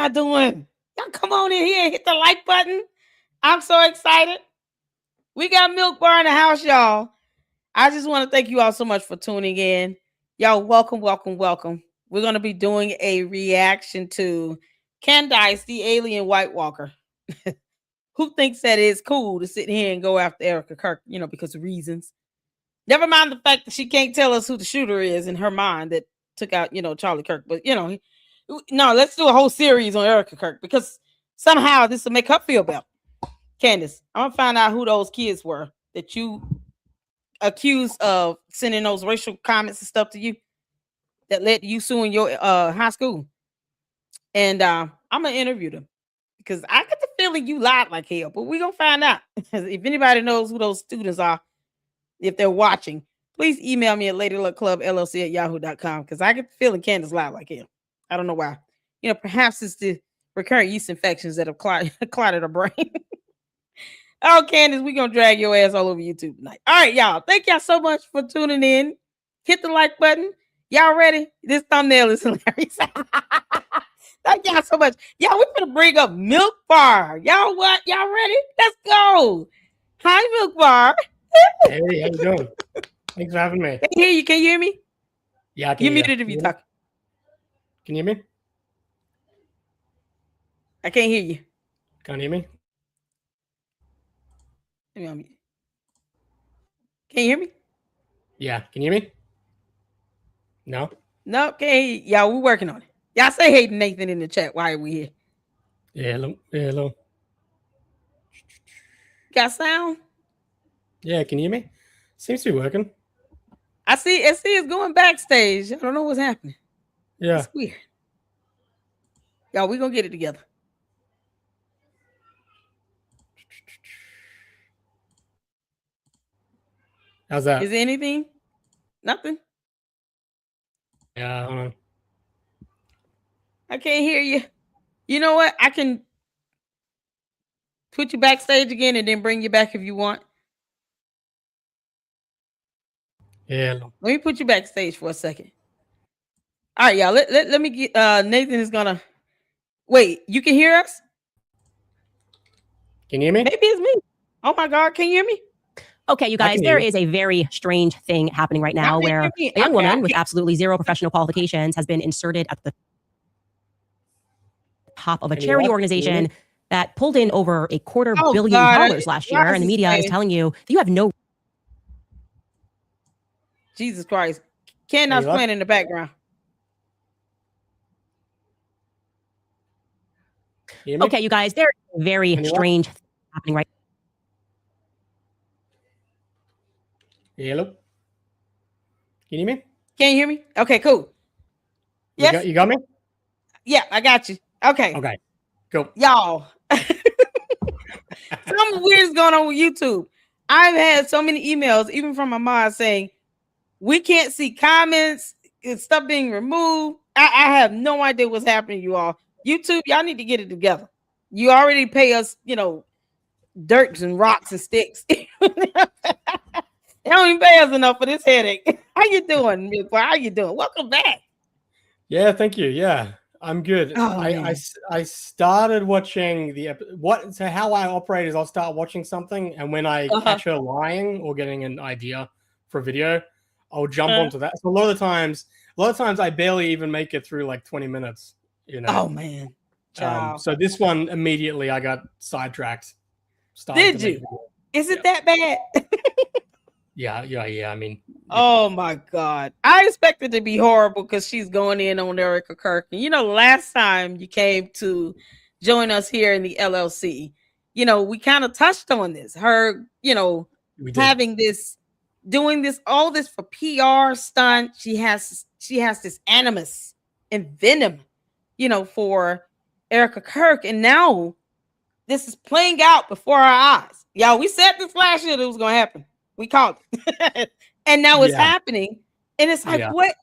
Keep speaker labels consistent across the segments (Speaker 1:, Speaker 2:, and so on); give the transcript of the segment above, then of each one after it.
Speaker 1: y'all doing? Y'all come on in here and hit the like button. I'm so excited. We got Milk Bar in the house, y'all. I just want to thank you all so much for tuning in. Y'all, welcome, welcome, welcome. We're going to be doing a reaction to Candace, the alien White Walker. Who thinks that it's cool to sit here and go after Erica Kirk, because of reasons. Never mind the fact that she can't tell us who the shooter is in her mind that took out, Charlie Kirk. But, no, let's do a whole series on Erica Kirk because somehow this will make her feel better. Candace, I'm going to find out who those kids were that you accused of sending those racial comments and stuff to you that led to you suing your high school. And I'm going to interview them because I get the feeling you lied like hell, but we're going to find out. If anybody knows who those students are, if they're watching, please email me at ladyluckclubllc@yahoo.com because I get the feeling Candace lied like hell. I don't know why. Perhaps it's the recurrent yeast infections that have clotted her brain. Oh, Candace, we're going to drag your ass all over YouTube tonight. All right, y'all. Thank y'all so much for tuning in. Hit the like button. Y'all ready? This thumbnail is hilarious. Thank y'all so much. Y'all, we're going to bring up Milk Bar. Y'all what? Y'all ready? Let's go. Hi, Milk Bar.
Speaker 2: Hey, how you doing? Thanks for having me.
Speaker 1: Can you hear you? Can you hear me?
Speaker 2: Yeah, I can
Speaker 1: you
Speaker 2: hear
Speaker 1: muted if you talk.
Speaker 2: Can you hear me?
Speaker 1: I can't hear you.
Speaker 2: Can't hear me?
Speaker 1: Can you hear me?
Speaker 2: Yeah, can you hear me? No?
Speaker 1: No, can't hear you. Y'all, we're working on it. Y'all say hey to Nathan in the chat. Why are we here?
Speaker 2: Yeah, hello. Yeah, hello.
Speaker 1: Got sound?
Speaker 2: Yeah, can you hear me? Seems to be working.
Speaker 1: I see it's going backstage. I don't know what's happening.
Speaker 2: Yeah.
Speaker 1: It's weird. Y'all, we're going to get it together.
Speaker 2: How's that?
Speaker 1: Is there anything? Nothing?
Speaker 2: Yeah, hold on.
Speaker 1: I can't hear you. You know what? I can put you backstage again and then bring you back if you want.
Speaker 2: Yeah, hello.
Speaker 1: Let me put you backstage for a second. All right, y'all. Let me get Nathan is gonna wait. You can hear us?
Speaker 2: Can you hear me?
Speaker 1: Maybe it's me. Oh my God, can you hear me?
Speaker 3: Okay, you guys, there is a very strange thing happening right now where a young woman with absolutely zero professional qualifications has been inserted at the top of a charity organization that pulled in over $250 million last year. And the media is telling you that you have no...
Speaker 1: Jesus Christ. Candace playing in the background.
Speaker 3: Okay, you guys, there is a very strange thing happening right now.
Speaker 2: Hello? Can you hear me?
Speaker 1: Can you hear me? Okay, cool.
Speaker 2: Yes? You got me?
Speaker 1: Yeah, I got you. Okay.
Speaker 2: Okay, cool.
Speaker 1: Y'all. Something weird is going on with YouTube. I've had so many emails, even from my mom, saying, we can't see comments, and stuff being removed. I have no idea what's happening, you all. YouTube, y'all need to get it together. You already pay us, dirt and rocks and sticks. They don't even pay us enough for this headache. How you doing, Milk Bar? How you doing? Welcome back.
Speaker 2: Yeah, thank you. Yeah, I'm good.
Speaker 1: Oh,
Speaker 2: I started watching so how I operate is I'll start watching something, and when I catch her lying or getting an idea for a video, I'll jump onto that. So a lot of times I barely even make it through like 20 minutes.
Speaker 1: Oh man.
Speaker 2: So this one immediately I got sidetracked.
Speaker 1: Did you? Is it that bad?
Speaker 2: Yeah. I mean,
Speaker 1: oh my God. I expected it to be horrible because she's going in on Erica Kirk. And last time you came to join us here in the LLC, we kind of touched on this. Her, having this, doing this, all this for PR stunt. She has this animus and venom, for Erica Kirk. And now this is playing out before our eyes. Y'all, we said this last year that it was going to happen. We called it. And now it's happening. And it's like, what?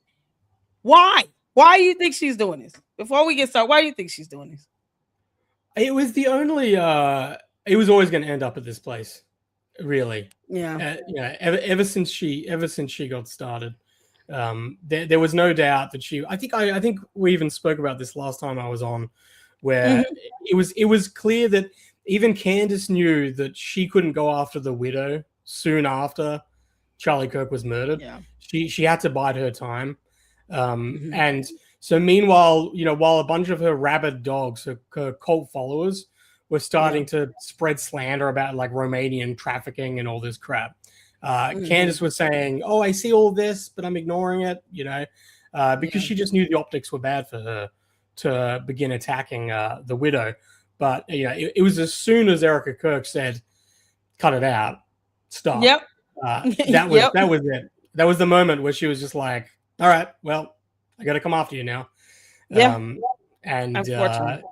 Speaker 1: Why? Why do you think she's doing this? Before we get started, why do you think she's doing this?
Speaker 2: It was the only, it was always going to end up at this place. Really.
Speaker 1: Yeah.
Speaker 2: Ever since she got started, there was no doubt that I think we even spoke about this last time I was on, where it was clear that even Candace knew that she couldn't go after the widow soon after Charlie Kirk was murdered.
Speaker 1: Yeah.
Speaker 2: She had to bide her time. And so meanwhile, while a bunch of her rabid dogs, her cult followers, were starting to spread slander about like Romanian trafficking and all this crap, Candace was saying, "Oh, I see all this, but I'm ignoring it," because she just knew the optics were bad for her to begin attacking the widow. But it was as soon as Erica Kirk said, "Cut it out, stop."
Speaker 1: Yep.
Speaker 2: That was it. That was the moment where she was just like, "All right, well, I got to come after you now."
Speaker 1: Yeah.
Speaker 2: Unfortunately.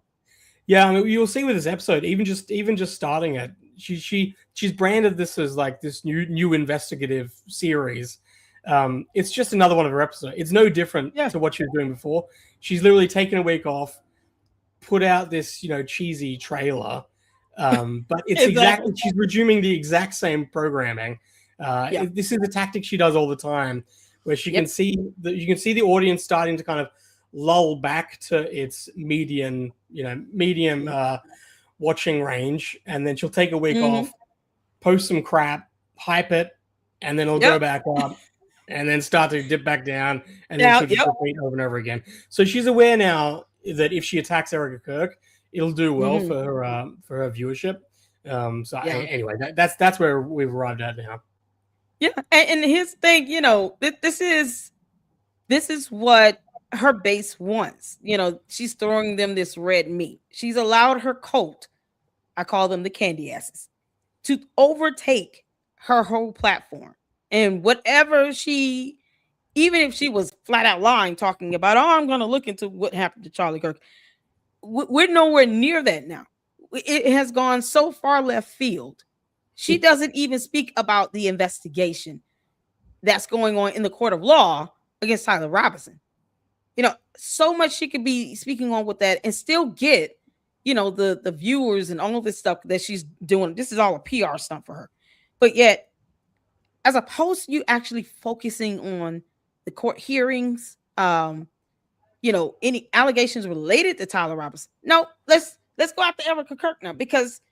Speaker 2: You'll see with this episode, even just starting it, she's branded this as like this new investigative series. It's just another one of her episodes. It's no different to what she was doing before. She's literally taken a week off, put out this cheesy trailer, but it's exactly she's resuming the exact same programming. This is the tactic she does all the time, where you can see the audience starting to kind of lull back to its medium watching range, and then she'll take a week off, post some crap, hype it, and then it'll go back up, and then start to dip back down, and then she'll just repeat over and over again. So she's aware now that if she attacks Erica Kirk, it'll do well for her viewership. Anyway, that's where we've arrived at now.
Speaker 1: Yeah, and his thing, this is what her base wants. She's throwing them this red meat. She's allowed her cult, I call them the candy asses, to overtake her whole platform. And whatever even if she was flat out lying, talking about, I'm going to look into what happened to Charlie Kirk, we're nowhere near that now. It has gone so far left field. She doesn't even speak about the investigation that's going on in the court of law against Tyler Robinson. So much she could be speaking on with that and still get, the viewers and all of this stuff that she's doing. This is all a PR stunt for her. But yet, as opposed to you actually focusing on the court hearings, any allegations related to Tyler Robinson. No, let's go after Erica Kirk now, because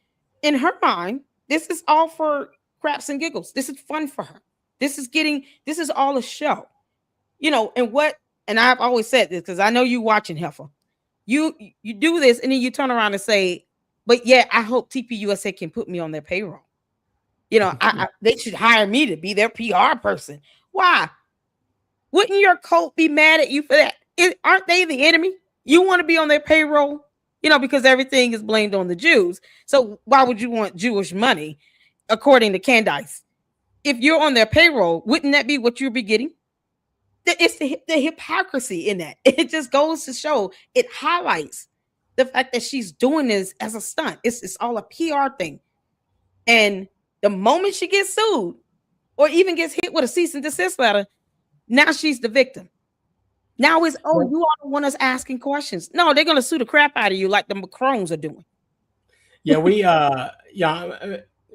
Speaker 1: in her mind, this is all for craps and giggles. This is fun for her. This is all a show. And I've always said this because I know you watching, Heifer. You do this and then you turn around and say, but yeah, I hope TPUSA can put me on their payroll. They should hire me to be their PR person. Why? Wouldn't your cult be mad at you for that? Aren't they the enemy? You want to be on their payroll, because everything is blamed on the Jews. So why would you want Jewish money, according to Candace? If you're on their payroll, wouldn't that be what you'd be getting? It's the hypocrisy in that. It just goes to show, it highlights the fact that she's doing this as a stunt. It's all a PR thing. And the moment she gets sued or even gets hit with a cease and desist letter, now she's the victim. Now it's, you all don't want us asking questions. No, they're going to sue the crap out of you like the Macrons are doing.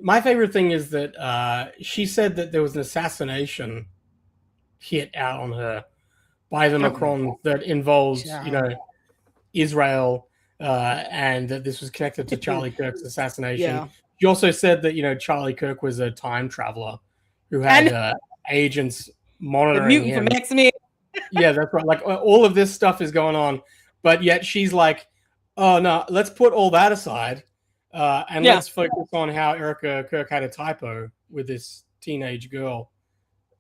Speaker 2: My favorite thing is that she said that there was an assassination hit out on her by the Macron that involved, Israel, and that this was connected to Charlie Kirk's assassination.
Speaker 1: Yeah.
Speaker 2: She also said that, Charlie Kirk was a time traveler who had agents monitoring him. From X-Men. Yeah, that's right. Like all of this stuff is going on, but yet she's like, oh no, let's put all that aside and let's focus on how Erica Kirk had a typo with this teenage girl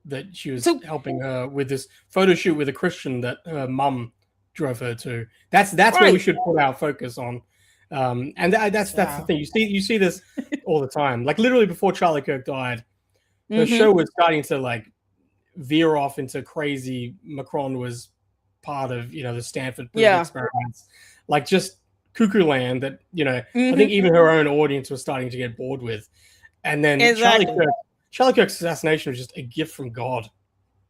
Speaker 2: that she was helping her with this photo shoot with a Christian that her mum drove her to. That's where we should put our focus on. And that's the thing. You see this all the time. Like literally before Charlie Kirk died, the show was starting to like veer off into crazy. Macron was part of the Stanford experiments, like just cuckoo land that I think even her own audience was starting to get bored with. And then Charlie Kirk's assassination was just a gift from God,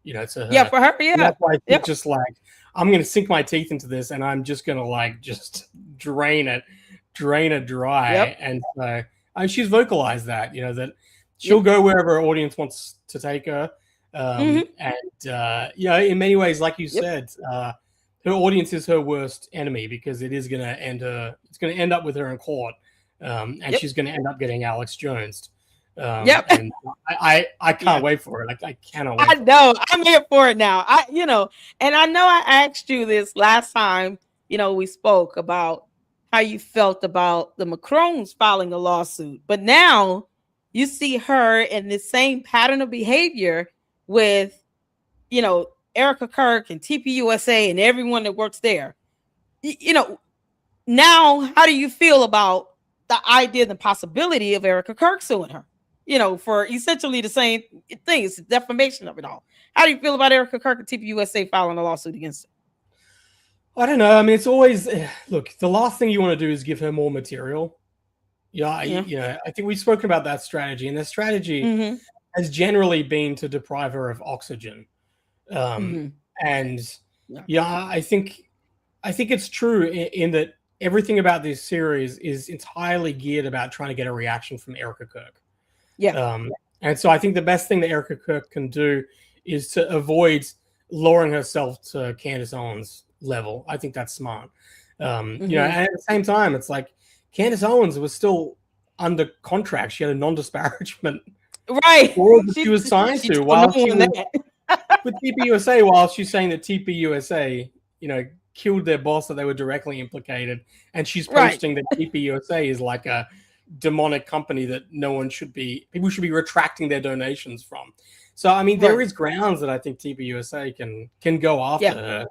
Speaker 2: to her.
Speaker 1: Yeah, for her, yeah.
Speaker 2: And that's why she's just like, I'm going to sink my teeth into this, and I'm just going to like just drain it dry. Yep. And so she's vocalized that, that she'll go wherever her audience wants to take her. And in many ways, like you said, her audience is her worst enemy because it is going to end her. It's going to end up with her in court, and she's going to end up getting Alex Jones. And I can't wait for it. I cannot wait.
Speaker 1: I know. I'm here for it now. And I know I asked you this last time, we spoke about how you felt about the Macrones filing a lawsuit, but now you see her in the same pattern of behavior with, Erica Kirk and TPUSA and everyone that works there. Now, how do you feel about the idea, the possibility of Erica Kirk suing her? For essentially the same thing. It's the defamation of it all. How do you feel about Erica Kirk and TPUSA filing a lawsuit against her?
Speaker 2: I don't know. I mean, it's always look. The last thing you want to do is give her more material. I think we've spoken about that strategy, and the strategy has generally been to deprive her of oxygen. And I think it's true in that everything about this series is entirely geared about trying to get a reaction from Erica Kirk. And so I think the best thing that Erica Kirk can do is to avoid lowering herself to Candace Owens level. I think that's smart. And at the same time, it's like Candace Owens was still under contract. She had a non-disparagement that she was signed to while she was with TPUSA, while she's saying that TPUSA, killed their boss, that they were directly implicated. And she's posting that TPUSA is like a demonic company that people should be retracting their donations from. So, I mean, there is grounds that I think TPUSA can go after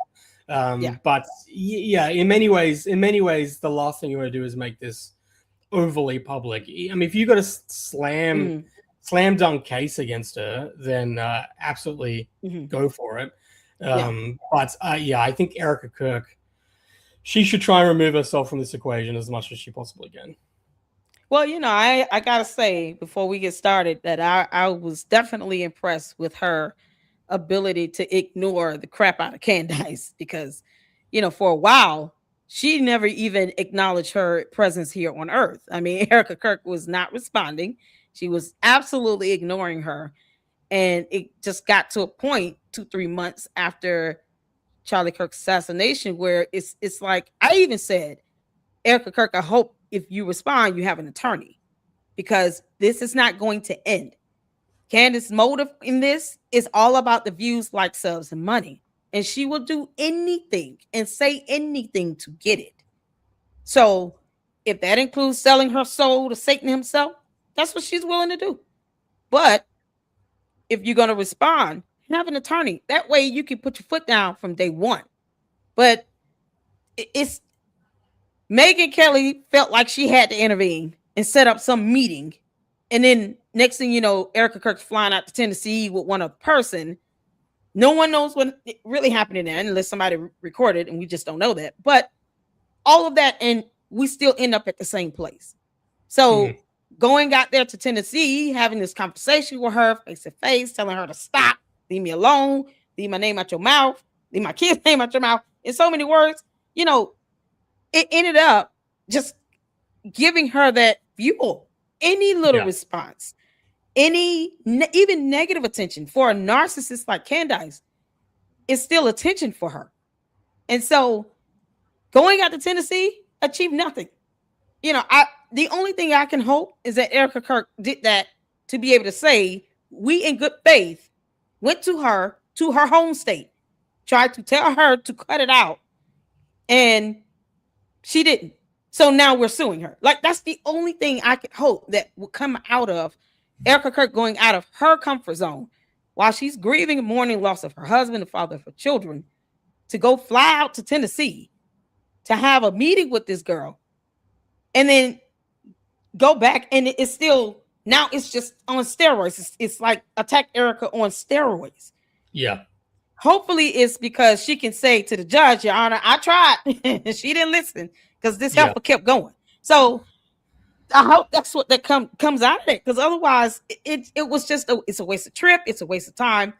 Speaker 2: her. But in many ways, the last thing you want to do is make this overly public. I mean, if you got a slam dunk case against her, then absolutely go for it. But I think Erica Kirk, she should try and remove herself from this equation as much as she possibly can.
Speaker 1: Well, I gotta say before we get started that I was definitely impressed with her ability to ignore the crap out of Candace, because for a while she never even acknowledged her presence here on Earth. I mean, Erica Kirk was not responding. She was absolutely ignoring her, and it just got to a point 2-3 months after Charlie Kirk's assassination where it's like, I even said, Erica Kirk, I hope if you respond, you have an attorney, because this is not going to end. Candace's motive in this is all about the views, likes, subs, and money. And she will do anything and say anything to get it. So if that includes selling her soul to Satan himself, that's what she's willing to do. But if you're going to respond, have an attorney. That way you can put your foot down from day one. But it's Megyn Kelly felt like she had to intervene and set up some meeting. And then next thing you know, Erica Kirk's flying out to Tennessee with one other person. No one knows what really happened in there unless somebody recorded, and we just don't know that. But all of that, and we still end up at the same place. So going out there to Tennessee, having this conversation with her face to face, telling her to stop, leave me alone, leave my name out your mouth, leave my kid's name out your mouth, in so many words, it ended up just giving her that fuel. Any little response, even negative attention for a narcissist like Candace is still attention for her. And so going out to Tennessee achieved nothing. The only thing I can hope is that Erica Kirk did that to be able to say, we in good faith went to her home state, tried to tell her to cut it out, and she didn't. So now we're suing her. Like, that's the only thing I could hope that will come out of Erica Kirk going out of her comfort zone while she's grieving and mourning loss of her husband, the father of her children, to go fly out to Tennessee to have a meeting with this girl and then go back. And it's still, now it's just on steroids. It's like attack Erica on steroids.
Speaker 2: Yeah.
Speaker 1: Hopefully it's because she can say to the judge, Your Honor, I tried. She didn't listen because this helper kept going. So I hope that's what that comes out of it, because otherwise it was just it's a waste of trip. It's a waste of time,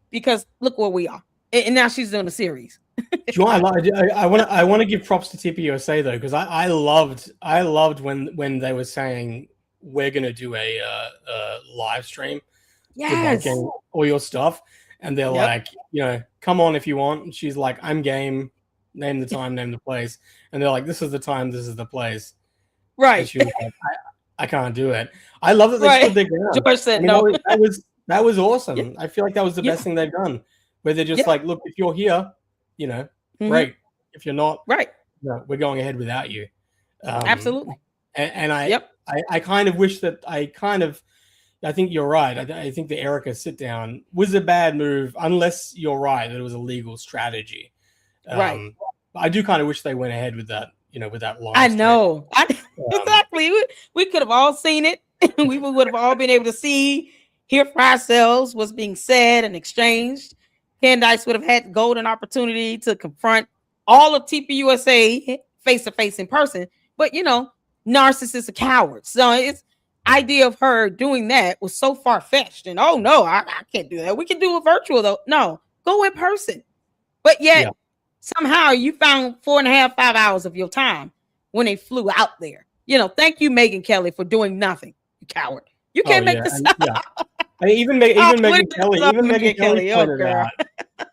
Speaker 1: because look where we are. And now she's doing a series.
Speaker 2: I want to give props to TPUSA though, because I loved when they were saying we're going to do a live stream debunking all your stuff. And they're like, come on if you want. And she's like, I'm game. name the time, name the place. And they're like, this is the time, this is the place.
Speaker 1: Right.
Speaker 2: And she was like, I can't do it. I love that they stood their ground.
Speaker 1: George said no.
Speaker 2: That was awesome. I feel like that was the best thing they've done. Where they're just like, look, if you're here, great. If you're not, no, we're going ahead without you.
Speaker 1: Absolutely.
Speaker 2: And I kind of wish that I think you're right. I think the Erica sit down was a bad move, unless you're right that it was a legal strategy.
Speaker 1: Right.
Speaker 2: I do kind of wish they went ahead with that, with that line.
Speaker 1: I know. Exactly. We could have all seen it. We would have all been able to hear for ourselves what's being said and exchanged. Candace would have had the golden opportunity to confront all of TPUSA face to face in person. But, narcissists are cowards. So it's idea of her doing that was so far-fetched. And oh no, I can't do that. We can do it virtual though. No, go in person. But yet somehow you found 4.5, 5 hours of your time when they flew out there. Thank you, Megyn Kelly, for doing nothing. You coward. You can't make this up.
Speaker 2: I mean, even Megyn Kelly pointed out,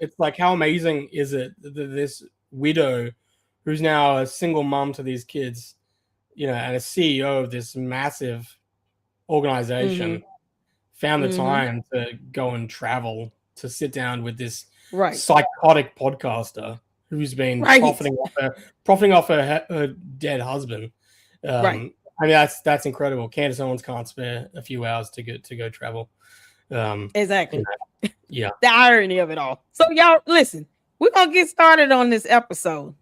Speaker 2: it's like, how amazing is it that this widow who's now a single mom to these kids, and a CEO of this massive organization found the time to go and travel to sit down with this psychotic podcaster who's been profiting off her dead husband. I mean, that's incredible. Candace Owens can't spare a few hours to go travel.
Speaker 1: Exactly.
Speaker 2: Yeah.
Speaker 1: The irony of it all. So y'all listen, we're gonna get started on this episode.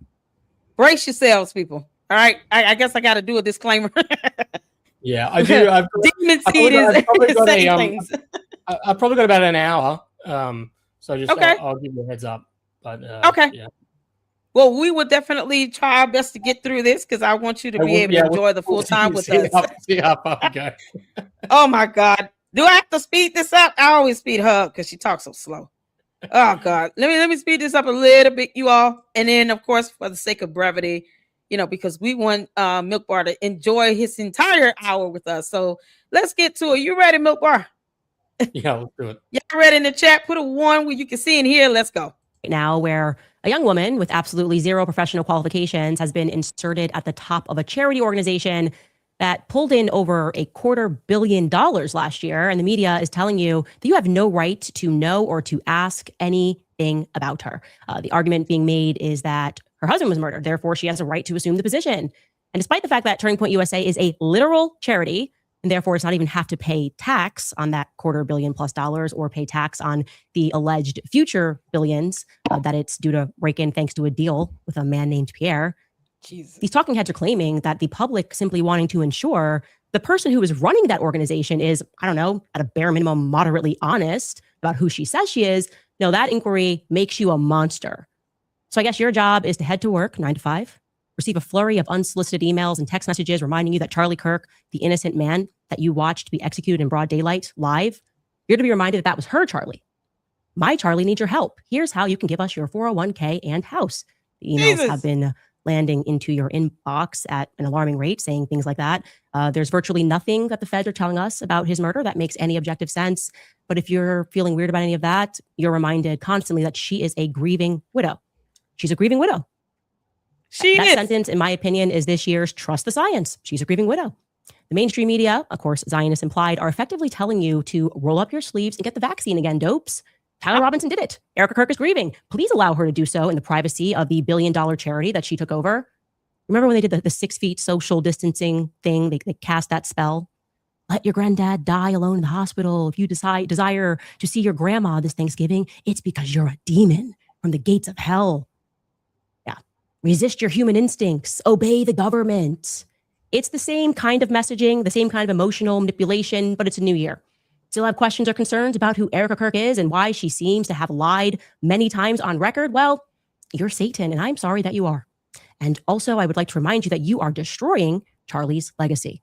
Speaker 1: Brace yourselves, people. All right. I guess I got to do a disclaimer.
Speaker 2: Yeah, I do. I've probably got about an hour. So just I'll give you a heads up. But yeah.
Speaker 1: Well, we will definitely try our best to get through this because I want you to be able to enjoy the full time with us.
Speaker 2: See how far we go.
Speaker 1: Oh my God. Do I have to speed this up? I always speed her up because she talks so slow. Oh God. Let me speed this up a little bit, you all. And then of course, for the sake of brevity, because we want Milk Bar to enjoy his entire hour with us. So let's get to it. You ready, Milk Bar?
Speaker 2: Yeah, let's do it.
Speaker 1: Y'all ready in the chat? Put a 1 where you can see and hear. Let's go.
Speaker 3: Right now, where a young woman with absolutely zero professional qualifications has been inserted at the top of a charity organization that pulled in over $250 million last year. And the media is telling you that you have no right to know or to ask anything about her. The argument being made is that her husband was murdered. Therefore, she has a right to assume the position. And despite the fact that Turning Point USA is a literal charity, and therefore it's not even have to pay tax on that $250 million+ or pay tax on the alleged future billions that it's due to rake in thanks to a deal with a man named Pierre.
Speaker 1: Jesus.
Speaker 3: These talking heads are claiming that the public simply wanting to ensure the person who is running that organization is, I don't know, at a bare minimum, moderately honest about who she says she is. No, that inquiry makes you a monster. So I guess your job is to head to work 9 to 5, receive a flurry of unsolicited emails and text messages reminding you that Charlie Kirk, the innocent man that you watched be executed in broad daylight live, you're to be reminded that that was her Charlie. My Charlie needs your help. Here's how you can give us your 401k and house. The emails have been landing into your inbox at an alarming rate, saying things like that. There's virtually nothing that the feds are telling us about his murder that makes any objective sense. But if you're feeling weird about any of that, you're reminded constantly that she is a grieving widow. She's a grieving widow. That sentence, in my opinion, is this year's Trust the Science. She's a grieving widow. The mainstream media, of course, Zionists implied, are effectively telling you to roll up your sleeves and get the vaccine again, dopes. Tyler Robinson did it. Erica Kirk is grieving. Please allow her to do so in the privacy of the $1 billion charity that she took over. Remember when they did the 6 feet social distancing thing? They cast that spell. Let your granddad die alone in the hospital. If you desire to see your grandma this Thanksgiving, it's because you're a demon from the gates of hell. Yeah. Resist your human instincts. Obey the government. It's the same kind of messaging, the same kind of emotional manipulation, but it's a new year. Still have questions or concerns about who Erica Kirk is and why she seems to have lied many times on record? Well, you're Satan, and I'm sorry that you are. And also, I would like to remind you that you are destroying Charlie's legacy.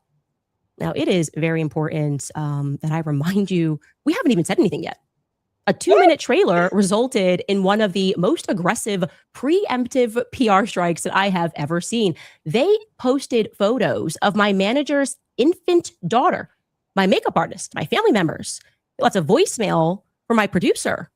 Speaker 3: Now, it is very important that I remind you, we haven't even said anything yet. A 2-minute trailer resulted in one of the most aggressive preemptive PR strikes that I have ever seen. They posted photos of my manager's infant daughter, my makeup artist, my family members. Lots of voicemail from my producer.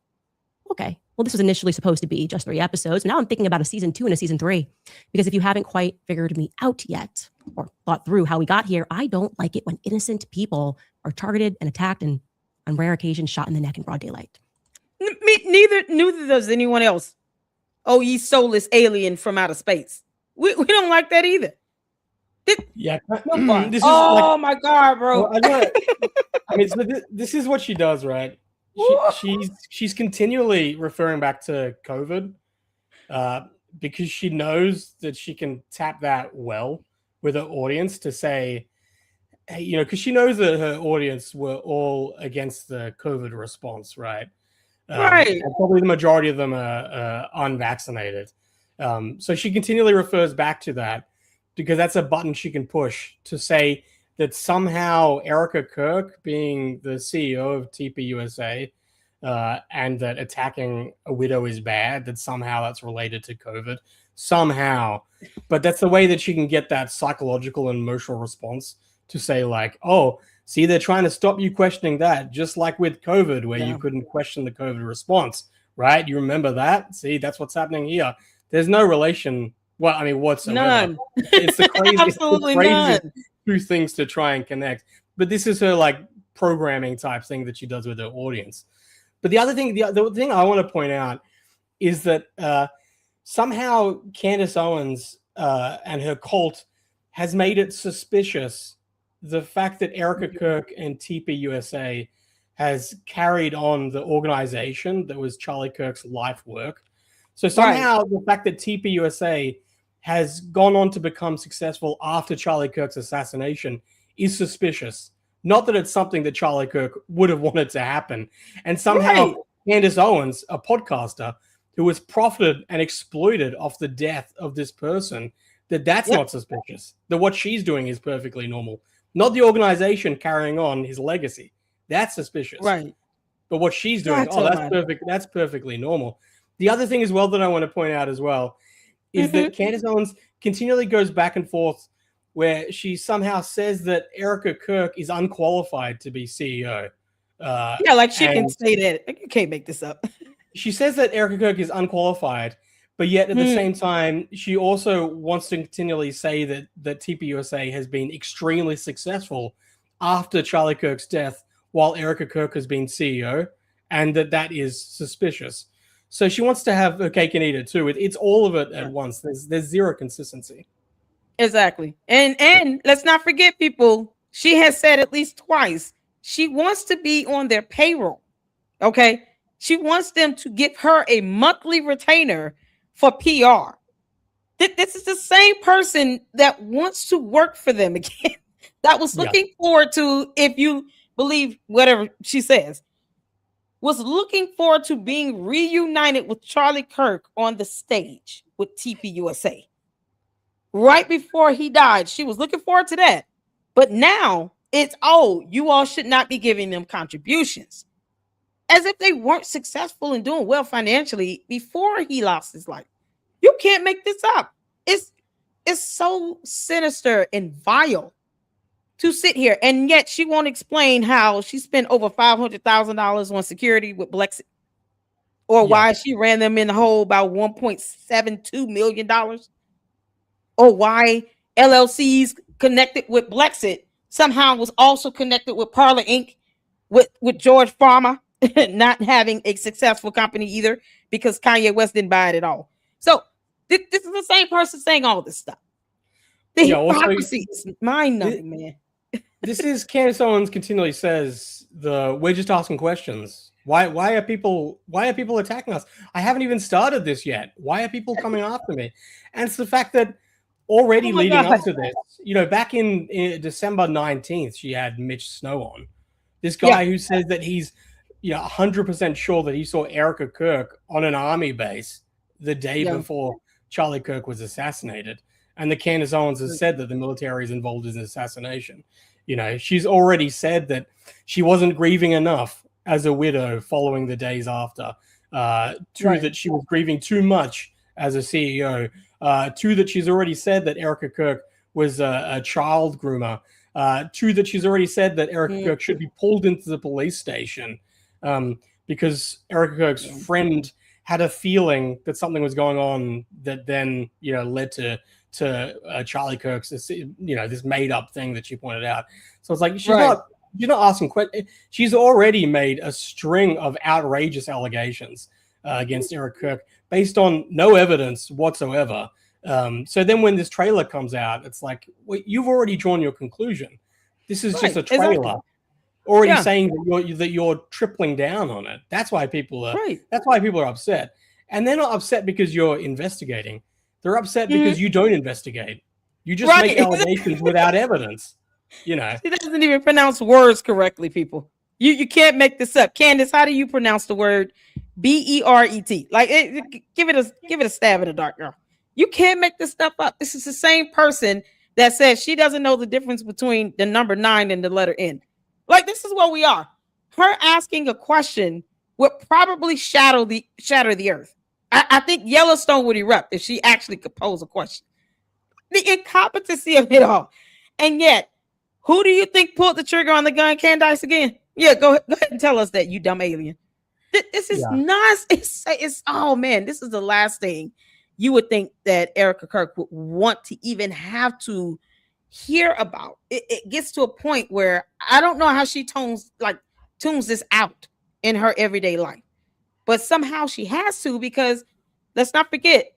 Speaker 3: Okay, well, this was initially supposed to be just 3 episodes. Now I'm thinking about a season 2 and a season 3, because if you haven't quite figured me out yet or thought through how we got here, I don't like it when innocent people are targeted and attacked and on rare occasions shot in the neck in broad daylight.
Speaker 1: Neither does anyone else. Oh, ye soulless alien from outer space. We don't like that either.
Speaker 2: Yeah.
Speaker 1: This is my God, bro.
Speaker 2: I mean, so this is what she does, right? She's continually referring back to COVID because she knows that she can tap that well with her audience to say, hey, you know, because she knows that her audience were all against the COVID response, right?
Speaker 1: Right.
Speaker 2: And probably the majority of them are unvaccinated. So she continually refers back to that because that's a button she can push to say that somehow Erica Kirk, being the CEO of TPUSA, and that attacking a widow is bad, that somehow that's related to COVID, somehow. But that's the way that she can get that psychological and emotional response to say, like, oh, see, they're trying to stop you questioning that, just like with COVID, where you couldn't question the COVID response, right? You remember that? See, that's what's happening here. There's no relation. Well, I mean, whatsoever.
Speaker 1: None.
Speaker 2: It's the crazy,
Speaker 1: absolutely none.
Speaker 2: Two things to try and connect. But this is her like programming type thing that she does with her audience. But the other thing, the thing I want to point out is that somehow Candace Owens and her cult has made it suspicious the fact that Erica Kirk and TPUSA has carried on the organization that was Charlie Kirk's life work. So somehow the fact that TPUSA has gone on to become successful after Charlie Kirk's assassination is suspicious. Not that it's something that Charlie Kirk would have wanted to happen. And somehow Candace Owens, a podcaster who has profited and exploited off the death of this person, that's not suspicious. That what she's doing is perfectly normal. Not the organization carrying on his legacy. That's suspicious.
Speaker 1: Right.
Speaker 2: But what she's doing, that's perfect. That's perfectly normal. The other thing as well that I want to point out as well is that Candace Owens continually goes back and forth where she somehow says that Erica Kirk is unqualified to be CEO.
Speaker 1: Like she can say that. You can't make this up.
Speaker 2: She says that Erica Kirk is unqualified, but yet at the same time, she also wants to continually say that TPUSA has been extremely successful after Charlie Kirk's death while Erica Kirk has been CEO, and that is suspicious. So she wants to have her cake and eat it too. It's all of it at once. There's zero consistency.
Speaker 1: Exactly. And let's not forget, people, she has said at least twice, she wants to be on their payroll. Okay. She wants them to give her a monthly retainer for PR. This is the same person that wants to work for them again. That was looking forward to, if you believe whatever she says, was looking forward to being reunited with Charlie Kirk on the stage with TPUSA. Right before he died, she was looking forward to that. But now it's, you all should not be giving them contributions. As if they weren't successful and doing well financially before he lost his life. You can't make this up. It's so sinister and vile to sit here. And yet she won't explain how she spent over $500,000 on security with Blexit. Or why she ran them in the hole about $1.72 million. Or why LLCs connected with Blexit somehow was also connected with Parler Inc. with George Farmer not having a successful company either, because Kanye West didn't buy it at all. So this is the same person saying all this stuff. The hypocrisy is mind-numbing, man.
Speaker 2: This is Candace Owens continually says we're just asking questions. Why are people attacking us? I haven't even started this yet. Why are people coming after me? And it's the fact that already leading up to this, back in December 19th, she had Mitch Snow on. This guy who says that he's 100% sure that he saw Erica Kirk on an army base the day before Charlie Kirk was assassinated. And the Candace Owens has said that the military is involved in the assassination. She's already said that she wasn't grieving enough as a widow following the days after. That she was grieving too much as a CEO. That she's already said that Erica Kirk was a child groomer. That she's already said that Erica Kirk should be pulled into the police station because Erica Kirk's friend had a feeling that something was going on that then, led to Charlie Kirk's, this made up thing that she pointed out. So it's like, she's not asking questions. She's already made a string of outrageous allegations against Eric Kirk based on no evidence whatsoever. So then when this trailer comes out, it's like, well, you've already drawn your conclusion. This is just a trailer.
Speaker 1: Exactly.
Speaker 2: Already saying that you're tripling down on it. That's why people are. That's why people are upset, and they're not upset because you're investigating. They're upset because you don't investigate. You just make allegations without evidence. She
Speaker 1: doesn't even pronounce words correctly. People, you can't make this up. Candace, how do you pronounce the word BERET? Like, give it a stab in the dark, girl. You can't make this stuff up. This is the same person that says she doesn't know the difference between the number 9 and the letter N. Like, this is what we are. Her asking a question would probably shatter the earth. I think Yellowstone would erupt if she actually could pose a question. The incompetency of it all. And yet, who do you think pulled the trigger on the gun, Candace, again? Yeah, go ahead and tell us that, you dumb alien. This is nonsense. Oh, man, this is the last thing you would think that Erica Kirk would want to even have to hear about. It gets to a point where I don't know how she tunes this out in her everyday life, but somehow she has to, because let's not forget,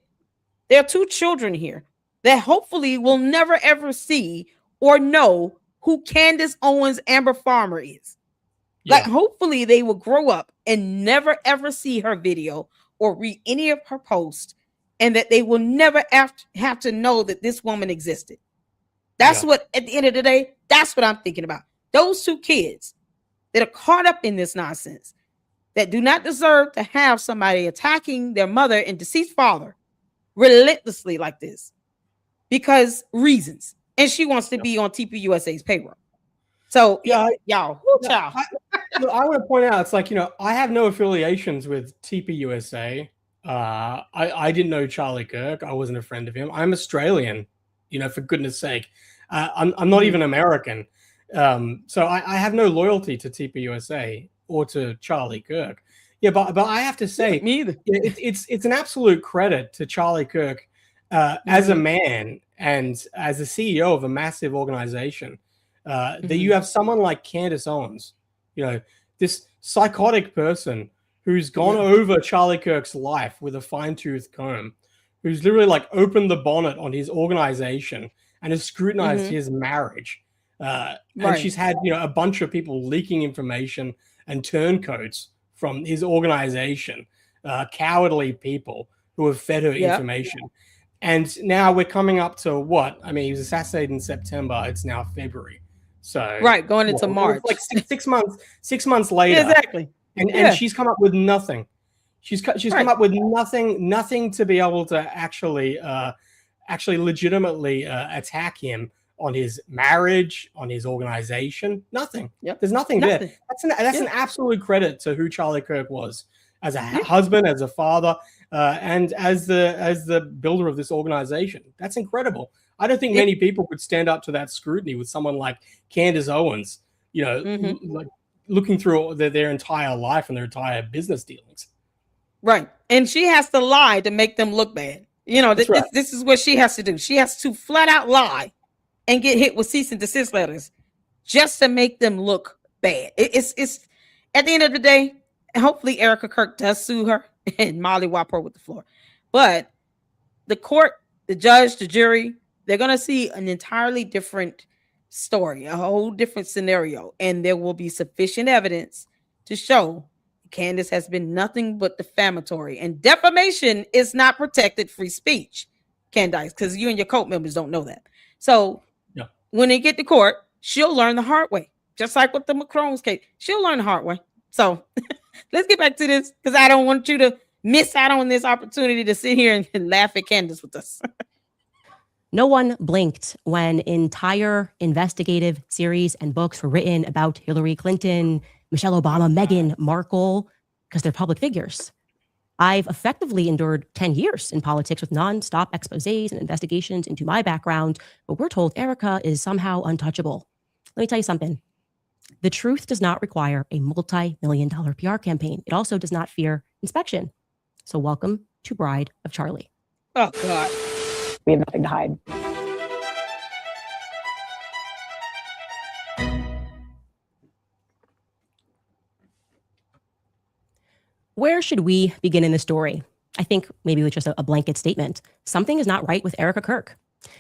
Speaker 1: there are 2 children here that hopefully will never ever see or know who Candace Owens Amber Farmer is. Like, hopefully they will grow up and never ever see her video or read any of her posts, and that they will never have to know that this woman existed. That's what, at the end of the day, that's what I'm thinking about. Those 2 kids that are caught up in this nonsense, that do not deserve to have somebody attacking their mother and deceased father relentlessly like this, because reasons. And she wants to be on TPUSA's payroll. So, y'all.
Speaker 2: I want to point out, it's like, I have no affiliations with TPUSA. I didn't know Charlie Kirk. I wasn't a friend of him. I'm Australian, for goodness sake. I'm not even American. So I have no loyalty to TPUSA or to Charlie Kirk. Yeah, but I have to say,
Speaker 1: me either.
Speaker 2: It's an absolute credit to Charlie Kirk as a man and as a CEO of a massive organization that you have someone like Candace Owens, this psychotic person who's gone over Charlie Kirk's life with a fine-tooth comb, who's literally like opened the bonnet on his organization and has scrutinized his marriage. And she's had, a bunch of people leaking information and turncoats from his organization, cowardly people who have fed her information. And now we're coming up to what? I mean, he was assassinated in September. It's now February. So
Speaker 1: going into March.
Speaker 2: Like 6 months. 6 months later.
Speaker 1: Exactly.
Speaker 2: And she's come up with nothing. She's come up with nothing to be able to actually legitimately attack him on his marriage, on his organization. Nothing. There's nothing there. That's an absolute credit to who Charlie Kirk was as a husband, as a father, and as the builder of this organization. That's incredible. I don't think many people could stand up to that scrutiny with someone like Candace Owens, like looking through their entire life and their entire business dealings.
Speaker 1: Right. And she has to lie to make them look bad. This is what she has to do. She has to flat out lie and get hit with cease and desist letters just to make them look bad. It's at the end of the day, hopefully Erica Kirk does sue her and Molly whop her with the floor. But the court, the judge, the jury, they're going to see an entirely different story, a whole different scenario. And there will be sufficient evidence to show Candace has been nothing but defamatory. And defamation is not protected free speech, Candace, because you and your cult members don't know that. So when they get to court, she'll learn the hard way. Just like with the Macron's case, she'll learn the hard way. So let's get back to this, because I don't want you to miss out on this opportunity to sit here and laugh at Candace with us.
Speaker 3: No one blinked when entire investigative series and books were written about Hillary Clinton, Michelle Obama, Meghan Markle, because they're public figures. I've effectively endured 10 years in politics with nonstop exposés and investigations into my background, but we're told Erica is somehow untouchable. Let me tell you something. The truth does not require a multi-million-dollar PR campaign. It also does not fear inspection. So welcome to Bride of Charlie.
Speaker 1: Oh, God.
Speaker 4: We have nothing to hide.
Speaker 3: Where should we begin in the story? I think maybe with just a blanket statement. Something is not right with Erica Kirk.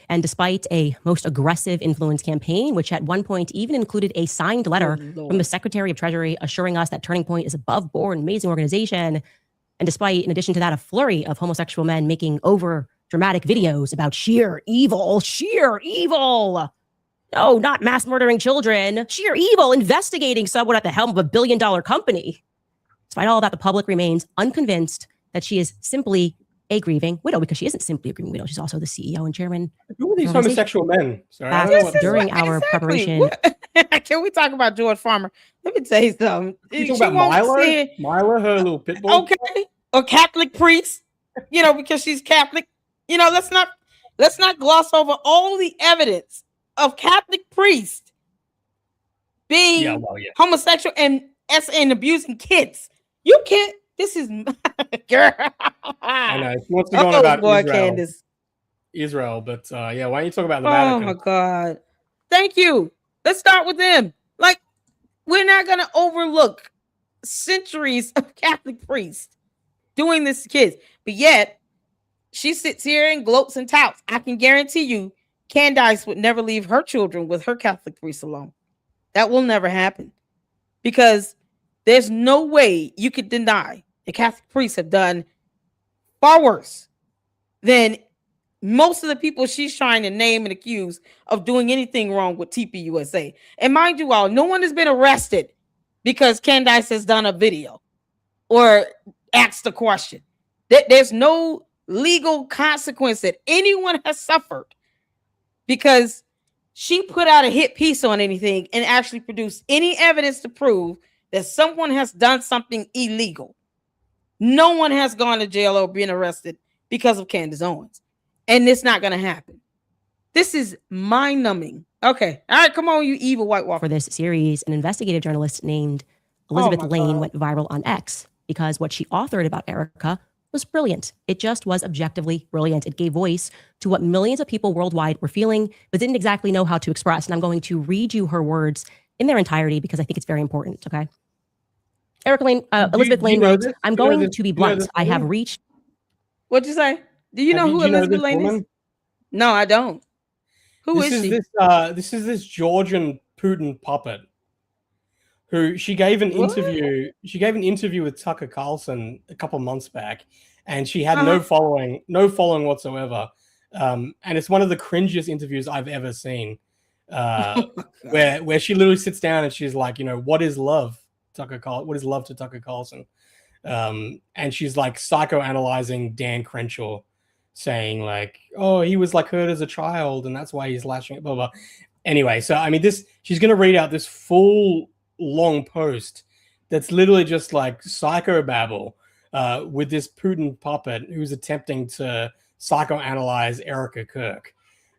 Speaker 3: And despite a most aggressive influence campaign, which at one point even included a signed letter from the Secretary of Treasury assuring us that Turning Point is above board, an amazing organization, and despite, in addition to that, a flurry of homosexual men making over dramatic videos about sheer evil, no, not mass murdering children, sheer evil, investigating someone at the helm of $1 billion company. Despite all of that, the public remains unconvinced that she is simply a grieving widow, because she isn't simply a grieving widow. She's also the CEO and chairman.
Speaker 2: Who are these homosexual men?
Speaker 3: Sorry, during our preparation.
Speaker 1: Can we talk about George Farmer? Let me tell you something.
Speaker 2: You talk about Milo, her little pit bull.
Speaker 1: Okay, or Catholic priest. Because she's Catholic. Let's not gloss over all the evidence of Catholic priests being homosexual and abusing kids. You can't. This is girl.
Speaker 2: I know. She wants to go on about
Speaker 1: boy,
Speaker 2: Israel.
Speaker 1: Candace.
Speaker 2: Israel, but why don't you talk about the Vatican?
Speaker 1: Oh my God. Thank you. Let's start with them. Like, we're not gonna overlook centuries of Catholic priests doing this to kids, but yet she sits here and gloats and touts. I can guarantee you, Candace would never leave her children with her Catholic priest alone. That will never happen, because there's no way you could deny the Catholic priests have done far worse than most of the people she's trying to name and accuse of doing anything wrong with TPUSA. And mind you all, no one has been arrested because Candace has done a video or asked a question. There's no legal consequence that anyone has suffered because she put out a hit piece on anything and actually produced any evidence to prove that someone has done something illegal. No one has gone to jail or been arrested because of Candace Owens. And it's not going to happen. This is mind-numbing. Okay. All right, come on, you evil White Walker.
Speaker 3: For this series, an investigative journalist named Elizabeth Lane went viral on X because what she authored about Erica was brilliant. It just was objectively brilliant. It gave voice to what millions of people worldwide were feeling, but didn't exactly know how to express. And I'm going to read you her words in their entirety because I think it's very important, okay? Elizabeth Lane wrote, I'm going to be blunt. I have reached...
Speaker 1: What'd you say? Do you know who Elizabeth Lane is? No, I don't. Who is she?
Speaker 2: This is this Georgian Putin puppet who she gave an interview. She gave an interview with Tucker Carlson a couple months back, and she had no following whatsoever. And it's one of the cringiest interviews I've ever seen, where she literally sits down and she's like, what is love? What is love to Tucker Carlson? And she's like psychoanalyzing Dan Crenshaw, saying like, oh, he was like hurt as a child and that's why he's lashing it, blah, blah. Anyway, so I mean, she's going to read out this full long post that's literally just like psychobabble with this Putin puppet who's attempting to psychoanalyze Erica Kirk.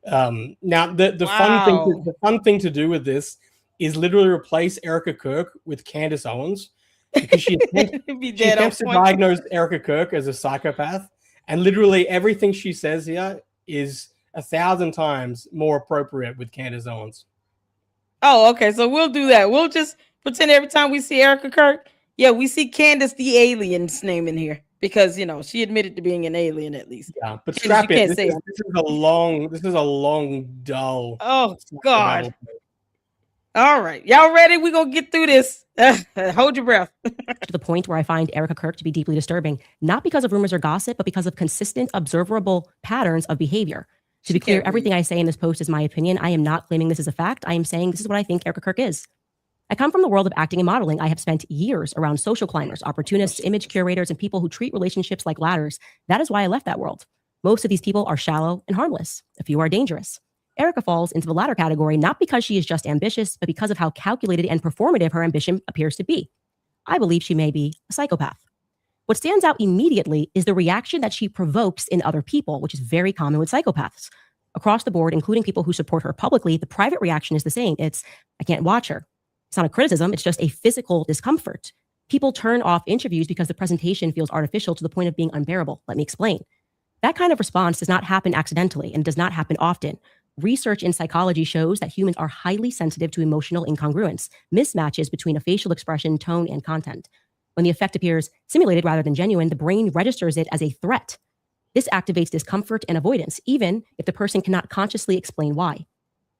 Speaker 2: Now, the fun thing to do with this is literally replace Erica Kirk with Candace Owens, because she attempts to diagnose Erica Kirk as a psychopath, and literally everything she says here is 1,000 times more appropriate with Candace Owens.
Speaker 1: Oh, okay. So we'll do that. We'll just pretend every time we see Erica Kirk, we see Candace the alien's name in here, because she admitted to being an alien at least.
Speaker 2: Yeah, but strap in. This is a long, dull.
Speaker 1: Oh God. All right. Y'all ready? We're going to get through this. Hold your breath.
Speaker 3: To the point where I find Erica Kirk to be deeply disturbing, not because of rumors or gossip, but because of consistent, observable patterns of behavior. To be clear, everything I say in this post is my opinion. I am not claiming this as a fact. I am saying this is what I think Erica Kirk is. I come from the world of acting and modeling. I have spent years around social climbers, opportunists, image curators, and people who treat relationships like ladders. That is why I left that world. Most of these people are shallow and harmless. A few are dangerous. Erica falls into the latter category, not because she is just ambitious, but because of how calculated and performative her ambition appears to be. I believe she may be a psychopath. What stands out immediately is the reaction that she provokes in other people, which is very common with psychopaths. Across the board, including people who support her publicly, the private reaction is the same. It's, I can't watch her. It's not a criticism. It's just a physical discomfort. People turn off interviews because the presentation feels artificial to the point of being unbearable. Let me explain. That kind of response does not happen accidentally and does not happen often. Research in psychology shows that humans are highly sensitive to emotional incongruence, mismatches between a facial expression, tone, and content. When the effect appears simulated rather than genuine, the brain registers it as a threat. This activates discomfort and avoidance, even if the person cannot consciously explain why.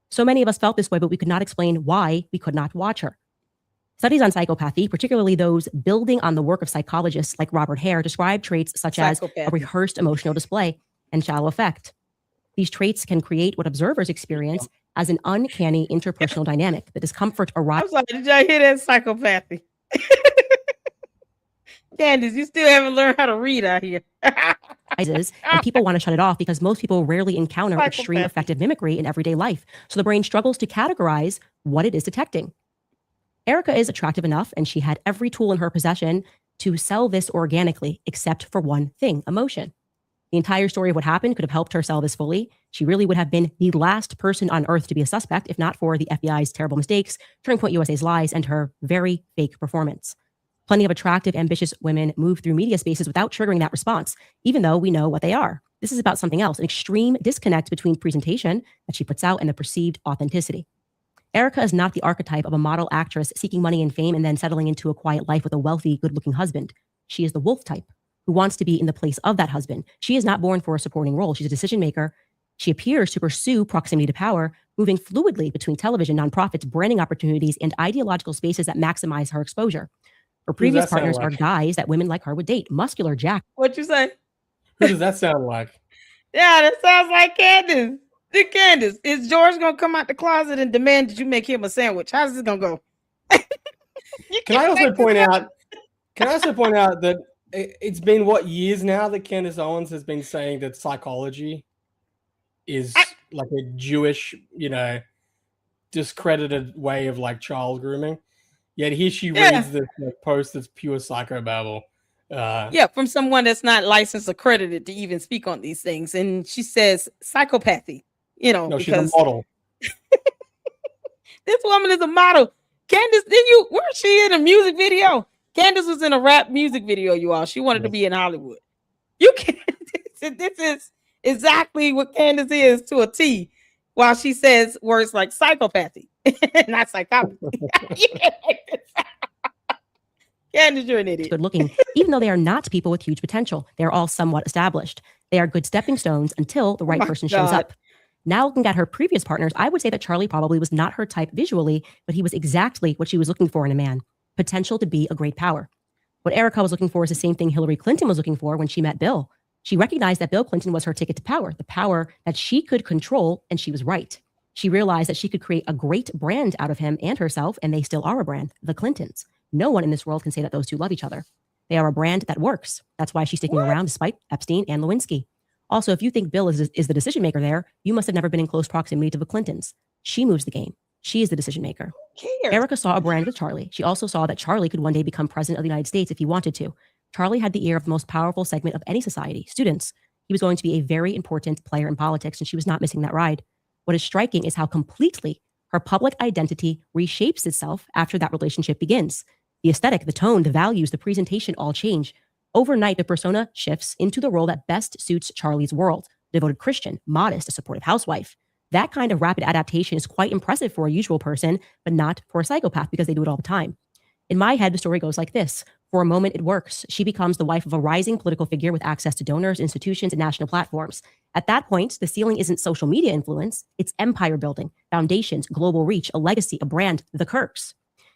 Speaker 3: So many of us felt this way, but we could not explain why we could not watch her. Studies on psychopathy, particularly those building on the work of psychologists like Robert Hare, describe traits such as a rehearsed emotional display and shallow affect. These traits can create what observers experience as an uncanny interpersonal dynamic. The discomfort arises.
Speaker 1: I'm sorry, did y'all hear that? Psychopathy. Candace, you still haven't learned how to read out here.
Speaker 3: And people want to shut it off because most people rarely encounter extreme effective mimicry in everyday life. So the brain struggles to categorize what it is detecting. Erica is attractive enough, and she had every tool in her possession to sell this organically, except for one thing: emotion. The entire story of what happened could have helped her sell this fully. She really would have been the last person on earth to be a suspect, if not for the FBI's terrible mistakes, Turning Point USA's lies, and her very fake performance. Plenty of attractive, ambitious women move through media spaces without triggering that response, even though we know what they are. This is about something else, an extreme disconnect between presentation that she puts out and the perceived authenticity. Erica is not the archetype of a model actress seeking money and fame and then settling into a quiet life with a wealthy, good-looking husband. She is the wolf type who wants to be in the place of that husband. She is not born for a supporting role. She's a decision maker. She appears to pursue proximity to power, moving fluidly between television, nonprofits, branding opportunities, and ideological spaces that maximize her exposure. Her previous partners are guys that women like her would date. Muscular Jack.
Speaker 1: What'd you say?
Speaker 2: Who does that sound like?
Speaker 1: Yeah, that sounds like Candace. Candace, is George gonna come out the closet and demand that you make him a sandwich? How's this gonna go?
Speaker 2: Can I also point out that it's been years now that Candace Owens has been saying that psychology is like a Jewish, discredited way of like child grooming. Yet here she reads this post that's pure psychobabble.
Speaker 1: From someone that's not licensed, accredited to even speak on these things, and she says psychopathy.
Speaker 2: No, she's a model.
Speaker 1: This woman is a model. Candace, where's she in a music video? Candace was in a rap music video, you all. She wanted to be in Hollywood. You can't. This is exactly what Candace is to a T. While she says words like psychopathy, not psychopathy. Candace, you're an idiot.
Speaker 3: Good looking, even though they are not people with huge potential. They're all somewhat established. They are good stepping stones until the right person shows up. Now looking at her previous partners, I would say that Charlie probably was not her type visually, but he was exactly what she was looking for in a man: potential to be a great power. What Erica was looking for is the same thing Hillary Clinton was looking for when she met Bill. She recognized that Bill Clinton was her ticket to power, the power that she could control, and she was right. She realized that she could create a great brand out of him and herself, and they still are a brand, the Clintons. No one in this world can say that those two love each other. They are a brand that works. That's why she's sticking around despite Epstein and Lewinsky. Also, if you think Bill is the decision maker there, you must have never been in close proximity to the Clintons. She moves the game. She is the decision maker. Erica saw a brand with Charlie. She also saw that Charlie could one day become president of the United States if he wanted to. Charlie had the ear of the most powerful segment of any society, students. He was going to be a very important player in politics, and she was not missing that ride. What is striking is how completely her public identity reshapes itself after that relationship begins. The aesthetic, the tone, the values, the presentation all change. Overnight, the persona shifts into the role that best suits Charlie's world: devoted Christian, modest, a supportive housewife. That kind of rapid adaptation is quite impressive for a usual person, but not for a psychopath because they do it all the time. In my head, the story goes like this. For a moment, it works. She becomes the wife of a rising political figure with access to donors, institutions, and national platforms. At that point, the ceiling isn't social media influence. It's empire building, foundations, global reach, a legacy, a brand, the Kirks.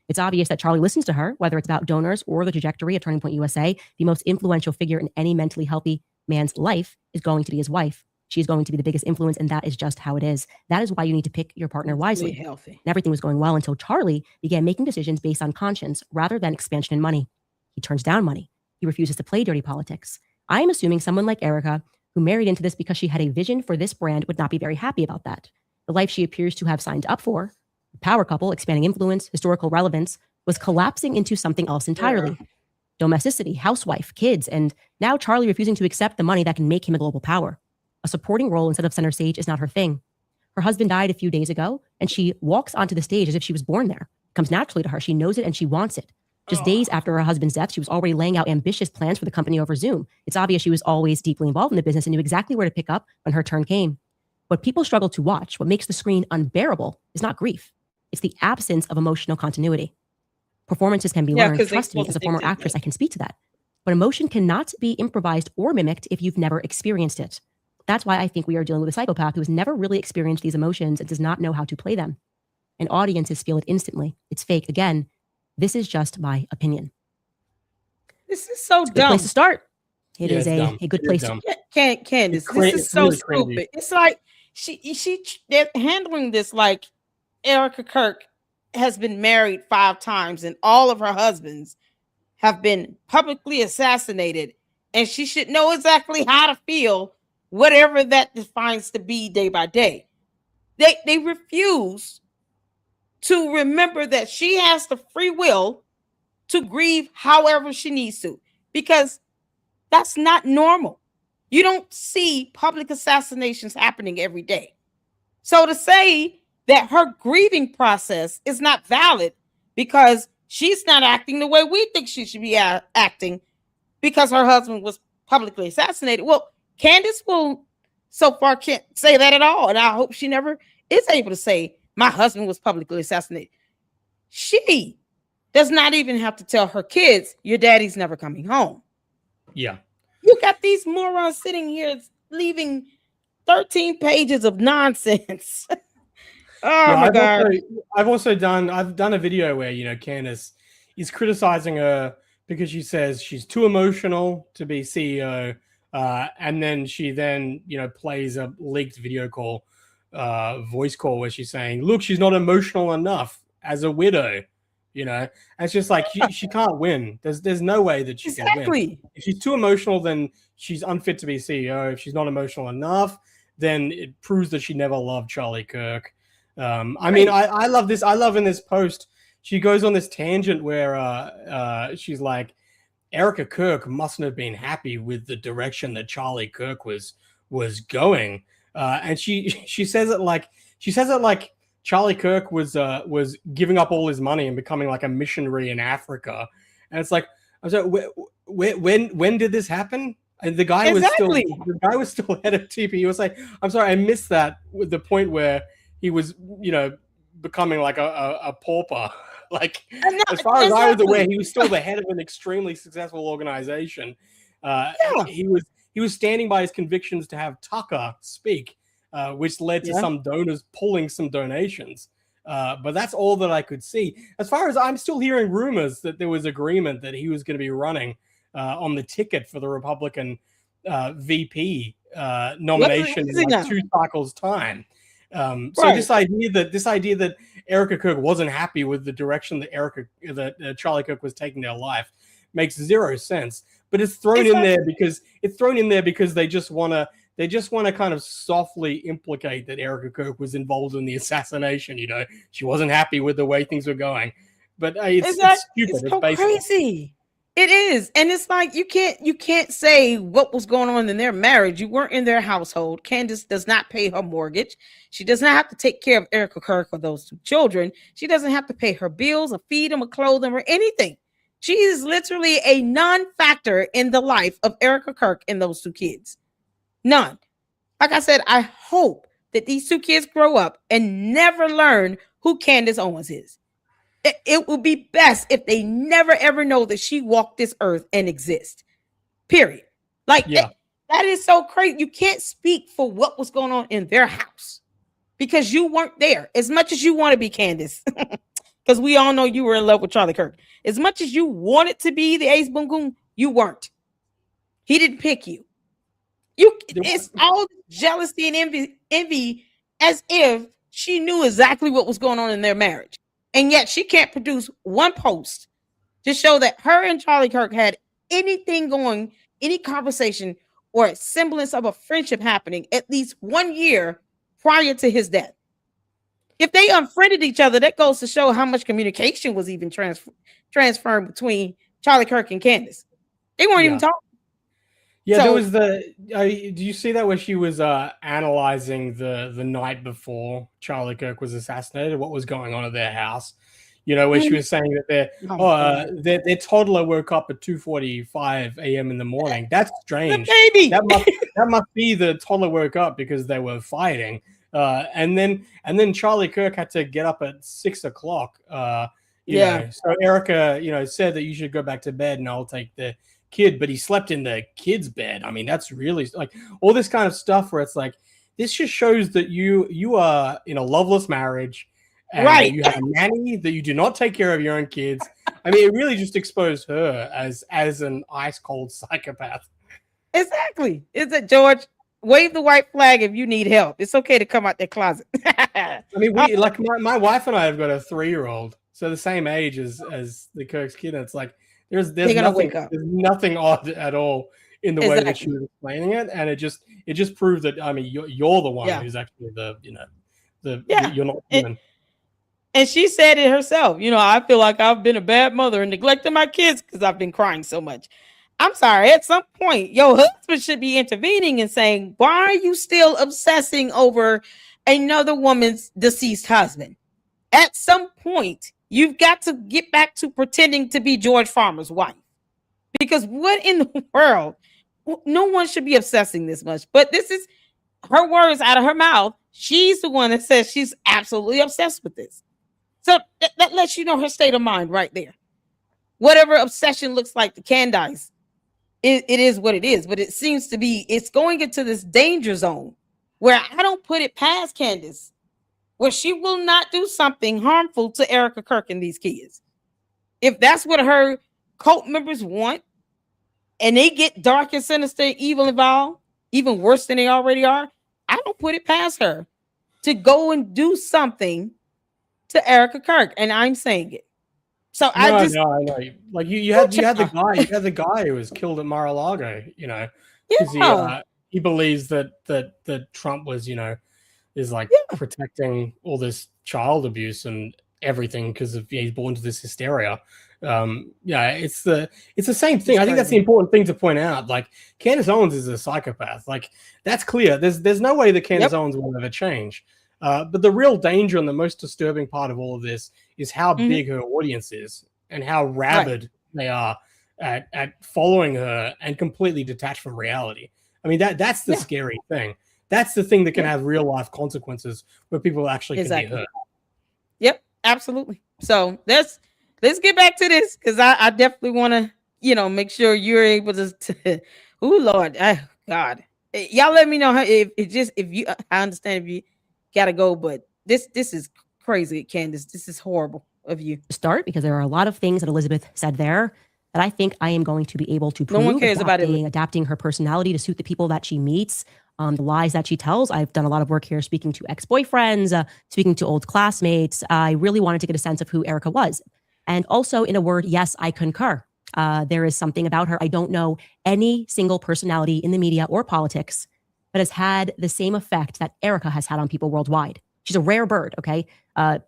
Speaker 3: It's obvious that Charlie listens to her, whether it's about donors or the trajectory of Turning Point USA. The most influential figure in any mentally healthy man's life is going to be his wife. She's going to be the biggest influence, and that is just how it is. That is why you need to pick your partner wisely.
Speaker 1: Healthy.
Speaker 3: And everything was going well until Charlie began making decisions based on conscience rather than expansion and money. He turns down money. He refuses to play dirty politics. I am assuming someone like Erica, who married into this because she had a vision for this brand, would not be very happy about that. The life she appears to have signed up for, the power couple, expanding influence, historical relevance, was collapsing into something else entirely. Yeah. Domesticity, housewife, kids, and now Charlie refusing to accept the money that can make him a global power. A supporting role instead of center stage is not her thing. Her husband died a few days ago, and she walks onto the stage as if she was born there. It comes naturally to her. She knows it and she wants it. Just days after her husband's death, she was already laying out ambitious plans for the company over Zoom. It's obvious she was always deeply involved in the business and knew exactly where to pick up when her turn came. What people struggle to watch, what makes the screen unbearable, is not grief. It's the absence of emotional continuity. Performances can be learned. Trust me, as a former actress, I can speak to that. But emotion cannot be improvised or mimicked if you've never experienced it. That's why I think we are dealing with a psychopath who has never really experienced these emotions and does not know how to play them. And audiences feel it instantly. It's fake. Again, this is just my opinion.
Speaker 1: This is so dumb.
Speaker 3: Good place to start. It is
Speaker 2: dumb.
Speaker 3: a good place to
Speaker 1: Candace, this is so stupid. It's like they're handling this like Erica Kirk has been married 5 times and all of her husbands have been publicly assassinated, and she should know exactly how to feel, whatever that defines to be day by day. They refuse to remember that she has the free will to grieve however she needs to, because that's not normal. You don't see public assassinations happening every day. So to say that her grieving process is not valid because she's not acting the way we think she should be acting because her husband was publicly assassinated. Well, Candace will so far can't say that at all. And I hope she never is able to say my husband was publicly assassinated. She does not even have to tell her kids, your daddy's never coming home.
Speaker 2: Yeah.
Speaker 1: You got these morons sitting here leaving 13 pages of nonsense. My God.
Speaker 2: I've done a video where, Candace is criticizing her because she says she's too emotional to be CEO. And then she plays a leaked video call, voice call where she's saying, look, she's not emotional enough as a widow. And it's just like she can't win. There's no way that she can win. If she's too emotional, then she's unfit to be CEO. If she's not emotional enough, then it proves that she never loved Charlie Kirk. I love this. I love in this post, she goes on this tangent where she's like, Erica Kirk mustn't have been happy with the direction that Charlie Kirk was going. And she says it like Charlie Kirk was giving up all his money and becoming like a missionary in Africa. And it's like, I was like, when did this happen? And the guy was still head of TP. He was like, I'm sorry, I missed that with the point where he was, becoming like a pauper. Like, as far as I was aware, he was still the head of an extremely successful organization. He was standing by his convictions to have Tucker speak, which led to some donors pulling some donations. But that's all that I could see. As far as I'm still hearing rumors that there was agreement that he was going to be running on the ticket for the Republican VP nomination in like 2 cycles time. So this idea that Erica Kirk wasn't happy with the direction that Charlie Kirk was taking their life makes 0 sense. But it's thrown in there because they just want to kind of softly implicate that Erica Kirk was involved in the assassination. She wasn't happy with the way things were going. But it's stupid.
Speaker 1: It's so crazy. It is. And it's like you can't say what was going on in their marriage. You weren't in their household. Candace does not pay her mortgage. She does not have to take care of Erica Kirk or those 2 children. She doesn't have to pay her bills or feed them or clothe them or anything. She is literally a non-factor in the life of Erica Kirk and those 2 kids. None. Like I said, I hope that these 2 kids grow up and never learn who Candace Owens is. It would be best if they never, ever know that she walked this earth and exists. Period. Like, that is so crazy. You can't speak for what was going on in their house because you weren't there. As much as you want to be Candace, because we all know you were in love with Charlie Kirk. As much as you wanted to be the ace boom boom, you weren't. He didn't pick you. It's all jealousy and envy as if she knew exactly what was going on in their marriage. And yet she can't produce 1 post to show that her and Charlie Kirk had anything going, any conversation or a semblance of a friendship happening at least 1 year prior to his death. If they unfriended each other, that goes to show how much communication was even transferred between Charlie Kirk and Candace. They weren't even talking.
Speaker 2: Yeah, so, there was do you see that where she was analyzing the night before Charlie Kirk was assassinated, what was going on at their house? You know, where she was saying that
Speaker 1: Oh,
Speaker 2: their toddler woke up at 2:45 a.m. in the morning. That's strange.
Speaker 1: the baby.
Speaker 2: That must be the toddler woke up because they were fighting. And then Charlie Kirk had to get up at 6 o'clock. You know, so Erica, you know, said that you should go back to bed and I'll take the kid, but he slept in the kid's bed. I mean, that's really like all this kind of stuff where it's like, this just shows that you are in a loveless marriage. And
Speaker 1: right.
Speaker 2: You have a nanny, that you do not take care of your own kids. I mean, it really just exposed her as an ice cold psychopath.
Speaker 1: Exactly. Is it George? Wave the white flag if you need help. It's okay to come out their closet.
Speaker 2: I mean, like my wife and I have got a 3-year-old, so the same age as the Kirk's kid. And it's like there's nothing odd at all in the way that she was explaining it, and it just proved that I mean you're the one who's actually you're not human.
Speaker 1: And she said it herself. You know, I feel like I've been a bad mother and neglected my kids because I've been crying so much. I'm sorry. At some point, your husband should be intervening and saying, why are you still obsessing over another woman's deceased husband? At some point, you've got to get back to pretending to be George Farmer's wife. Because what in the world? No one should be obsessing this much. But this is her words out of her mouth. She's the one that says she's absolutely obsessed with this. So that lets you know her state of mind right there. Whatever obsession looks like to Candace, it is what it is. But it seems to be, it's going into this danger zone where I don't put it past Candace, where she will not do something harmful to Erica Kirk and these kids. If that's what her cult members want, and they get dark and sinister, evil involved, even worse than they already are, I don't put it past her to go and do something to Erica Kirk, and I'm saying it. So I know.
Speaker 2: Like you had the guy who was killed at Mar-a-Lago, you know, because he believes that Trump was, you know, is like protecting all this child abuse and everything because he's born to this hysteria. It's the same thing. I think that's the important thing to point out. Like Candace Owens is a psychopath. Like that's clear. There's no way that Candace Owens will ever change. But the real danger and the most disturbing part of all of this is how big her audience is and how rabid they are at following her and completely detached from reality. I mean, that's the scary thing. That's the thing that can have real life consequences where people actually can be hurt.
Speaker 1: Yep, absolutely. So let's get back to this because I definitely want to, you know, make sure you're able to oh Lord, God, y'all let me know how if you I understand if you gotta go, but this is crazy, Candace. This is horrible of you.
Speaker 3: Start because there are a lot of things that Elizabeth said there that I think I am going to be able to prove.
Speaker 1: No one cares about it.
Speaker 3: Adapting her personality to suit the people that she meets, the lies that she tells. I've done a lot of work here speaking to ex-boyfriends, speaking to old classmates. I really wanted to get a sense of who Erica was. And also, in a word, yes, I concur. There is something about her. I don't know any single personality in the media or politics that has had the same effect that Erica has had on people worldwide. She's a rare bird, okay?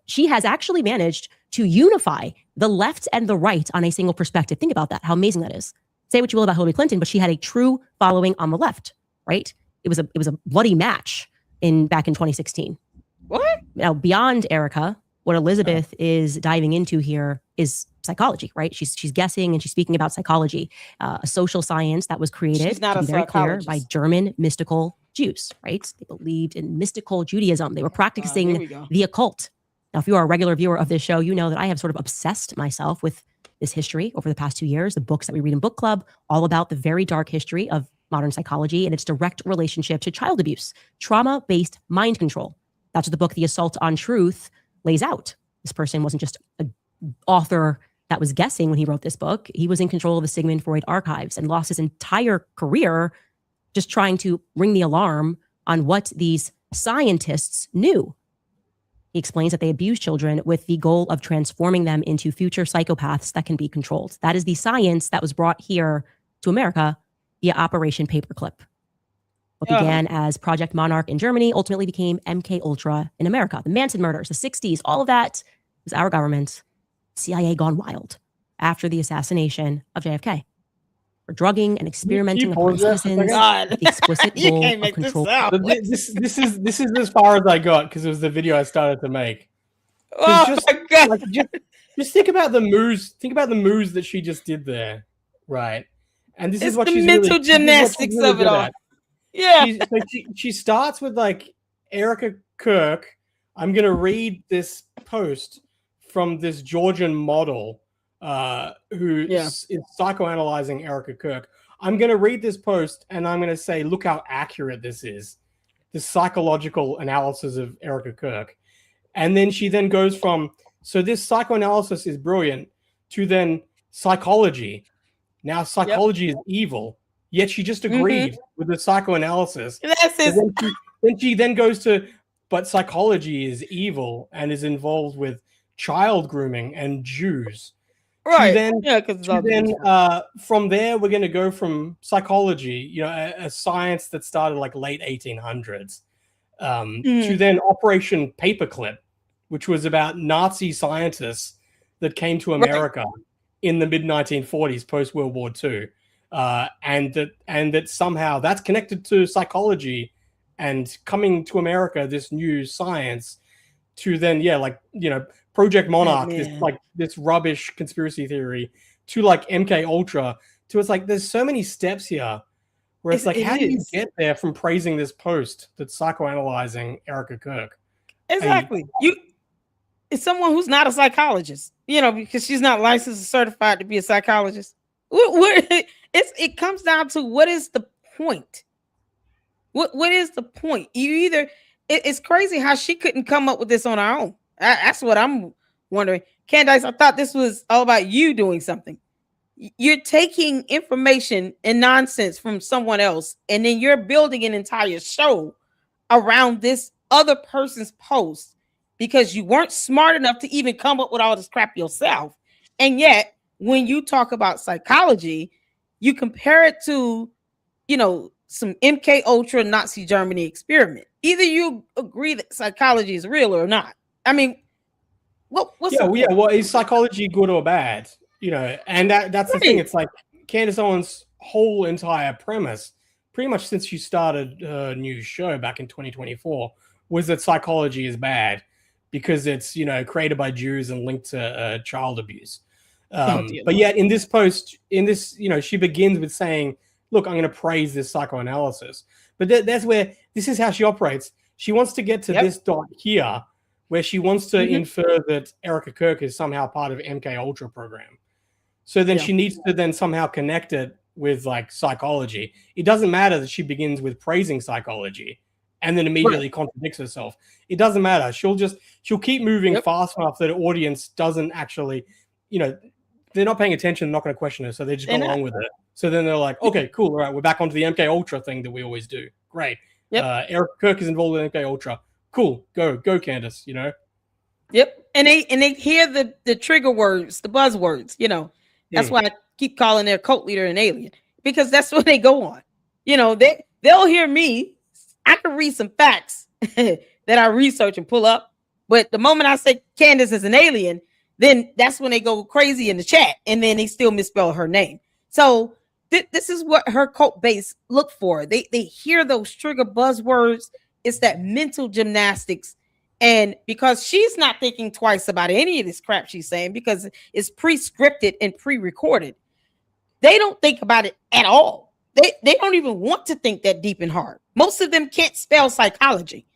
Speaker 3: She has actually managed to unify the left and the right on a single perspective. Think about that, how amazing that is. Say what you will about Hillary Clinton, but she had a true following on the left, right? It was a bloody match back in 2016.
Speaker 1: What?
Speaker 3: Now, beyond Erica, what Elizabeth is diving into here is psychology, right? She's guessing and she's speaking about psychology, a social science that was created,
Speaker 1: she's not
Speaker 3: to
Speaker 1: a
Speaker 3: be very clear,
Speaker 1: psychologist,
Speaker 3: by German mystical Jews, right? They believed in mystical Judaism. They were practicing the occult. Now, if you are a regular viewer of this show, you know that I have sort of obsessed myself with this history over the past 2 years, the books that we read in book club, all about the very dark history of modern psychology and its direct relationship to child abuse, trauma-based mind control. That's what the book, The Assault on Truth, lays out. This person wasn't just an author that was guessing when he wrote this book. He was in control of the Sigmund Freud archives and lost his entire career just trying to ring the alarm on what these scientists knew. He explains that they abuse children with the goal of transforming them into future psychopaths that can be controlled. That is the science that was brought here to America via Operation Paperclip. What began as Project Monarch in Germany ultimately became MK Ultra in America. The Manson murders, the 60s, all of that was our government, CIA gone wild after the assassination of JFK. For drugging and experimenting upon citizens with the explicit goal of control.
Speaker 2: This is as far as I got because it was the video I started to make.
Speaker 1: Oh my God.
Speaker 2: Just think about the moves. Think about the moves that she just did there, right? And this
Speaker 1: It's
Speaker 2: is what
Speaker 1: the
Speaker 2: she's
Speaker 1: mental
Speaker 2: really,
Speaker 1: gymnastics
Speaker 2: really
Speaker 1: of it
Speaker 2: good
Speaker 1: all.
Speaker 2: at.
Speaker 1: Yeah.
Speaker 2: She starts with like Erica Kirk. I'm gonna read this post from this Georgian model who is psychoanalyzing Erica Kirk. I'm gonna read this post and I'm gonna say, look how accurate this is. This psychological analysis of Erica Kirk. And then she then goes from, so this psychoanalysis is brilliant, to then psychology. Now psychology is evil. Yet she just agreed with the psychoanalysis. Then she then goes to, but psychology is evil and is involved with child grooming and Jews.
Speaker 1: Right.
Speaker 2: From there, we're going to go from psychology, a science that started like late 1800s, to then Operation Paperclip, which was about Nazi scientists that came to America in the mid 1940s, post World War II, and that somehow that's connected to psychology and coming to America, this new science, to then Project Monarch, this rubbish conspiracy theory, to like MK Ultra, to it's like there's so many steps here where it's like, how do you get there from praising this post that's psychoanalyzing Erica Kirk?
Speaker 1: Exactly. It's someone who's not a psychologist, because she's not licensed or certified to be a psychologist. It comes down to, what is the point? What is the point? It's crazy how she couldn't come up with this on her own. That's what I'm wondering. Candace, I thought this was all about you doing something. You're taking information and nonsense from someone else, and then you're building an entire show around this other person's post because you weren't smart enough to even come up with all this crap yourself. And yet, when you talk about psychology, you compare it to, some MK Ultra Nazi Germany experiment. Either you agree that psychology is real or not. I mean,
Speaker 2: well, is psychology good or bad? And that's the thing. It's like Candace Owens' whole entire premise, pretty much since she started her new show back in 2024, was that psychology is bad because it's created by Jews and linked to child abuse. But yet in this post, she begins with saying, look, I'm going to praise this psychoanalysis. But that's where, this is how she operates. She wants to get to this dot here, where she wants to infer that Erica Kirk is somehow part of MK Ultra program. So then she needs to then somehow connect it with like psychology. It doesn't matter that she begins with praising psychology and then immediately contradicts herself. It doesn't matter. She'll keep moving fast enough that the audience doesn't actually, they're not paying attention, they're not going to question her, so they just go along with it. So then they're like, okay, cool, all right, we're back onto the MK Ultra thing that we always do. Great. Eric Kirk is involved in MK Ultra. Cool, go Candace,
Speaker 1: Yep. And they hear the trigger words, the buzzwords, That's why I keep calling their cult leader an alien, because that's what they go on. They'll hear me. I can read some facts that I research and pull up, but the moment I say Candace is an alien, then that's when they go crazy in the chat, and then they still misspell her name. So this is what her cult base look for. They hear those trigger buzzwords. It's that mental gymnastics. And because she's not thinking twice about any of this crap she's saying, because it's pre-scripted and pre-recorded, they don't think about it at all. They don't even want to think that deep and hard. Most of them can't spell psychology.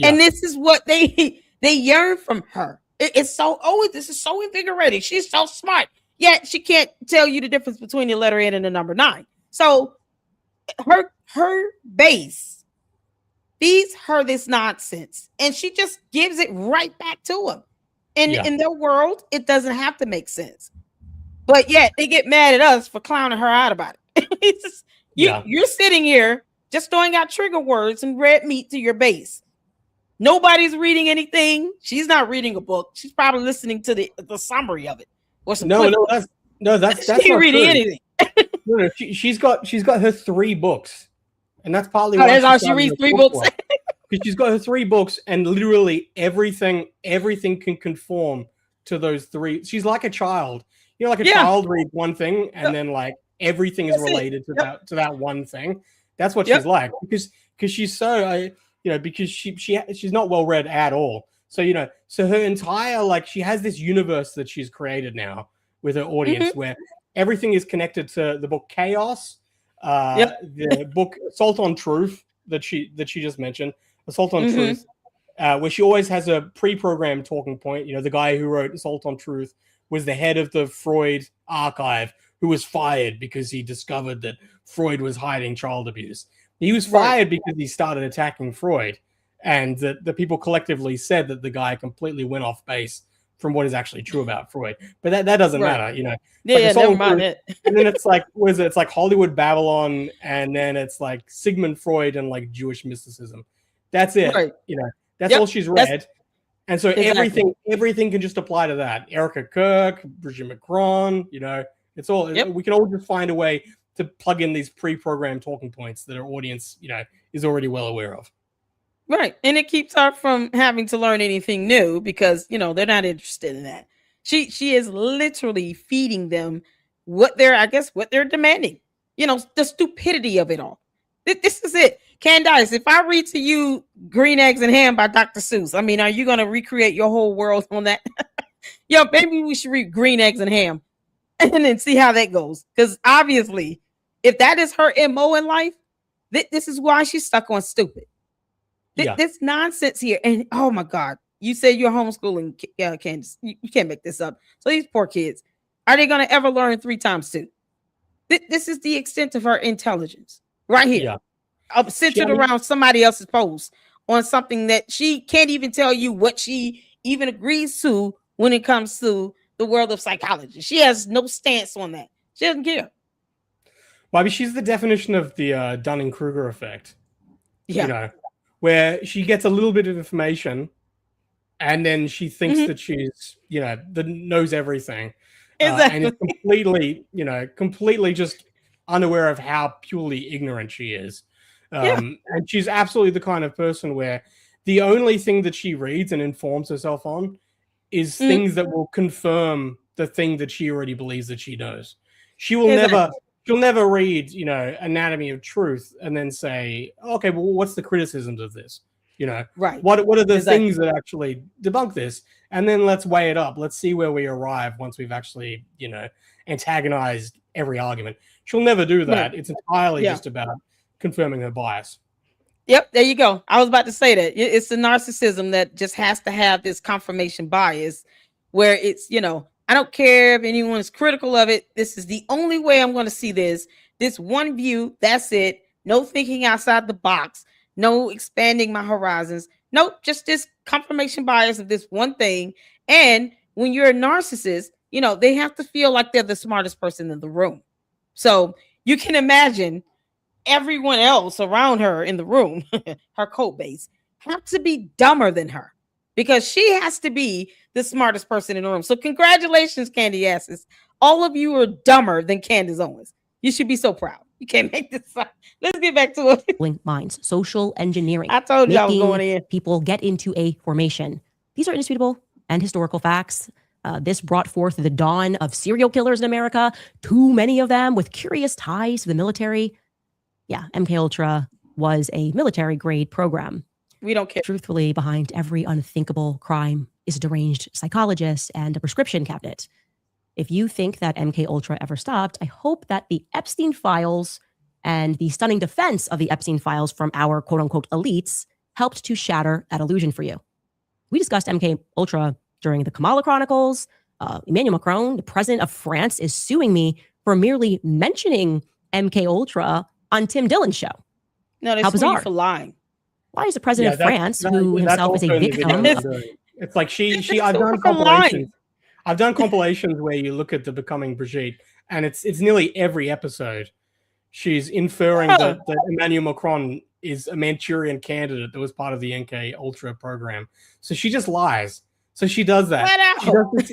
Speaker 1: And this is what they yearn from her. It's so, this is so invigorating. She's so smart. Yet she can't tell you the difference between the letter N and the number 9. So her base feeds her this nonsense, and she just gives it right back to them. And in their world, it doesn't have to make sense. But yet they get mad at us for clowning her out about it. It's just, you're sitting here just throwing out trigger words and red meat to your base. Nobody's reading anything. She's not reading a book. She's probably listening to the summary of it. That's
Speaker 2: she ain't
Speaker 1: reading anything.
Speaker 2: No, she's got her 3 books, and that's partly why
Speaker 1: that's all she reads. 3 books.
Speaker 2: Because she's got her 3 books, and literally everything can conform to those 3. She's like a child. Like a child reads one thing, and then like everything is related to that one thing. That's what she's like, because she's so because she's not well read at all. So, so her entire, like, she has this universe that she's created now with her audience where everything is connected to the book Chaos, the book Assault on Truth that she just mentioned, Assault on Truth, where she always has a pre-programmed talking point. The guy who wrote Assault on Truth was the head of the Freud archive, who was fired because he discovered that Freud was hiding child abuse. He was fired because he started attacking Freud, and the people collectively said that the guy completely went off base from what is actually true about Freud. But that doesn't matter,
Speaker 1: Never mind it.
Speaker 2: And then it's like, what is it? It's like Hollywood Babylon, and then it's like Sigmund Freud and like Jewish mysticism. That's it.
Speaker 1: Right.
Speaker 2: That's all she's read. And so everything can just apply to that. Erica Kirk, Brigitte Macron, it's all, we can all just find a way to plug in these pre-programmed talking points that our audience, is already well aware of.
Speaker 1: Right. And it keeps her from having to learn anything new because, they're not interested in that. She is literally feeding them what they're demanding, the stupidity of it all. This is it. Candace, if I read to you Green Eggs and Ham by Dr. Seuss, I mean, are you going to recreate your whole world on that? Maybe we should read Green Eggs and Ham and then see how that goes. Because obviously, if that is her MO in life, this is why she's stuck on stupid. This nonsense here. And oh my God, you said you're homeschooling, Candace. You can't make this up. So these poor kids, are they going to ever learn 3 times 2? This is the extent of her intelligence right here.
Speaker 2: Yeah.
Speaker 1: Centered around somebody else's post on something that she can't even tell you what she even agrees to when it comes to the world of psychology. She has no stance on that. She doesn't care.
Speaker 2: Well, I mean, she's the definition of the Dunning-Kruger effect.
Speaker 1: Yeah.
Speaker 2: Where she gets a little bit of information and then she thinks that she's, that knows everything.
Speaker 1: Exactly.
Speaker 2: And is completely just unaware of how purely ignorant she is. And she's absolutely the kind of person where the only thing that she reads and informs herself on is things that will confirm the thing that she already believes that she knows. She'll never read, Anatomy of Truth and then say, okay, well, what's the criticisms of this?
Speaker 1: Right.
Speaker 2: What are the things that actually debunk this? And then let's weigh it up. Let's see where we arrive once we've actually, antagonized every argument. She'll never do that. Right. It's entirely just about confirming her bias.
Speaker 1: Yep, there you go. I was about to say that. It's the narcissism that just has to have this confirmation bias where it's, I don't care if anyone is critical of it. This is the only way I'm going to see this. This one view, that's it. No thinking outside the box. No expanding my horizons. No, just this confirmation bias of this one thing. And when you're a narcissist, they have to feel like they're the smartest person in the room. So you can imagine everyone else around her in the room, her code base, have to be dumber than her because she has to be the smartest person in the room. So congratulations, Candace. All of you are dumber than Candace Owens. You should be so proud. You can't make this up. Let's get back to it.
Speaker 3: Minds, social engineering.
Speaker 1: I told you I was going in.
Speaker 3: People get into a formation. These are indisputable and historical facts. This brought forth the dawn of serial killers in America. Too many of them with curious ties to the military. Yeah, MKUltra was a military-grade program.
Speaker 1: We don't care.
Speaker 3: Truthfully, behind every unthinkable crime is a deranged psychologist and a prescription cabinet. If you think that MKUltra ever stopped, I hope that the Epstein files and the stunning defense of the Epstein files from our quote-unquote elites helped to shatter that illusion for you. We discussed MKUltra during the Kamala Chronicles. Emmanuel Macron, the president of France, is suing me for merely mentioning MKUltra on Tim Dillon's show.
Speaker 1: No, they're suing you for lying.
Speaker 3: Why is the president of France, who himself is a victim?
Speaker 2: It's like I've done compilations where you look at the Becoming Brigitte, and it's nearly every episode. She's inferring that Emmanuel Macron is a Manchurian candidate that was part of the MKUltra program. So she just lies. So she does that.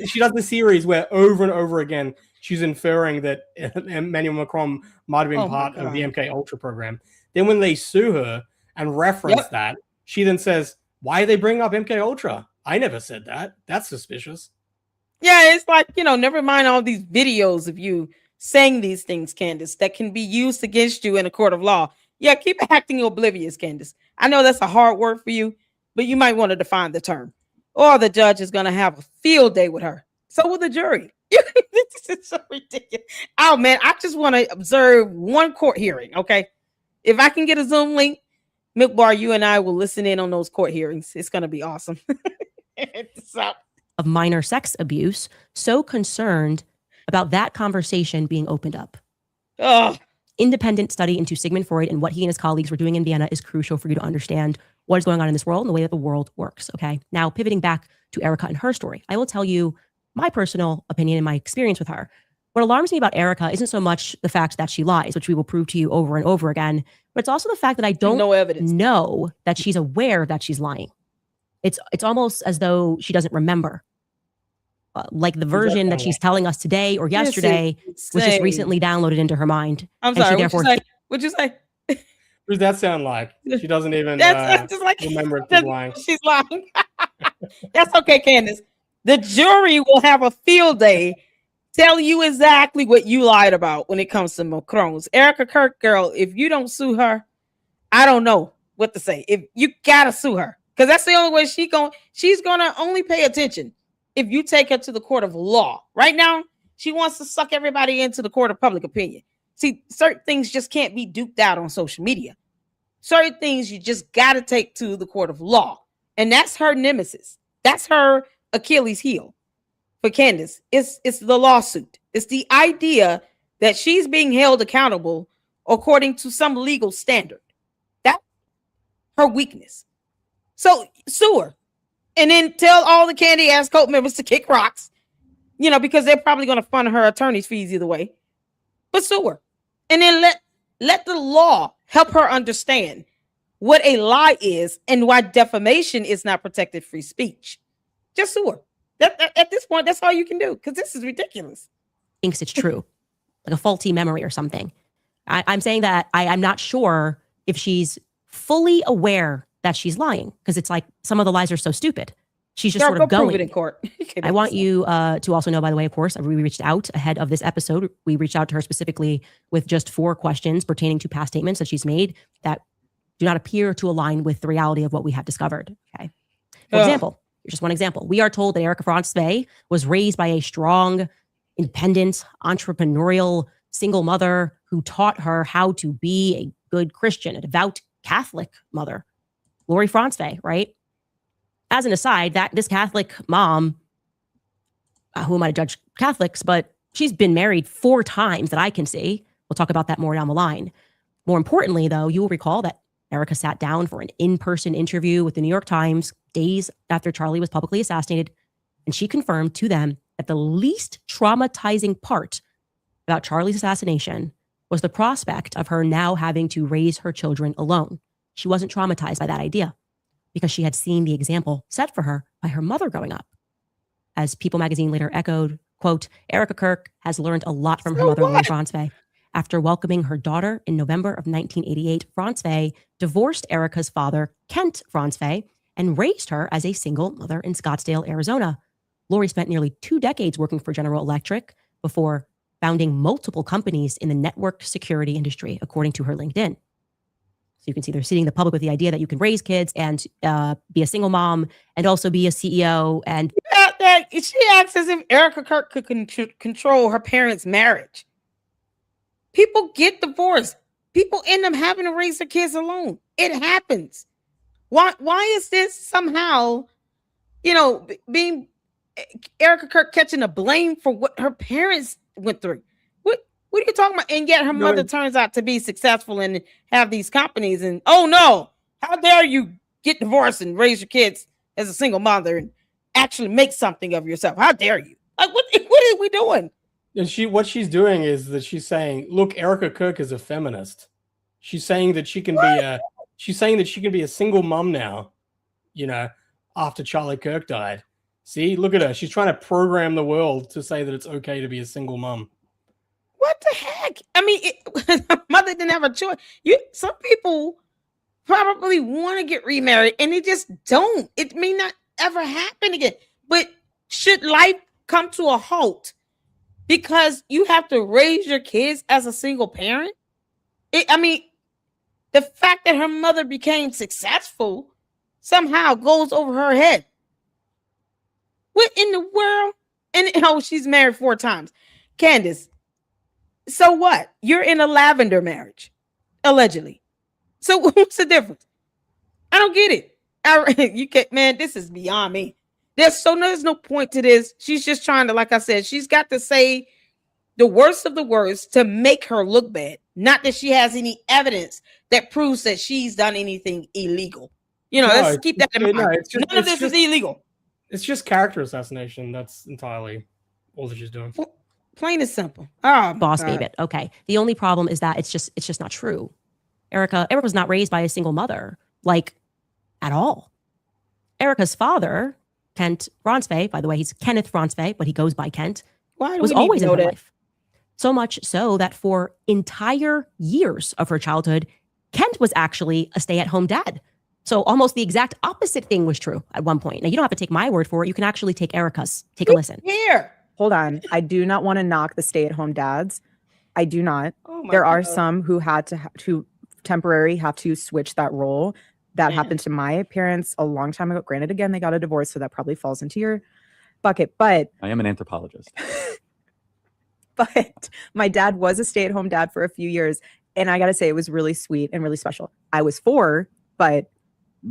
Speaker 2: She does the series where over and over again she's inferring that Emmanuel Macron might have been part of the MKUltra program. Then when they sue her and reference that, she then says, "Why are they bringing up MKUltra? I never said that. That's suspicious."
Speaker 1: Yeah, it's like, never mind all these videos of you saying these things, Candace, that can be used against you in a court of law. Yeah, keep acting oblivious, Candace. I know that's a hard word for you, but you might want to define the term. or the judge is going to have a field day with her. So will the jury. This is so ridiculous. Oh, man, I just want to observe one court hearing, okay? If I can get a Zoom link, Milk Bar, you and I will listen in on those court hearings. It's going to be awesome.
Speaker 3: Of minor sex abuse, so concerned about that conversation being opened up.
Speaker 1: Oh.
Speaker 3: Independent study into Sigmund Freud and what he and his colleagues were doing in Vienna is crucial for you to understand what is going on in this world and the way that the world works, okay? Now, pivoting back to Erica and her story, I will tell you my personal opinion and my experience with her. What alarms me about Erica isn't so much the fact that she lies, which we will prove to you over and over again, but it's also the fact that I don't know that she's aware that she's lying. It's almost as though she doesn't remember. Like the version that she's telling us today or yesterday was just recently downloaded into her mind.
Speaker 1: I'm sorry, what'd you say?
Speaker 2: What does that sound like? She doesn't even
Speaker 1: just like,
Speaker 2: remember if she's lying.
Speaker 1: She's lying. That's okay, Candace. The jury will have a field day tell you exactly what you lied about when it comes to Macron's. Erica Kirk, girl, if you don't sue her, I don't know what to say. If you gotta sue her, because that's the only way she's gonna only pay attention if you take her to the court of law. Right now, she wants to suck everybody into the court of public opinion. See, certain things just can't be duped out on social media. Certain things you just got to take to the court of law. And that's her nemesis. That's her Achilles heel for Candace. It's the lawsuit. It's the idea that she's being held accountable according to some legal standard. That's her weakness. So sue her. And then tell all the Candy Ass Cult members to kick rocks, because they're probably going to fund her attorney's fees either way. But sue her. And then let the law help her understand what a lie is and why defamation is not protected free speech. Just sue her. At this point, that's all you can do, because this is ridiculous.
Speaker 3: Thinks it's true, like a faulty memory or something. I'm saying that I'm not sure if she's fully aware that she's lying, because it's like some of the lies are so stupid. She's just sort of going.
Speaker 1: Prove it in court.
Speaker 3: I want you to also know, by the way, of course, we reached out ahead of this episode. We reached out to her specifically with just 4 questions pertaining to past statements that she's made that do not appear to align with the reality of what we have discovered. Okay. For example, here's just one example. We are told that Erica Frantzwey was raised by a strong, independent, entrepreneurial single mother who taught her how to be a good Christian, a devout Catholic mother. Lori Frantzwey, right? As an aside, that this Catholic mom, who am I to judge Catholics, but she's been married 4 times that I can see. We'll talk about that more down the line. More importantly, though, you will recall that Erica sat down for an in-person interview with the New York Times days after Charlie was publicly assassinated, and she confirmed to them that the least traumatizing part about Charlie's assassination was the prospect of her now having to raise her children alone. She wasn't traumatized by that idea, because she had seen the example set for her by her mother growing up. As People magazine later echoed, quote, Erica Kirk has learned a lot from her mother, Lori Frantzwey. After welcoming her daughter in November of 1988, Frantzwey divorced Erica's father, Kent Frantzwey, and raised her as a single mother in Scottsdale, Arizona. Lori spent nearly 2 decades working for General Electric before founding multiple companies in the network security industry, according to her LinkedIn. So you can see they're seeding the public with the idea that you can raise kids and be a single mom and also be a CEO. And
Speaker 1: she acts as if Erica Kirk could control her parents' marriage. People get divorced. People end up having to raise their kids alone. It happens. Why is this somehow, being Erica Kirk catching the blame for what her parents went through? What are you talking about? And yet her mother turns out to be successful and have these companies. And oh no, how dare you get divorced and raise your kids as a single mother and actually make something of yourself? How dare you? Like what are we doing?
Speaker 2: And what she's doing is that she's saying, look, Erica Kirk is a feminist. She's saying that she can be a single mom now, after Charlie Kirk died. See, look at her. She's trying to program the world to say that it's okay to be a single mom.
Speaker 1: What the heck? I mean, mother didn't have a choice. Some people probably want to get remarried and they just don't. It may not ever happen again. But should life come to a halt because you have to raise your kids as a single parent? The fact that her mother became successful somehow goes over her head. What in the world? And she's married 4 times. Candace, so what? You're in a lavender marriage, allegedly. So what's the difference? I don't get it. You can't, man, this is beyond me. There's no point to this. She's just trying to, like I said, she's got to say the worst of the worst to make her look bad. Not that she has any evidence that proves that she's done anything illegal. Let's keep that in mind. None of this is illegal.
Speaker 2: It's just character assassination. That's entirely all that she's doing.
Speaker 1: Plain and simple. Oh,
Speaker 3: boss babe it. Okay. The only problem is that it's just not true. Erica was not raised by a single mother, like at all. Erica's father, Kent Ronsfay, by the way, he's Kenneth Ronsfay, but he goes by Kent, was always in her life. So much so that for entire years of her childhood, Kent was actually a stay-at-home dad. So almost the exact opposite thing was true at one point. Now, you don't have to take my word for it. You can actually take Erica's. Take a listen.
Speaker 1: Here.
Speaker 4: Hold on. I do not want to knock the stay-at-home dads. I do not.
Speaker 1: Oh
Speaker 4: there are some who had to temporarily have to switch that role. That happened to my parents a long time ago. Granted, again, they got a divorce, so that probably falls into your bucket. But
Speaker 5: I am an anthropologist.
Speaker 4: But my dad was a stay-at-home dad for a few years. And I got to say, it was really sweet and really special. I was 4, but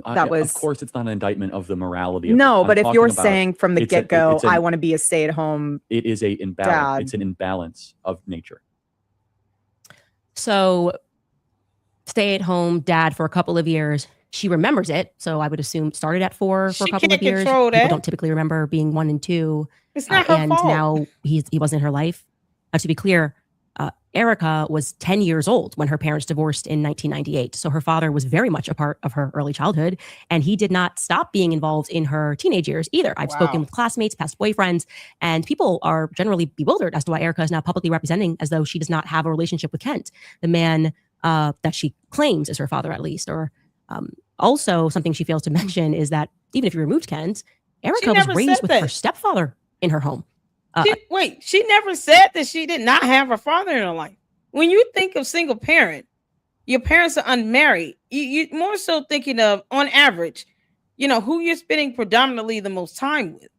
Speaker 4: that was...
Speaker 5: Of course, it's not an indictment of the morality.
Speaker 4: No, but if you're saying from the get-go, I want to be a stay-at-home
Speaker 5: It is a imbalance. It's an imbalance of nature.
Speaker 3: So stay-at-home dad for a couple of years. She remembers it. So I would assume started at 4 for a couple of years. People don't typically remember being 1 and 2.
Speaker 1: It's not her fault.
Speaker 3: And now he wasn't in her life. To be clear, Erica was 10 years old when her parents divorced in 1998. So her father was very much a part of her early childhood, and he did not stop being involved in her teenage years either. I've spoken with classmates, past boyfriends, and people are generally bewildered as to why Erica is now publicly representing as though she does not have a relationship with Kent, the man that she claims is her father, at least. Or also something she fails to mention is that even if you removed Kent, Erica was raised with her stepfather in her home.
Speaker 1: She never said that she did not have her father in her life. When you think of single parent, your parents are unmarried. You're more so thinking of, on average, who you're spending predominantly the most time with.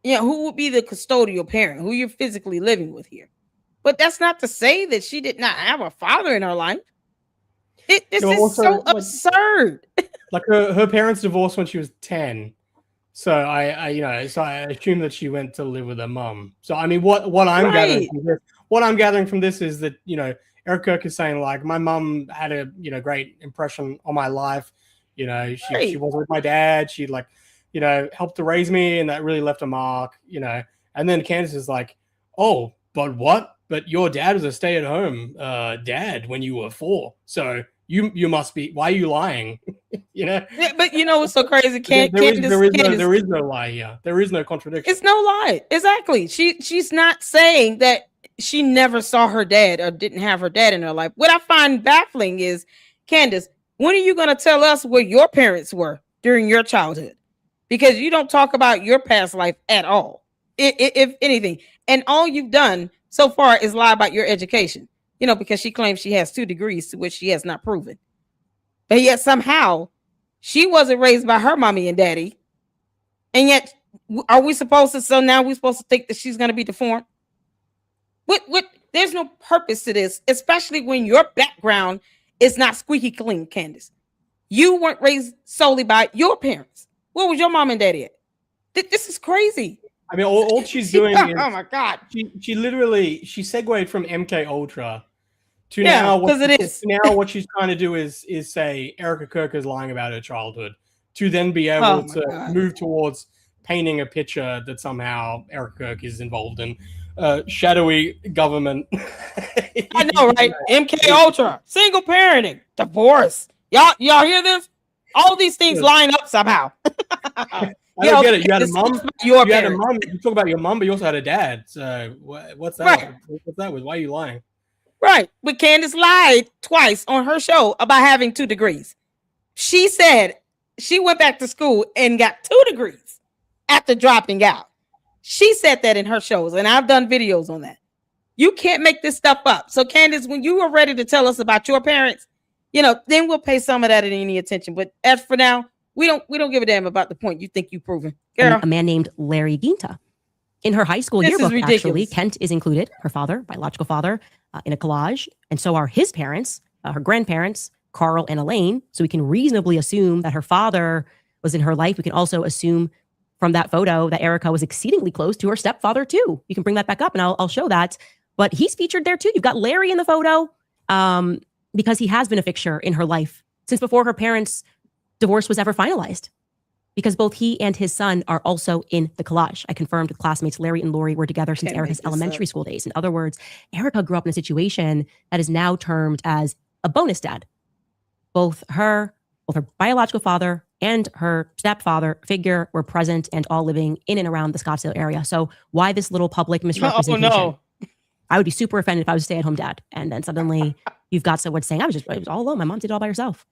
Speaker 1: Who would be the custodial parent, who you're physically living with here. But that's not to say that she did not have a father in her life. This is so absurd.
Speaker 2: Like her parents divorced when she was 10. So I assume that she went to live with her mum. So I mean, what I'm gathering from this is that Eric Kirk is saying, like, my mum had a great impression on my life. She wasn't with my dad. She helped to raise me, and that really left a mark. And then Candace is like, oh, but what? But your dad was a stay-at-home dad when you were 4. So you must be. Why are you lying?
Speaker 1: Yeah, but what's so crazy?
Speaker 2: There is no lie here. There is no contradiction.
Speaker 1: It's no lie. Exactly. She's not saying that she never saw her dad or didn't have her dad in her life. What I find baffling is, Candace, when are you going to tell us where your parents were during your childhood? Because you don't talk about your past life at all, if anything. And all you've done so far is lie about your education. Because she claims she has 2 degrees, to which she has not proven. But yet somehow she wasn't raised by her mommy and daddy. And yet, are we supposed to? So now we're supposed to think that she's going to be deformed? What? There's no purpose to this, especially when your background is not squeaky clean, Candace. You weren't raised solely by your parents. Where was your mom and daddy at? This is crazy.
Speaker 2: I mean, all she's doing is,
Speaker 1: oh my God.
Speaker 2: She literally segued from MK Ultra to now what she's trying to do is say Erica Kirk is lying about her childhood, to then be able to move towards painting a picture that somehow Erica Kirk is involved in shadowy government.
Speaker 1: I know, right? MK Ultra, single parenting, divorce. Y'all hear this? All these things line up somehow.
Speaker 2: I don't get it. You had a mom. You had a mom. You talk about your mom, but you also had a dad. So what's that?
Speaker 1: Right.
Speaker 2: What's that with? Why are you lying?
Speaker 1: Right. But Candace lied twice on her show about having 2 degrees. She said she went back to school and got 2 degrees after dropping out. She said that in her shows, and I've done videos on that. You can't make this stuff up. So Candace, when you are ready to tell us about your parents, then we'll pay some of that any attention. But as for now, We don't give a damn about the point you think you proven. Girl.
Speaker 3: A man named Larry Ginta. In her high school
Speaker 1: This is
Speaker 3: yearbook, actually,
Speaker 1: ridiculous.
Speaker 3: Kent is included, her father, biological father, in a collage. And so are his parents, her grandparents, Carl and Elaine. So we can reasonably assume that her father was in her life. We can also assume from that photo that Erica was exceedingly close to her stepfather too. You can bring that back up and I'll show that. But he's featured there too. You've got Larry in the photo because he has been a fixture in her life since before her parents' divorce was ever finalized. Because both he and his son are also in the collage. I confirmed with classmates Larry and Lori were together since Erica's elementary school days. In other words, Erica grew up in a situation that is now termed as a bonus dad. Both her biological father and her stepfather figure were present and all living in and around the Scottsdale area. So why this little public misrepresentation?
Speaker 1: Oh, no.
Speaker 3: I would be super offended if I was a stay-at-home dad. And then suddenly you've got someone saying, I was all alone. My mom did it all by herself.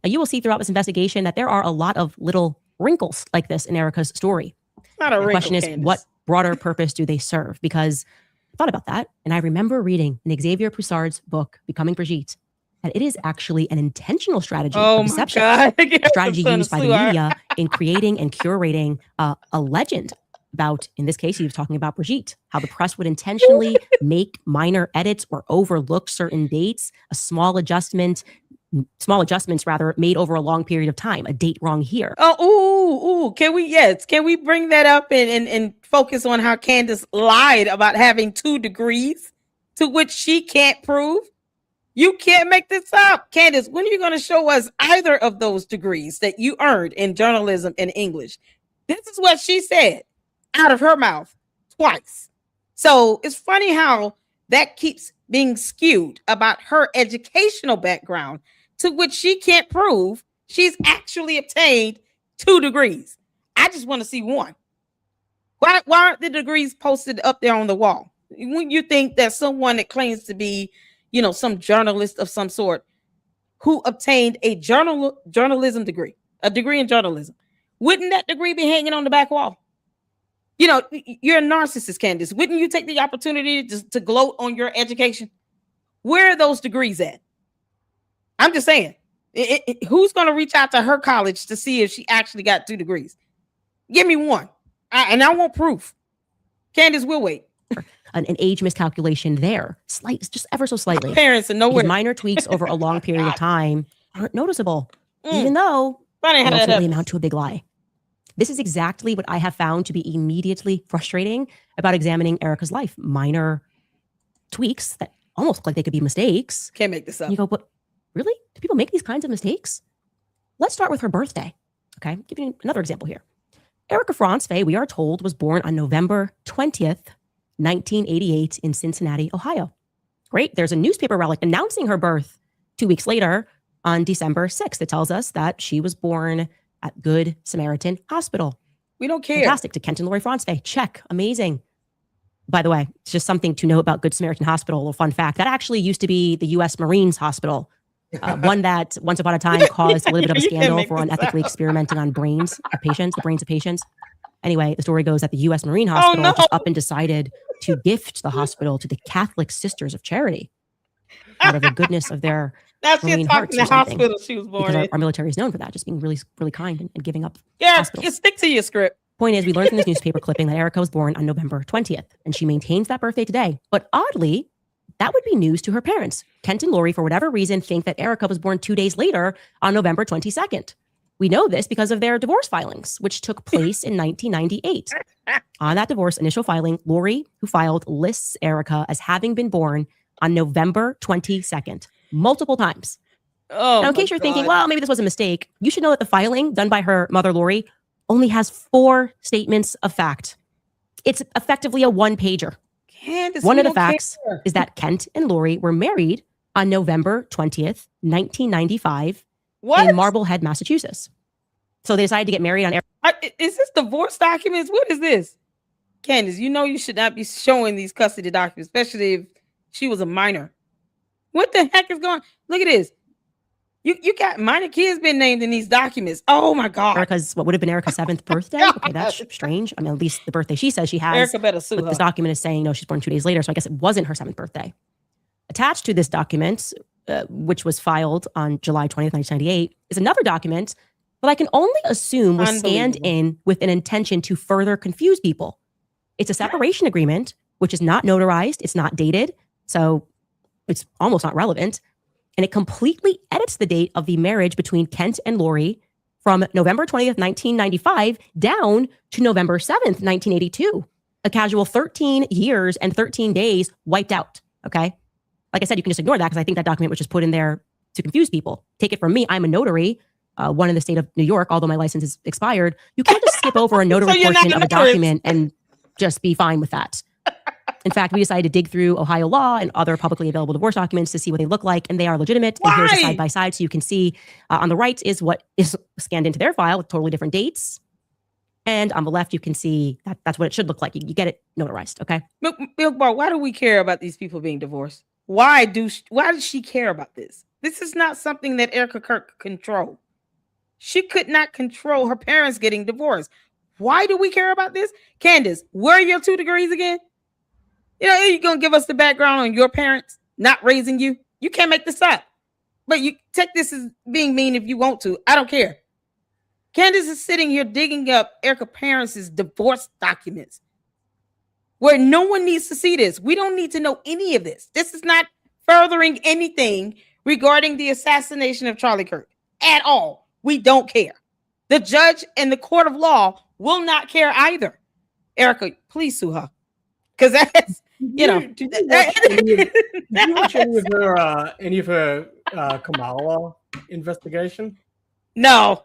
Speaker 3: Now you will see throughout this investigation that there are a lot of little wrinkles like this in Erica's story.
Speaker 1: Not a
Speaker 3: the
Speaker 1: wrinkle,
Speaker 3: question is,
Speaker 1: Candace.
Speaker 3: what broader purpose do they serve? Because I thought about that, and I remember reading in Xavier Poussard's book, Becoming Brigitte, that it is actually an intentional strategy of deception.
Speaker 1: God.
Speaker 3: A strategy used by the media in creating and curating a legend about, in this case, he was talking about Brigitte, how the press would intentionally make minor edits or overlook certain dates, small adjustments rather made over a long period of time, a date wrong here.
Speaker 1: Oh, can we bring that up and focus on how Candace lied about having 2 degrees to which she can't prove? You can't make this up. Candace, when are you going to show us either of those degrees that you earned in journalism and English? This is what she said out of her mouth twice. So it's funny how that keeps being skewed about her educational background, to which she can't prove she's actually obtained 2 degrees. I just want to see one. Why aren't the degrees posted up there on the wall? When you think that someone that claims to be, some journalist of some sort who obtained a journalism degree, a degree in journalism, wouldn't that degree be hanging on the back wall? You're a narcissist, Candace. Wouldn't you take the opportunity to gloat on your education? Where are those degrees at? I'm just saying, who's going to reach out to her college to see if she actually got 2 degrees? Give me one, and I want proof. Candace, we'll wait.
Speaker 3: An age miscalculation there, just ever so slightly.
Speaker 1: Parents are nowhere.
Speaker 3: These minor tweaks over a long period of time aren't noticeable, even though they ultimately amount to a big lie. This is exactly what I have found to be immediately frustrating about examining Erica's life. Minor tweaks that almost look like they could be mistakes.
Speaker 1: Can't make this up.
Speaker 3: And you go, but really? Do people make these kinds of mistakes? Let's start with her birthday. Okay, I'll give you another example here. Erica Franz Faye, we are told, was born on November 20th, 1988 in Cincinnati, Ohio. Great. There's a newspaper relic announcing her birth 2 weeks later on December 6th. It tells us that she was born at Good Samaritan Hospital.
Speaker 1: We don't care.
Speaker 3: Fantastic. To Kent and Lori Franz Faye. Check. Amazing. By the way, it's just something to know about Good Samaritan Hospital. A little fun fact. That actually used to be the U.S. Marines Hospital. One that once upon a time caused a little bit of a scandal for unethically experimenting on the brains of patients. Anyway, the story goes that the U.S. Marine Hospital just up and decided to gift the hospital to the Catholic Sisters of Charity out of the goodness of their Marine hearts or something.
Speaker 1: Hospital she was born
Speaker 3: because our military is known for that, just being really, really kind and giving up.
Speaker 1: Yeah,
Speaker 3: hospitals.
Speaker 1: you stick to your script.
Speaker 3: Point is, we learned from this newspaper clipping that Erica was born on November 20th, and she maintains that birthday today. But oddly, that would be news to her parents. Kent and Lori, for whatever reason, think that Erica was born 2 days later on November 22nd. We know this because of their divorce filings, which took place in 1998. On that divorce initial filing, Lori, who filed, lists Erica as having been born on November 22nd, multiple times. Now, in case you're thinking, well, maybe this was a mistake, you should know that the filing done by her mother, Lori, only has 4 statements of fact. It's effectively a one-pager.
Speaker 1: Candace,
Speaker 3: one of the facts is that Kent and Lori were married on November 20th, 1995 in Marblehead, Massachusetts. So they decided to get married on...
Speaker 1: Is this divorce documents? What is this? Candace, you should not be showing these custody documents, especially if she was a minor. What the heck is going on? Look at this. You got minor kids been named in these documents. Oh my God.
Speaker 3: What would have been Erica's 7th birthday? Okay, that's strange. I mean, at least the birthday she says she has.
Speaker 1: Erica better sue her.
Speaker 3: This document is saying, no, she's born 2 days later. So I guess it wasn't her 7th birthday. Attached to this document, which was filed on July 20th, 1998, is another document but I can only assume was scanned
Speaker 1: Unbelievable.
Speaker 3: in with an intention to further confuse people. It's a separation agreement, which is not notarized. It's not dated. So it's almost not relevant. And it completely edits the date of the marriage between Kent and Lori from November 20th, 1995 down to November 7th, 1982. A casual 13 years and 13 days wiped out. Okay. Like I said, you can just ignore that because I think that document was just put in there to confuse people. Take it from me. I'm a notary, one in the state of New York, although my license is expired. You can't just skip over a notary portion of a document and just be fine with that. In fact, we decided to dig through Ohio law and other publicly available divorce documents to see what they look like, and they are legitimate.
Speaker 1: Why?
Speaker 3: And here's a side by side, so you can see on the right is what is scanned into their file with totally different dates, and on the left you can see that's what it should look like. You get it notarized, okay?
Speaker 1: MilkBar, why do we care about these people being divorced? Why does she care about this? This is not something that Erica Kirk could control. She could not control her parents getting divorced. Why do we care about this? Candace, where are your 2 degrees again? You know, you're going to give us the background on your parents not raising you. You can't make this up. But you take this as being mean if you want to. I don't care. Candace is sitting here digging up Erica's parents' divorce documents where no one needs to see this. We don't need to know any of this. This is not furthering anything regarding the assassination of Charlie Kirk at all. We don't care. The judge and the court of law will not care either. Erica, please sue her. Because that's, you know.
Speaker 2: Did you watch any of her Kamala investigation?
Speaker 1: No.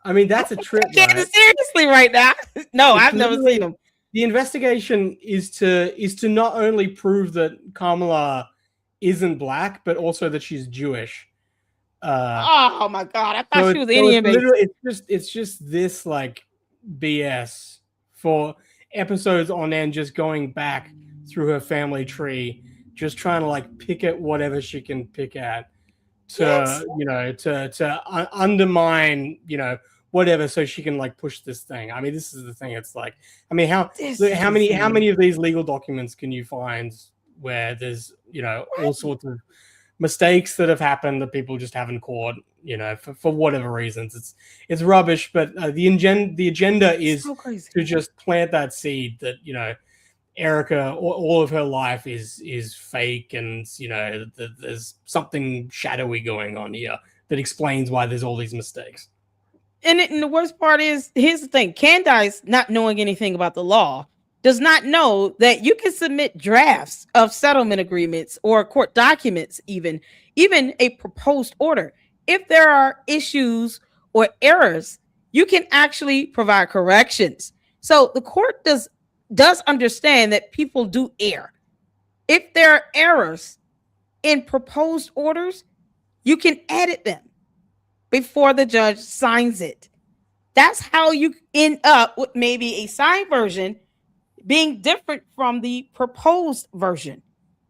Speaker 2: I mean, that's a trip.
Speaker 1: Right? Seriously, right now. No, I've never seen them.
Speaker 2: The investigation is to not only prove that Kamala isn't black, but also that she's Jewish.
Speaker 1: Oh my God! I thought she was Indian.
Speaker 2: It's just this like BS for episodes on end, just going back through her family tree, just trying to like pick at whatever she can pick at to undermine whatever, so she can like push this thing. I mean, this is the thing. It's like, I mean, how many of these legal documents can you find where there's all sorts of mistakes that have happened that people just haven't caught, for whatever reasons. It's rubbish, but the agenda is to just plant that seed that Erica, all of her life is fake, and there's something shadowy going on here that explains why there's all these mistakes.
Speaker 1: And the worst part is, here's the thing: Candace, not knowing anything about the law, does not know that you can submit drafts of settlement agreements or court documents, even a proposed order. If there are issues or errors, you can actually provide corrections. So the court does understand that people do err. If there are errors in proposed orders, you can edit them before the judge signs it. That's how you end up with maybe a signed version being different from the proposed version.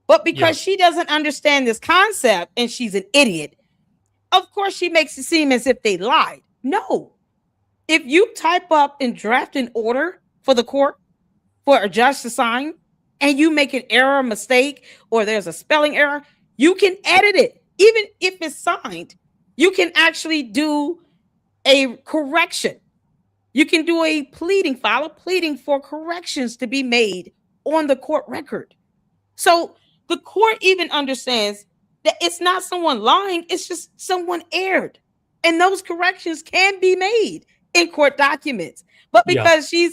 Speaker 1: But because she doesn't understand this concept and she's an idiot, of course she makes it seem as if they lied. No. If you type up and draft an order for the court for a judge to sign, and you make an error, mistake, or there's a spelling error, you can edit it. Even if it's signed, you can actually do a correction. You can do file a pleading for corrections to be made on the court record. So the court even understands that it's not someone lying, it's just someone erred. And those corrections can be made in court documents. But because she's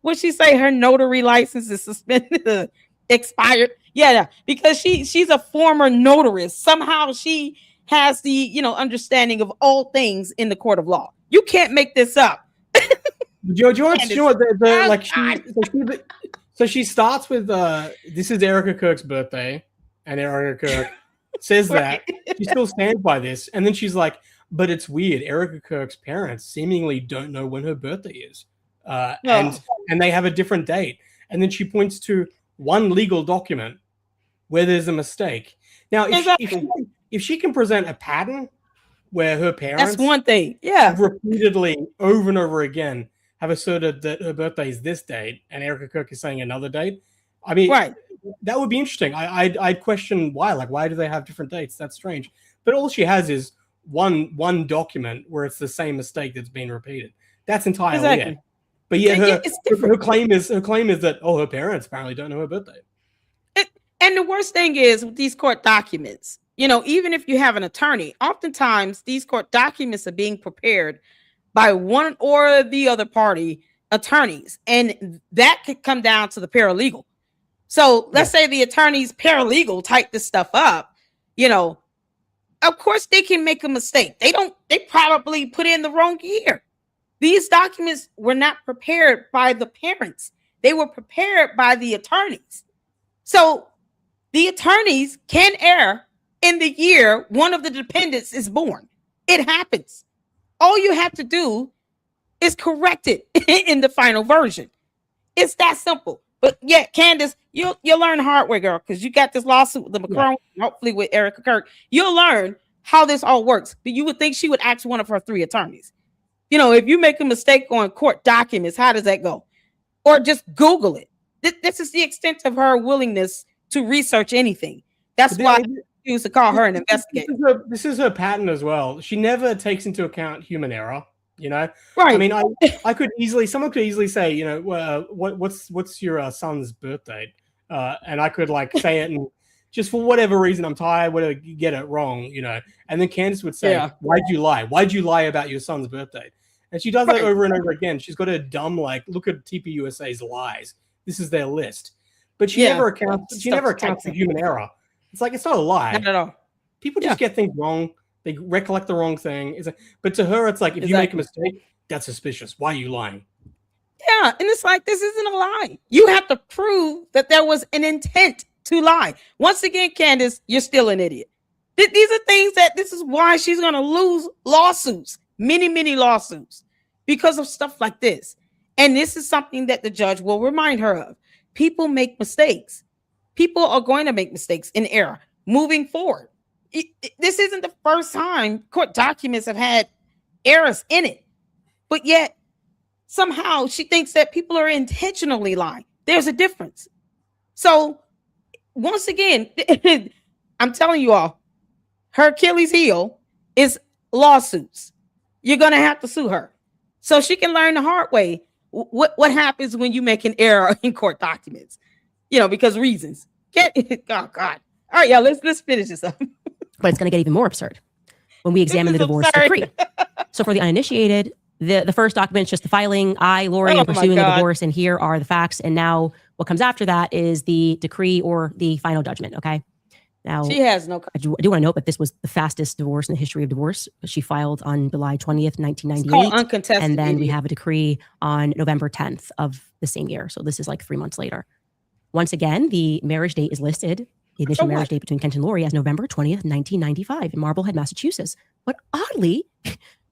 Speaker 1: what she say, her notary license is suspended, expired. Yeah, because she's a former notarist. Somehow she has the understanding of all things in the court of law. You can't make this up.
Speaker 2: Do you want to know what so she starts with this is Erica Kirk's birthday, and Erica Kirk says that she still stands by this, and then she's like, but it's weird. Erica Kirk's parents seemingly don't know when her birthday is, and they have a different date. And then she points to one legal document where there's a mistake. Now, if she can present a pattern where her parents,
Speaker 1: that's one thing,
Speaker 2: have repeatedly over and over again have asserted that her birthday is this date, and Erica Kirk is saying another date. I mean, that would be interesting. I'd question why. Like, why do they have different dates? That's strange. But all she has is one document where it's the same mistake that's been repeated. That's entirely
Speaker 1: Exactly.
Speaker 2: it. But yeah,
Speaker 1: her
Speaker 2: claim is that her parents apparently don't know her birthday.
Speaker 1: And the worst thing is with these court documents, even if you have an attorney, oftentimes these court documents are being prepared by one or the other party attorneys, and that could come down to the paralegal. So let's say the attorney's paralegal type this stuff up, of course they can make a mistake. They probably put in the wrong year. These documents were not prepared by the parents. They were prepared by the attorneys. So the attorneys can err in the year one of the dependents is born. It happens. All you have to do is correct it in the final version. It's that simple. But yeah, Candace, you'll learn the hard way, girl, because you got this lawsuit with the Macron, hopefully with Erica Kirk. You'll learn how this all works. But you would think she would ask one of her 3 attorneys. If you make a mistake on court documents, how does that go? Or just Google it. This is the extent of her willingness to research anything. That's why I choose to call her an investigator.
Speaker 2: This is her pattern as well. She never takes into account human error.
Speaker 1: Right.
Speaker 2: I mean, someone could easily say, what's your son's birthday? And I could say it, and just for whatever reason, I'm tired, whatever, you get it wrong, And then Candace would say, why'd you lie? Why'd you lie about your son's birthday? And she does that over and over again. She's got a dumb, look at TPUSA's lies. This is their list. But she never accounts for human error. It's it's not a lie.
Speaker 1: Not at all.
Speaker 2: People just get things wrong. They recollect the wrong thing. But to her, it's if you make a mistake, that's suspicious. Why are you lying?
Speaker 1: Yeah, and it's this isn't a lie. You have to prove that there was an intent to lie. Once again, Candace, you're still an idiot. These are things this is why she's going to lose lawsuits, many, many lawsuits, because of stuff like this. And this is something that the judge will remind her of. People make mistakes. People are going to make mistakes in error moving forward. This isn't the first time court documents have had errors in it, but yet somehow she thinks that people are intentionally lying. There's a difference. So once again, I'm telling you all, her Achilles heel is lawsuits. You're going to have to sue her so she can learn the hard way what happens when you make an error in court documents, because reasons. Oh God. All right, y'all, let's finish this up.
Speaker 3: But it's going to get even more absurd when we examine the divorce decree. So for the uninitiated, the first document is just the filing. I, Lori, am pursuing a divorce, and here are the facts. And now what comes after that is the decree or the final judgment. Okay. Now
Speaker 1: she has no.
Speaker 3: I do want to note that this was the fastest divorce in the history of divorce. She filed on July 20th, 1998.
Speaker 1: It's called uncontested.
Speaker 3: And then we have a decree on November 10th of the same year. So this is 3 months later. Once again, the marriage date is listed. The initial marriage date between Kent and Lori as November 20th, 1995 in Marblehead, Massachusetts. But oddly,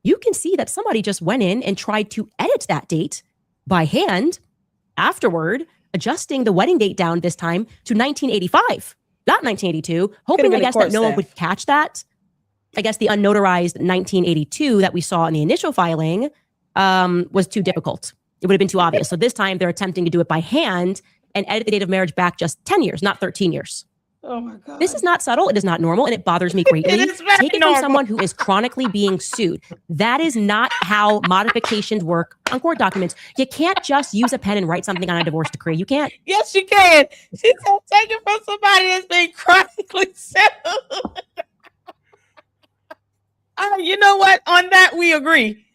Speaker 3: you can see that somebody just went in and tried to edit that date by hand afterward, adjusting the wedding date down this time to 1985, not 1982, hoping, I guess, that no one would catch that. I guess the unnotarized 1982 that we saw in the initial filing was too difficult. It would have been too obvious. So this time they're attempting to do it by hand and edit the date of marriage back just 10 years, not 13 years.
Speaker 1: Oh my God.
Speaker 3: This is not subtle. It is not normal, and it bothers me greatly. Take it from someone who is chronically being sued. That is not how modifications work on court documents. You can't just use a pen and write something on a divorce decree. You can't.
Speaker 1: Yes, you can. She said take it from somebody that's been chronically sued. You know what? On that, we agree.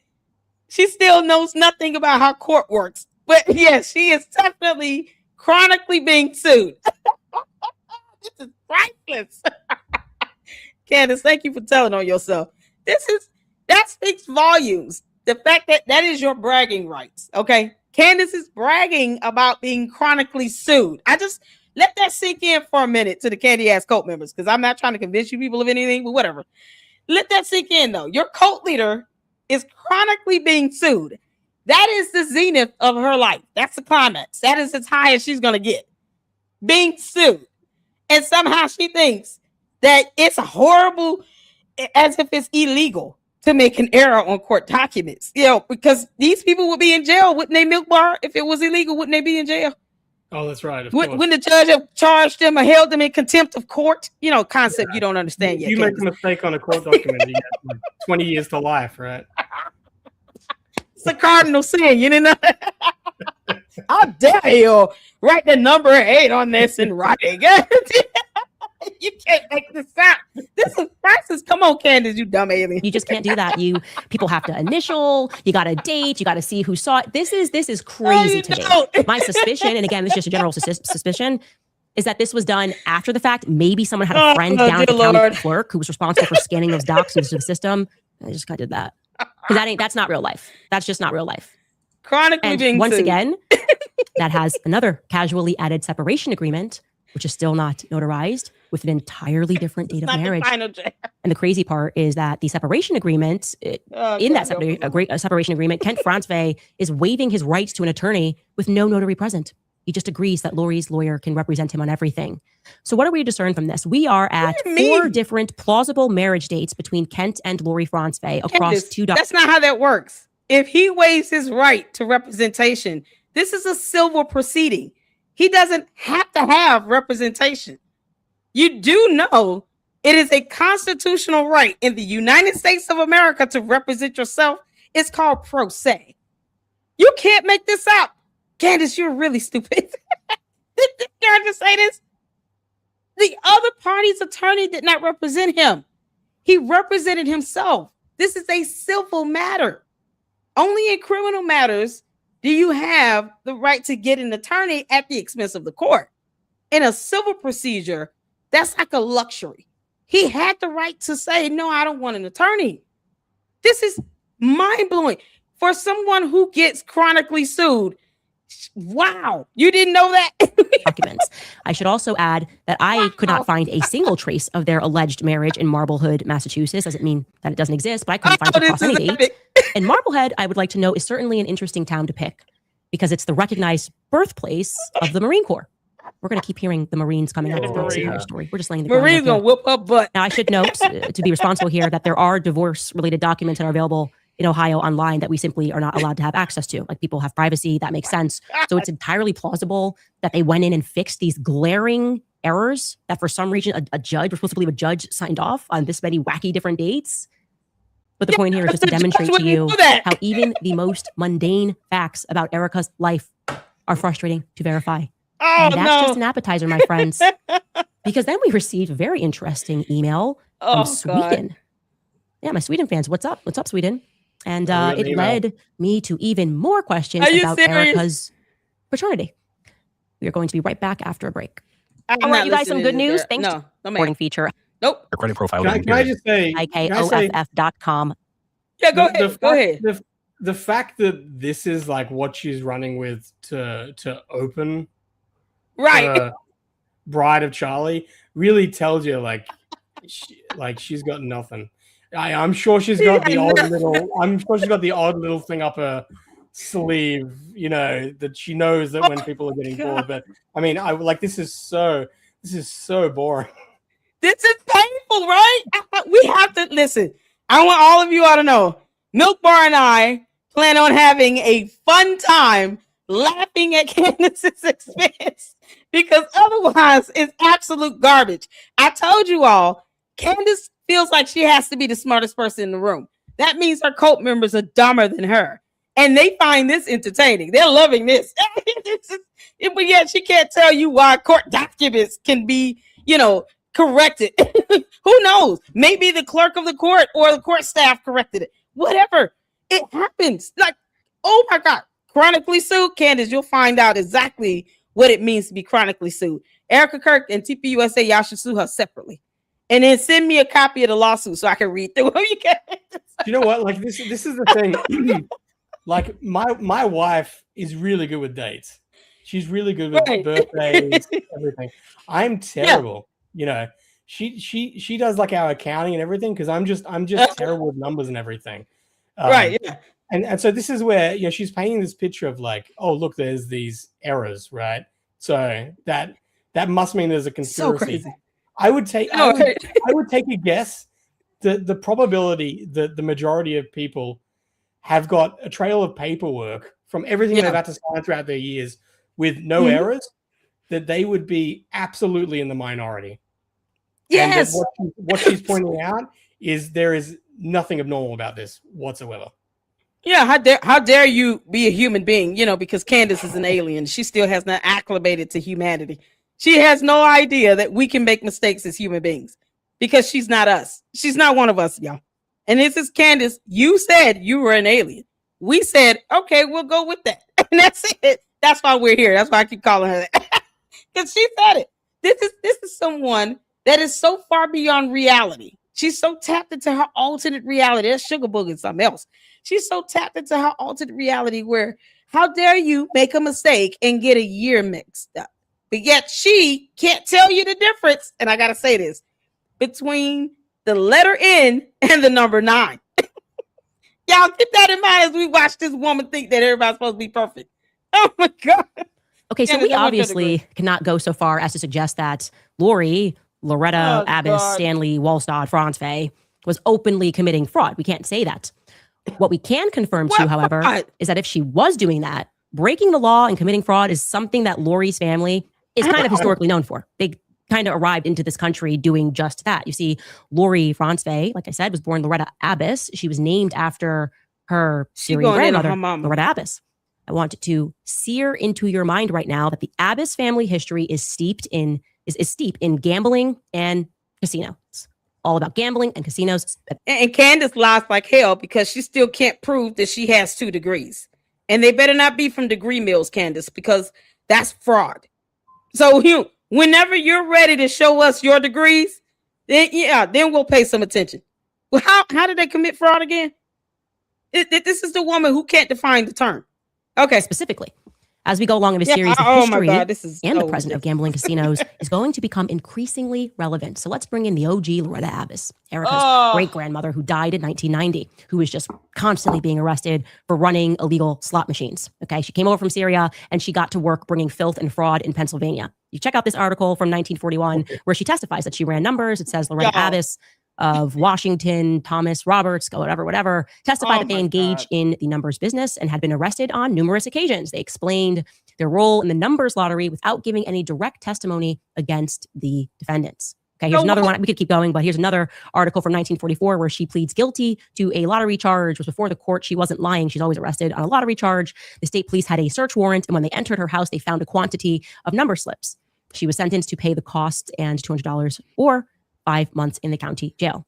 Speaker 1: She still knows nothing about how court works. But yes, she is definitely chronically being sued. This is priceless. Candace, thank you for telling on yourself. That speaks volumes. The fact that is your bragging rights. Okay. Candace is bragging about being chronically sued. I just let that sink in for a minute to the Candy Ass Cult members, because I'm not trying to convince you people of anything, but whatever. Let that sink in though. Your cult leader is chronically being sued. That is the zenith of her life. That's the climax. That is as high as she's going to get. Being sued. And somehow she thinks that it's horrible, as if it's illegal to make an error on court documents. Because these people would be in jail, wouldn't they, Milk Bar? If it was illegal, wouldn't they be in jail?
Speaker 2: Oh, that's right. Of course.
Speaker 1: When the judge have charged them or held them in contempt of court, concept you don't understand yet.
Speaker 2: You make a mistake on a court document, you get like 20 years to life, right?
Speaker 1: It's a cardinal sin, you know. How dare you write the number 8 on this in writing? You can't make this up. This is crisis. Come on, Candace, you dumb alien.
Speaker 3: You just can't do that. People have to initial. You got to date. You got to see who saw it. This is crazy to me. My suspicion, and again, it's just a general suspicion, is that this was done after the fact. Maybe someone had a friend down at the county clerk who was responsible for scanning those docs into the system. I just kind of did that because that's not real life. That's just not real life.
Speaker 1: Chronically
Speaker 3: and
Speaker 1: being
Speaker 3: once
Speaker 1: sued.
Speaker 3: Again, that has another casually added separation agreement, which is still not notarized, with an entirely different date of marriage. And the crazy part is that the separation agreement, separation agreement, Kent Franzwey is waiving his rights to an attorney with no notary present. He just agrees that Lori's lawyer can represent him on everything. So what are we to discern from this? We are at 4 different plausible marriage dates between Kent and Lori Franzwey across 2 documents.
Speaker 1: That's not how that works. If he waives his right to representation, this is a civil proceeding. He doesn't have to have representation. You do know it is a constitutional right in the United States of America to represent yourself. It's called pro se. You can't make this up. Candace, you're really stupid. Did this girl just say this? The other party's attorney did not represent him. He represented himself. This is a civil matter. Only in criminal matters do you have the right to get an attorney at the expense of the court. In a civil procedure, that's like a luxury. He had the right to say, no, I don't want an attorney. This is mind-blowing. For someone who gets chronically sued, wow, you didn't know that?
Speaker 3: Documents. I should also add that I could not find a single trace of their alleged marriage in Marblehead, Massachusetts. Doesn't mean that it doesn't exist, but I couldn't find it across any date. And Marblehead, I would like to know, is certainly an interesting town to pick because it's the recognized birthplace of the Marine Corps. We're going to keep hearing the Marines coming out of the entire story. We're just laying the
Speaker 1: Marines going to whoop up butt.
Speaker 3: Now, I should note, to be responsible here, that there are divorce-related documents that are available in Ohio online that we simply are not allowed to have access to. Like, people have privacy. That makes sense. So it's entirely plausible that they went in and fixed these glaring errors that for some reason a judge, we're supposed to believe a judge signed off on this many wacky different dates. But the point here is just to demonstrate to you how even the most mundane facts about Erica's life are frustrating to verify. And that's just an appetizer, my friends. Because then we received a very interesting email from Sweden. Yeah, my Sweden fans. What's up? What's up, Sweden? And it led me to even more questions about Erica's paternity. We are going to be right back after a break. I want you guys some good news. Thanks to the reporting feature.
Speaker 1: Nope.
Speaker 5: Your credit profile.
Speaker 2: Can I just say,
Speaker 3: IKOFF.com.
Speaker 1: Yeah, go ahead.
Speaker 2: The fact that this is like what she's running with to open Bride of Charlie really tells you she's got nothing. I'm sure she's got the odd little thing up her sleeve, that she knows that when people are getting bored. But I mean, this is so boring.
Speaker 1: This is painful, right? We have to listen. I want all of you all to know, Milk Bar and I plan on having a fun time laughing at Candace's expense because otherwise it's absolute garbage. I told you all, Candace feels like she has to be the smartest person in the room. That means her cult members are dumber than her. And they find this entertaining. They're loving this. But yet she can't tell you why court documents can be, corrected. Who knows? Maybe the clerk of the court or the court staff corrected it. Whatever. It happens. Like, oh my God. Chronically sued. Candace, you'll find out exactly what it means to be chronically sued. Erica Kirk and TPUSA, y'all should sue her separately. And then send me a copy of the lawsuit so I can read through them.
Speaker 2: You know what? Like, this is the thing. Like, my wife is really good with dates. She's really good with birthdays, everything. I'm terrible. She does like our accounting and everything because I'm just terrible with numbers and everything. And so this is where she's painting this picture of like, oh look, there's these errors, right? So that must mean there's a conspiracy.
Speaker 1: So crazy.
Speaker 2: I would take a guess that the probability that the majority of people have got a trail of paperwork from everything they've had to sign throughout their years with no errors that they would be absolutely in the minority.
Speaker 1: Yes.
Speaker 2: And what she's pointing out is there is nothing abnormal about this whatsoever.
Speaker 1: Yeah, how dare you be a human being, because Candace is an alien. She still has not acclimated to humanity. She has no idea that we can make mistakes as human beings because she's not us. She's not one of us, y'all. And this is Candace. You said you were an alien. We said, okay, we'll go with that. And that's it. That's why we're here. That's why I keep calling her that. Because she said it. This is someone that is so far beyond reality. She's so tapped into her alternate reality. That's Sugar Boogie and something else. She's so tapped into her alternate reality where how dare you make a mistake and get a year mixed up? But yet she can't tell you the difference. And I got to say this, between the letter N and the number 9. Y'all keep that in mind as we watch this woman think that everybody's supposed to be perfect. Oh my God.
Speaker 3: Okay, so we obviously cannot go so far as to suggest that Loretta, Abbas, Stanley, Wallstad, Franz Fay was openly committing fraud. We can't say that. What we can confirm to, however, is that if she was doing that, breaking the law and committing fraud is something that Lori's family is kind of historically known for. They kind of arrived into this country doing just that. You see, Lori Franz Fay, like I said, was born Loretta Abbas. She was named after her Syrian grandmother, Loretta Abbas. I want to sear into your mind right now that the Abbas family history is steep in gambling and casinos. All about gambling and casinos.
Speaker 1: And Candace lies like hell because she still can't prove that she has 2 degrees. And they better not be from degree mills, Candace, because that's fraud. So whenever you're ready to show us your degrees, then we'll pay some attention. Well, how did they commit fraud again? This is the woman who can't define the term. Okay.
Speaker 3: Specifically, as we go along in this series, the history and the present of gambling casinos is going to become increasingly relevant. So let's bring in the OG Loretta Abbas, Erica's great-grandmother who died in 1990, who was just constantly being arrested for running illegal slot machines. Okay, she came over from Syria and she got to work bringing filth and fraud in Pennsylvania. You check out this article from 1941 where she testifies that she ran numbers. It says Loretta Abbas of Washington, Thomas Roberts, whatever, testified that they engaged in the numbers business and had been arrested on numerous occasions. They explained their role in the numbers lottery without giving any direct testimony against the defendants. Okay, here's another one. We could keep going, but here's another article from 1944 where she pleads guilty to a lottery charge. It was before the court. She wasn't lying. She's always arrested on a lottery charge. The state police had a search warrant, and when they entered her house, they found a quantity of number slips. She was sentenced to pay the cost and $200 or 5 months in the county jail.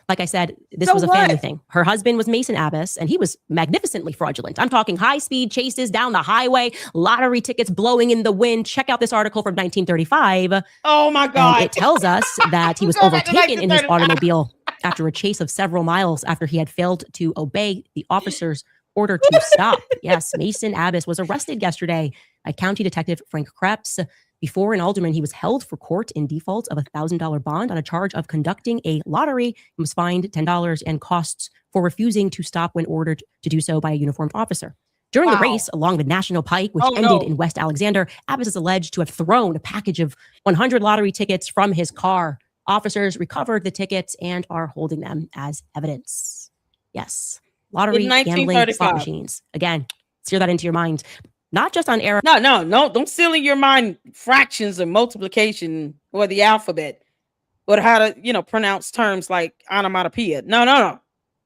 Speaker 3: Like I said, this was a family thing. Her husband was Mason Abbas, and he was magnificently fraudulent. I'm talking high-speed chases down the highway, lottery tickets blowing in the wind. Check out this article from 1935.
Speaker 1: Oh, my God.
Speaker 3: And it tells us that he was overtaken in his automobile after a chase of several miles after he had failed to obey the officer's order to stop. Yes, Mason Abbas was arrested yesterday by County Detective Frank Krebs. Before an alderman, he was held for court in default of a $1,000 bond on a charge of conducting a lottery and was fined $10 and costs for refusing to stop when ordered to do so by a uniformed officer. During the race along the National Pike, which ended in West Alexander, Abbas is alleged to have thrown a package of 100 lottery tickets from his car. Officers recovered the tickets and are holding them as evidence. Yes, lottery, gambling, slot machines. Again, sear that into your mind. Not just on error.
Speaker 1: No. Don't seal in your mind fractions or multiplication or the alphabet or how to, pronounce terms like onomatopoeia. No.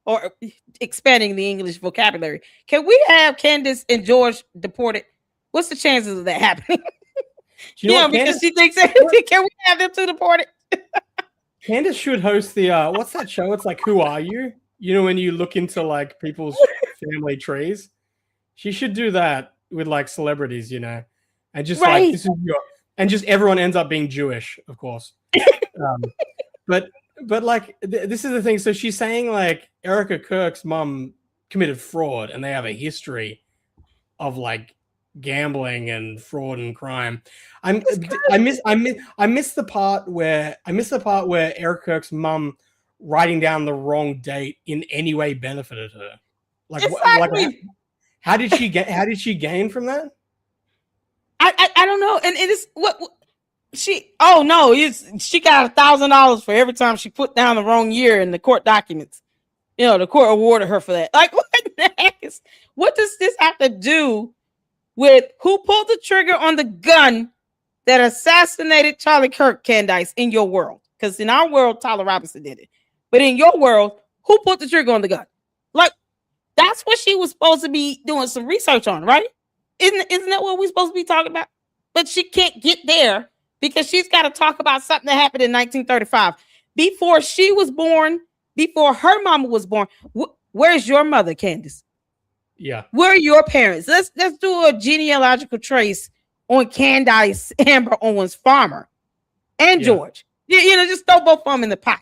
Speaker 1: Or expanding the English vocabulary. Can we have Candace and George deported? What's the chances of that happening? Because she thinks can we have them two deported?
Speaker 2: Candace should host the what's that show? It's like Who Are You? When you look into like people's family trees. She should do that with like celebrities, and just like this is and just everyone ends up being Jewish, of course. But like this is the thing. So she's saying like Erica Kirk's mom committed fraud, and they have a history of like gambling and fraud and crime. I miss the part where Erica Kirk's mom writing down the wrong date in any way benefited her. How did she gain from that?
Speaker 1: I don't know. And it is what she got $1,000 for every time she put down the wrong year in the court documents. The court awarded her for that. Like, what does this have to do with who pulled the trigger on the gun that assassinated Charlie Kirk, Candace, in your world? Because in our world, Tyler Robinson did it. But in your world, who put the trigger on the gun? Like, that's what she was supposed to be doing some research on, right? Isn't that what we're supposed to be talking about? But she can't get there because she's got to talk about something that happened in 1935. Before she was born, before her mama was born. Where's your mother, Candace?
Speaker 2: Yeah.
Speaker 1: Where are your parents? Let's do a genealogical trace on Candace Amber Owens Farmer and George. Just throw both of them in the pot.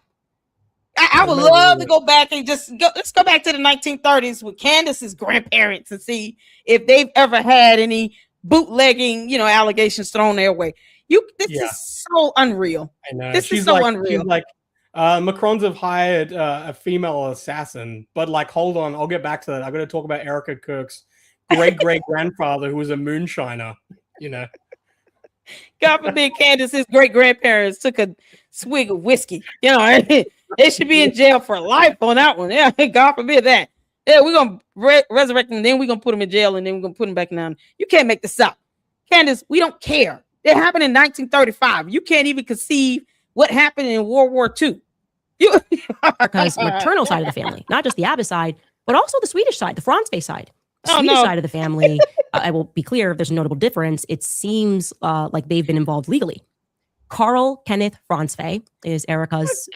Speaker 1: I would love to go back and let's go back to the 1930s with Candace's grandparents and see if they've ever had any bootlegging, allegations thrown their way. This is so unreal.
Speaker 2: I know.
Speaker 1: This is so unreal.
Speaker 2: She's like, Macrons have hired a female assassin, but like, hold on, I'll get back to that. I'm going to talk about Erica Kirk's great-great-grandfather who was a moonshiner,
Speaker 1: God forbid Candace's great-grandparents took a swig of whiskey. They should be in jail for life on that one. Yeah, God forbid that. Yeah, we're going to resurrect them, then we're going to put them in jail, and then we're going to put them back down. You can't make this up. Candace, we don't care. It happened in 1935. You can't even conceive what happened in World War II.
Speaker 3: Because maternal side of the family, not just the Abbott side, but also the Swedish side, the Fransve side. The Swedish side of the family, I will be clear, there's a notable difference. It seems like they've been involved legally. Carl Kenneth Fransve is Erica's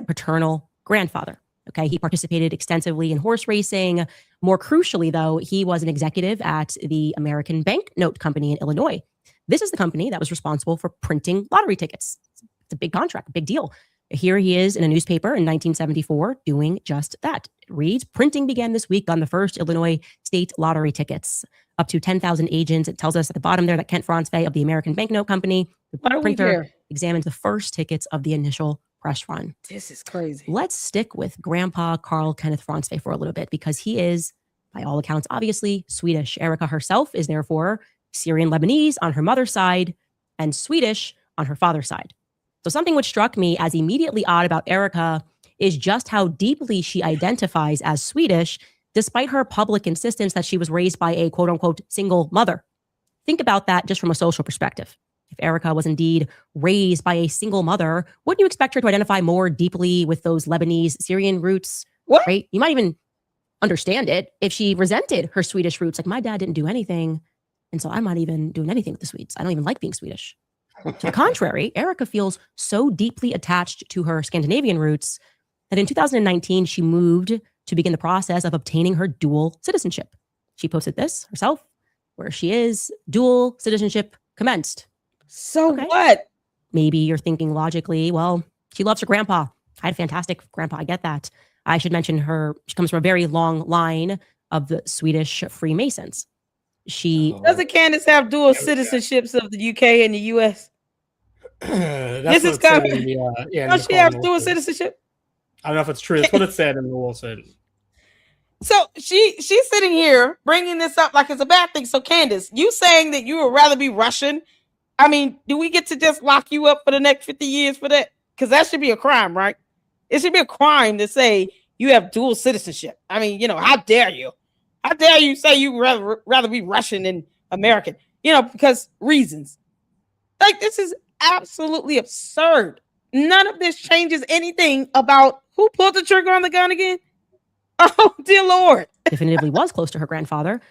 Speaker 3: paternal grandfather. Okay, he participated extensively in horse racing. More crucially, though, he was an executive at the American Banknote Company in Illinois. This is the company that was responsible for printing lottery tickets. It's a big contract, a big deal. Here he is in a newspaper in 1974 doing just that. It reads, printing began this week on the first Illinois state lottery tickets. Up to 10,000 agents. It tells us at the bottom there that Kent Fransve of the American Banknote Company, the printer, examined the first tickets of the initial press run.
Speaker 1: This is crazy.
Speaker 3: Let's stick with Grandpa Carl Kenneth Fransve for a little bit because he is, by all accounts, obviously Swedish. Erica herself is therefore Syrian Lebanese on her mother's side and Swedish on her father's side. So something which struck me as immediately odd about Erica is just how deeply she identifies as Swedish, despite her public insistence that she was raised by a quote unquote single mother. Think about that just from a social perspective. If Erica was indeed raised by a single mother, wouldn't you expect her to identify more deeply with those Lebanese Syrian roots?
Speaker 1: What?
Speaker 3: Right? You might even understand it if she resented her Swedish roots. Like, my dad didn't do anything, and so I'm not even doing anything with the Swedes. I don't even like being Swedish. To the contrary, Erica feels so deeply attached to her Scandinavian roots that in 2019, she moved to begin the process of obtaining her dual citizenship. She posted this herself, where she is, dual citizenship commenced.
Speaker 1: So what?
Speaker 3: Maybe you're thinking logically, well, she loves her grandpa. I had a fantastic grandpa. I get that. I should mention she comes from a very long line of the Swedish Freemasons.
Speaker 1: Doesn't Candace have dual citizenships of the UK and the US?
Speaker 2: This is coming.
Speaker 1: Does she have dual citizenship?
Speaker 2: I don't know if it's true. That's what it said in the lawsuit.
Speaker 1: So she's sitting here bringing this up like it's a bad thing. So Candace, you saying that you would rather be Russian? I mean, do we get to just lock you up for the next 50 years for that? Because that should be a crime, right? It should be a crime to say you have dual citizenship. I mean, how dare you? How dare you say you rather be Russian than American? Because reasons. Like, this is absolutely absurd. None of this changes anything about who pulled the trigger on the gun again. Oh, dear Lord.
Speaker 3: Definitively was close to her grandfather.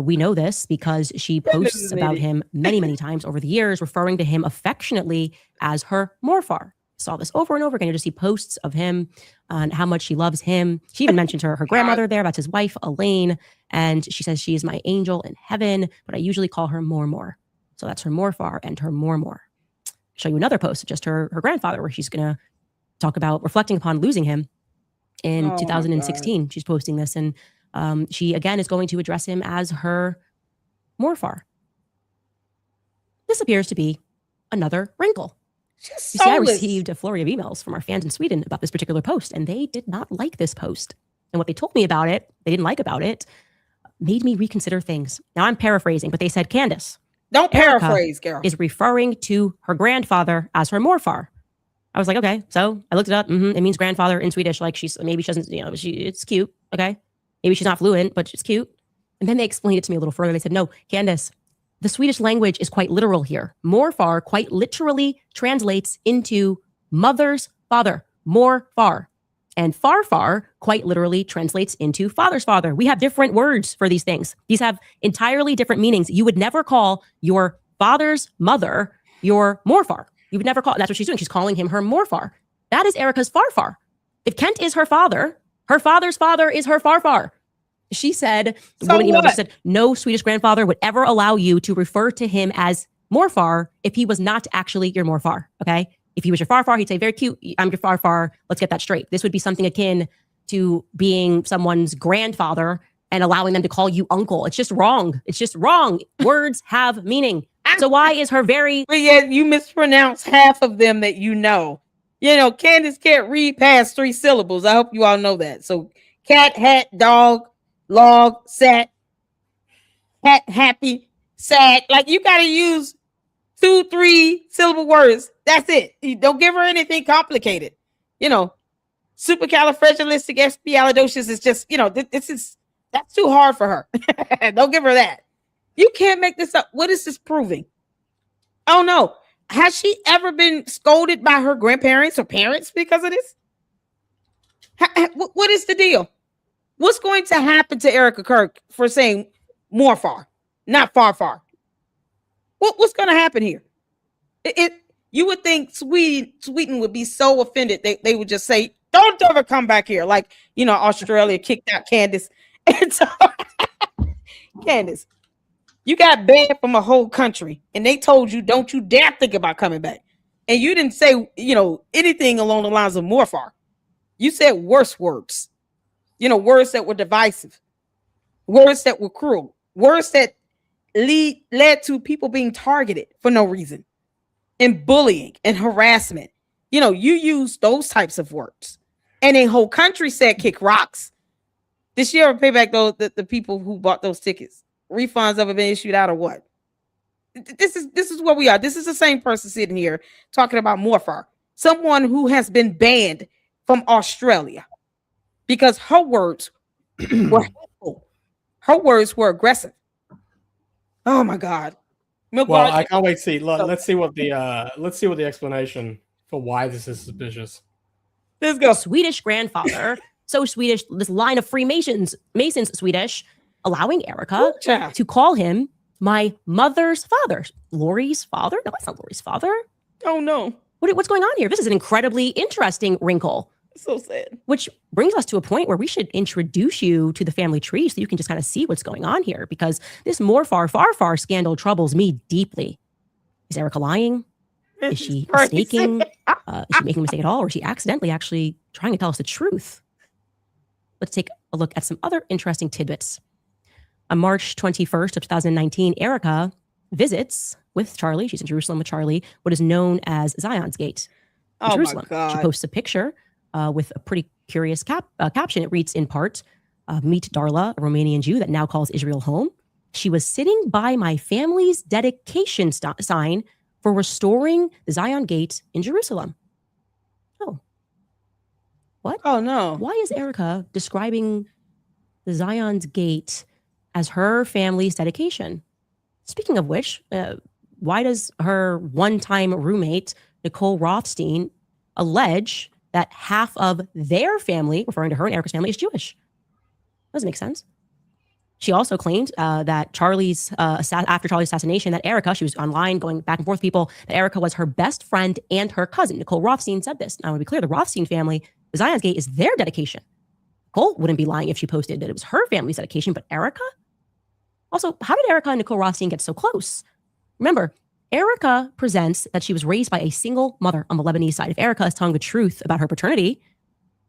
Speaker 3: We know this because she posts about him many, many times over the years, referring to him affectionately as her morfar. Saw this over and over again. You just see posts of him and how much she loves him. She even mentioned her grandmother there. That's his wife, Elaine. And she says she is my angel in heaven, but I usually call her Mormor. So that's her morfar and her Mormor. Show you another post, just her grandfather, where she's going to talk about reflecting upon losing him in 2016. She's posting this, and she again is going to address him as her morfar. This appears to be another wrinkle. You see, I received a flurry of emails from our fans in Sweden about this particular post, and they did not like this post. And what they told me about it, they didn't like about it, made me reconsider things. Now I'm paraphrasing, but they said, Candace,
Speaker 1: don't paraphrase, girl,
Speaker 3: is referring to her grandfather as her morfar. I was like, okay. So I looked it up. It means grandfather in Swedish. Like maybe she doesn't, it's cute. Okay. Maybe she's not fluent, but she's cute. And then they explained it to me a little further. They said, no, Candace, The Swedish language is quite literal here. Morfar quite literally translates into mother's father, morfar. And farfar quite literally translates into father's father. We have different words for these things. These have entirely different meanings. You would never call your father's mother your morfar. You would never call, that's what she's doing. She's calling him her morfar. That is Erica's farfar. If Kent is her father's father is her farfar. She said, said, no Swedish grandfather would ever allow you to refer to him as morfar if he was not actually your morfar, okay? If he was your farfar, he'd say, very cute, I'm your farfar, let's get that straight. This would be something akin to being someone's grandfather and allowing them to call you uncle. It's just wrong. It's just wrong. Words have meaning. So why is her very...
Speaker 1: But yet you mispronounce half of them that you know. You know, Candace can't read past 3 syllables. I hope you all know that. So cat, hat, dog, log, sat, hat, happy, sad. Like you got to use 2-3 syllable words. That's it. You don't give her anything complicated. You know, supercalifragilisticexpialidocious is just, you know, that's too hard for her. Don't give her that. You can't make this up. What is this proving? Oh no. Has she ever been scolded by her grandparents or parents because of this? What is the deal? What's going to happen to Erica Kirk for saying morfar, not farfar? What's going to happen here? You would think Sweden would be so offended they would just say, "Don't ever come back here." Like, you know, Australia kicked out Candace, and so Candace, you got banned from a whole country, and they told you, "Don't you dare think about coming back." And you didn't say, you know, anything along the lines of morfar. You said worse words. You know, words that were divisive, words that were cruel, words that led to people being targeted for no reason, and bullying and harassment. You know, you use those types of words, and a whole country said kick rocks. Did she ever pay back the people who bought those tickets? Refunds ever been issued out or what? This is where we are. This is the same person sitting here talking about morfar, someone who has been banned from Australia because her words were hateful. Her words were aggressive. Oh my God.
Speaker 2: Well, I can't wait to see. Let's see what the explanation for why this is suspicious.
Speaker 1: Let's go.
Speaker 3: Swedish grandfather, so Swedish, this line of Masons Swedish, allowing Erica to call him my mother's father. Lori's father? No, that's not Lori's father.
Speaker 1: Oh no.
Speaker 3: What's going on here? This is an incredibly interesting wrinkle.
Speaker 1: So sad.
Speaker 3: Which brings us to a point where we should introduce you to the family tree so you can just kind of see what's going on here, because this farfar scandal troubles me deeply. Is Erica lying? Is she mistaking? Is she making a mistake at all? Or is she accidentally actually trying to tell us the truth? Let's take a look at some other interesting tidbits. On March 21st of 2019, Erica visits with Charlie. She's in Jerusalem with Charlie, what is known as Zion's Gate in Jerusalem. My God. She posts a picture with a pretty curious caption. It reads in part, meet Darla, a Romanian Jew that now calls Israel home. She was sitting by my family's dedication sign for restoring the Zion Gate in Jerusalem. Oh. What?
Speaker 1: Oh, no.
Speaker 3: Why is Erica describing the Zion's Gate as her family's dedication? Speaking of which, why does her one-time roommate, Nicole Rothstein, allege that half of their family, referring to her and Erica's family, is Jewish? Doesn't make sense. She also claimed that after Charlie's assassination, that Erica, she was online going back and forth with people, that Erica was her best friend and her cousin. Nicole Rothstein said this. Now, I want to be clear, the Rothstein family, the Zion's Gate is their dedication. Nicole wouldn't be lying if she posted that it was her family's dedication, but Erica? Also, how did Erica and Nicole Rothstein get so close? Remember, Erica presents that she was raised by a single mother on the Lebanese side. If Erica is telling the truth about her paternity,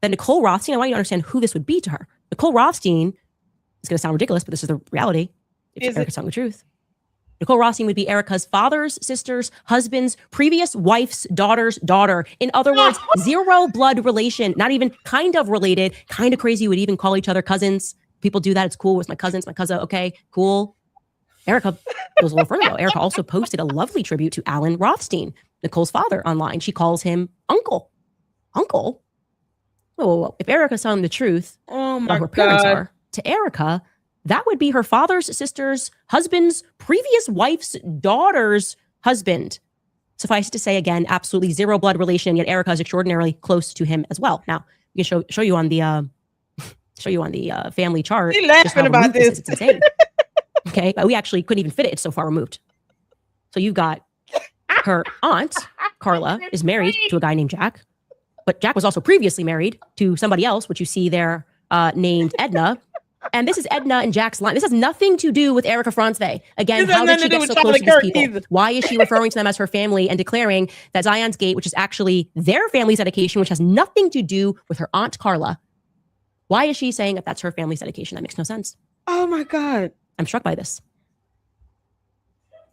Speaker 3: then Nicole Rothstein, I want you to understand who this would be to her. Nicole Rothstein, it's going to sound ridiculous, but this is the reality. If Erica's telling the truth. Nicole Rothstein would be Erica's father's sister's husband's previous wife's daughter's daughter. In other words, zero blood relation, not even kind of related, kind of crazy. You would even call each other cousins. People do that. It's cool. It's my cousins, my cousin. Okay, cool. Erica goes a little further though. Erica also posted a lovely tribute to Alan Rothstein, Nicole's father, online. She calls him uncle. Uncle? Whoa. If Erica's telling the truth
Speaker 1: about
Speaker 3: her parents are, to Erica, That would be her father's sister's husband's previous wife's daughter's husband. Suffice to say, again, absolutely zero blood relation, yet Erica is extraordinarily close to him as well. Now, we can show you on the family chart.
Speaker 1: She's laughing about this.
Speaker 3: It's insane. Okay, but we actually couldn't even fit it. It's so far removed. So you've got her aunt, Carla, is married to a guy named Jack, but Jack was also previously married to somebody else, which you see there named Edna. And this is Edna and Jack's line. This has nothing to do with Erica Franzwe. Again, how did she get so close to these people? Either. Why is she referring to them as her family and declaring that Zion's Gate, which is actually their family's dedication, which has nothing to do with her aunt Carla? Why is she saying that that's her family's dedication? That makes no sense.
Speaker 1: Oh my God.
Speaker 3: I'm struck by this.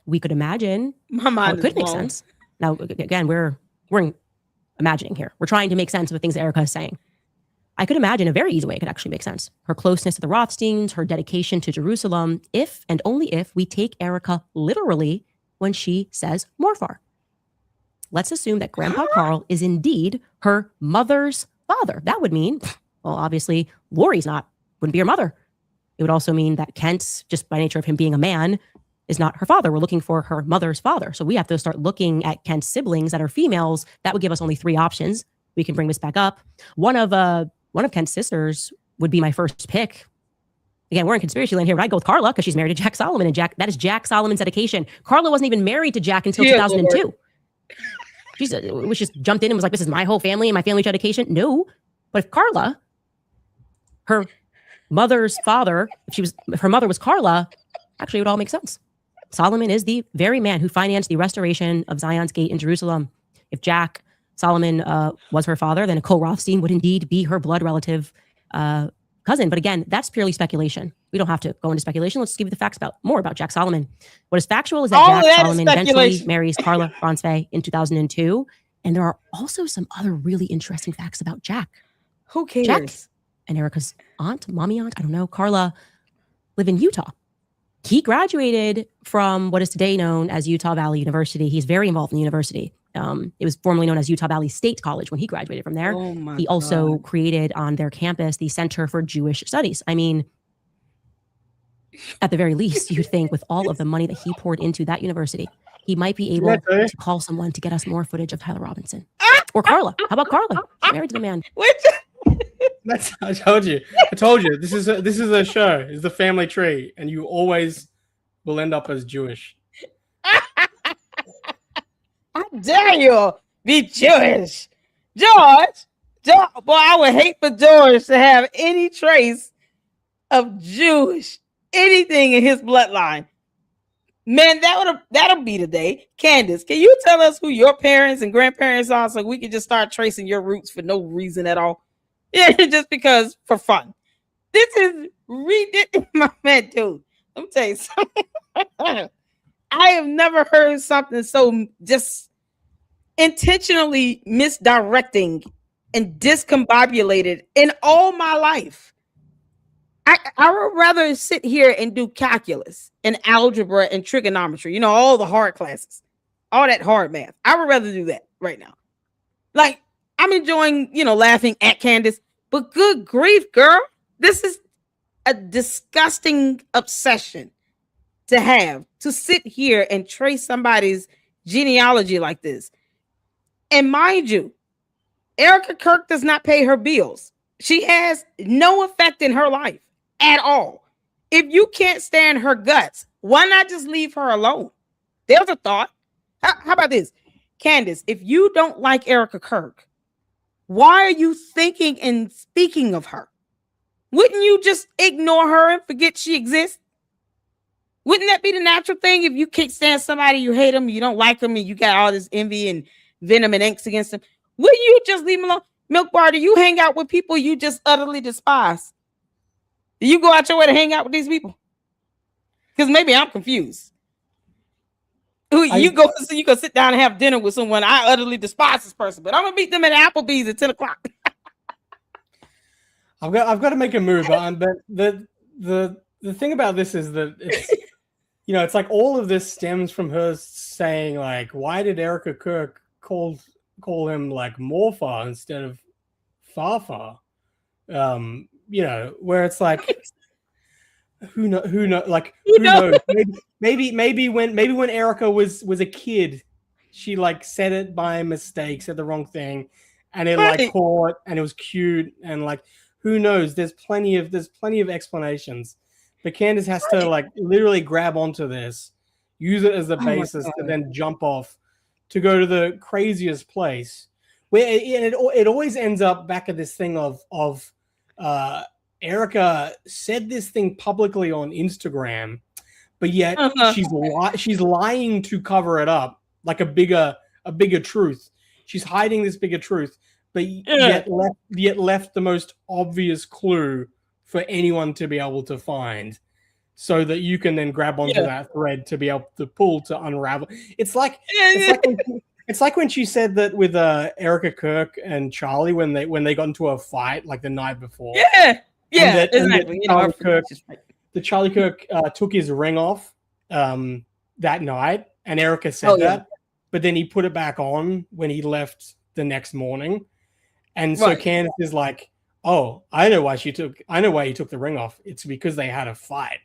Speaker 3: We could imagine how it could make sense. Now, again, we're imagining here. We're trying to make sense of the things that Erica is saying. I could imagine a very easy way it could actually make sense. Her closeness to the Rothsteins, her dedication to Jerusalem, if and only if we take Erica literally when she says Morfar. Let's assume that Grandpa Carl is indeed her mother's father. That would mean, well, obviously, Lori's wouldn't be her mother. It would also mean that Kent, just by nature of him being a man, is not her father. We're looking for her mother's father. So we have to start looking at Kent's siblings that are females. That would give us only 3 options. We can bring this back up. One of Kent's sisters would be my first pick. Again, we're in conspiracy land here, but I'd go with Carla because she's married to Jack Solomon, and that is Jack Solomon's dedication. Carla wasn't even married to Jack until 2002. She just jumped in and was like, this is my whole family and my family's dedication. No. But if Carla, her mother's father, if her mother was Carla, actually it would all make sense. Solomon is the very man who financed the restoration of Zion's Gate in Jerusalem. If Jack Solomon was her father, then Nicole Rothstein would indeed be her blood relative cousin. But again, that's purely speculation. We don't have to go into speculation. Let's give you the facts more about Jack Solomon. What is factual is that Jack Solomon eventually marries Carla Franzwe in 2002. And there are also some other really interesting facts about Jack.
Speaker 1: Who cares?
Speaker 3: Jack and Erica's mommy aunt, I don't know, Carla, live in Utah. He graduated from what is today known as Utah Valley University. He's very involved in the university. It was formerly known as Utah Valley State College when he graduated from there. He also created on their campus the Center for Jewish Studies. I mean, at the very least, you'd think with all of the money that he poured into that university, he might be able to call someone to get us more footage of Tyler Robinson. Or Carla. How about Carla? She's married to the man.
Speaker 2: I told you. This is a show. It's the family tree, and you always will end up as Jewish.
Speaker 1: How dare you be Jewish? George, boy, I would hate for George to have any trace of Jewish, anything in his bloodline. Man, that'll be the day. Candace, can you tell us who your parents and grandparents are so we can just start tracing your roots for no reason at all? Yeah, just because for fun. This is ridiculous, my man, dude. Let me tell you something. I have never heard something so just intentionally misdirecting and discombobulated in all my life. I would rather sit here and do calculus and algebra and trigonometry, all the hard classes, all that hard math. I would rather do that right now. Like, I'm enjoying, laughing at Candace, but good grief, girl. This is a disgusting obsession to sit here and trace somebody's genealogy like this. And mind you, Erica Kirk does not pay her bills. She has no effect in her life at all. If you can't stand her guts, why not just leave her alone? There's a thought. How about this? Candace, if you don't like Erica Kirk, why are you thinking and speaking of her? Wouldn't you just ignore her and forget she exists? Wouldn't that be the natural thing? If you can't stand somebody, you hate them, you don't like them, and you got all this envy and venom and angst against them, wouldn't you just leave them alone? MilkBar, do you hang out with people you just utterly despise? Do you go out your way to hang out with these people? Because maybe I'm confused. You go sit down and have dinner with someone. I utterly despise this person, but I'm gonna meet them at Applebee's at 10 o'clock.
Speaker 2: I've got to make a move, but the thing about this is that it's it's like all of this stems from her saying, like, why did Erica Kirk call him like Morfar instead of Farfar? Where it's like who know, like
Speaker 1: You
Speaker 2: who
Speaker 1: know?
Speaker 2: knows? Maybe when Erica was a kid, she like said it by mistake, said the wrong thing, and it like
Speaker 1: Right.
Speaker 2: caught, and it was cute, and like who knows? There's plenty of explanations, but Candace has to like literally grab onto this, use it as the
Speaker 1: Oh my
Speaker 2: basis to
Speaker 1: God.
Speaker 2: then jump off to go to the craziest place, where it always ends up back at this thing of Erica said this thing publicly on Instagram, but yet she's lying to cover it up, like a bigger truth. She's hiding this bigger truth, but yet left the most obvious clue for anyone to be able to find, so that you can then grab onto that thread to be able to pull to unravel. It's like when she said that with Erica Kirk and Charlie when they got into a fight like the night before.
Speaker 1: Exactly.
Speaker 2: Charlie Kirk took his ring off that night, and Erica said that, but then he put it back on when he left the next morning, and so Candace is like, "Oh, I know why he took the ring off. It's because they had a fight."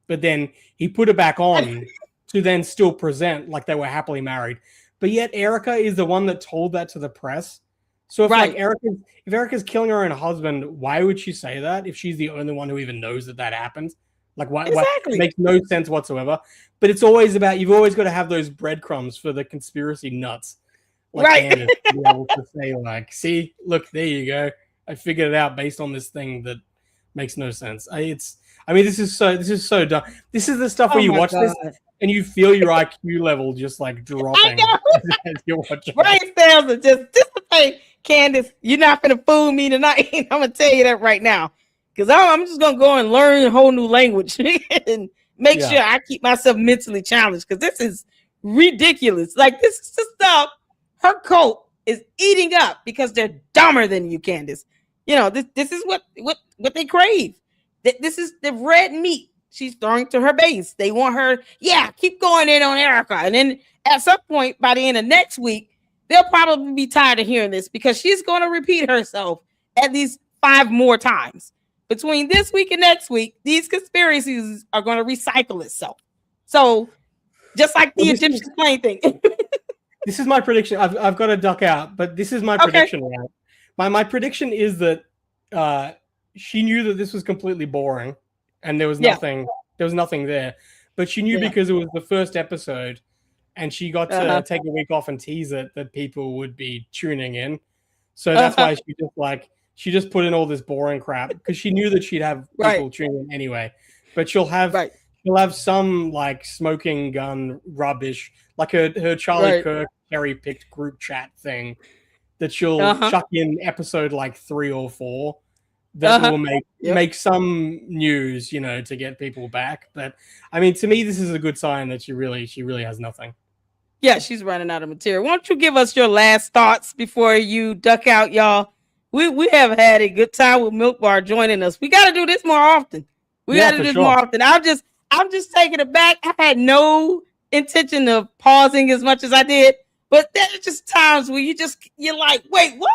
Speaker 2: But then he put it back on to then still present like they were happily married. But yet Erica is the one that told that to the press. So if Erica's killing her own husband, why would she say that if she's the only one who even knows that happened? Like why it makes no sense whatsoever. But it's always about, you've always got to have those breadcrumbs for the conspiracy nuts. Like Candace, to be able to say like, see, look, there you go. I figured it out based on this thing that makes no sense. This is so dumb. This is the stuff where you watch this and you feel your IQ level just like dropping as you're watching.
Speaker 1: Brain cells are just dissipate. Candace, you're not gonna fool me tonight. I'm gonna tell you that right now, because I'm just gonna go and learn a whole new language and make sure I keep myself mentally challenged, because this is ridiculous. Like, this is the stuff her cult is eating up because they're dumber than you, Candace. You know, this is what they crave. This is the red meat she's throwing to her base. They want her, keep going in on Erica. And then at some point by the end of next week, they'll probably be tired of hearing this, because she's going to repeat herself at least 5 more times. Between this week and next week, these conspiracies are going to recycle itself. So just like the Egyptian plane thing.
Speaker 2: This is my prediction. I've got to duck out, but this is my prediction. Right? My prediction is that she knew that this was completely boring and there was nothing there, but she knew because it was the first episode and she got to take a week off and tease it that people would be tuning in. So that's why she just put in all this boring crap, because she knew that she'd have people tuning in anyway, but she'll have some like smoking gun rubbish, like her Charlie Kirk cherry picked group chat thing that she'll chuck in episode like 3 or 4 that will make some news, you know, to get people back. But I mean, to me, this is a good sign that she really has nothing.
Speaker 1: Yeah, she's running out of material. Why don't you give us your last thoughts before you duck out, y'all? We have had a good time with Milk Bar joining us. We got to do this more often. More often. I'm just taking it back. I had no intention of pausing as much as I did, but there's just times where you're like, wait, what?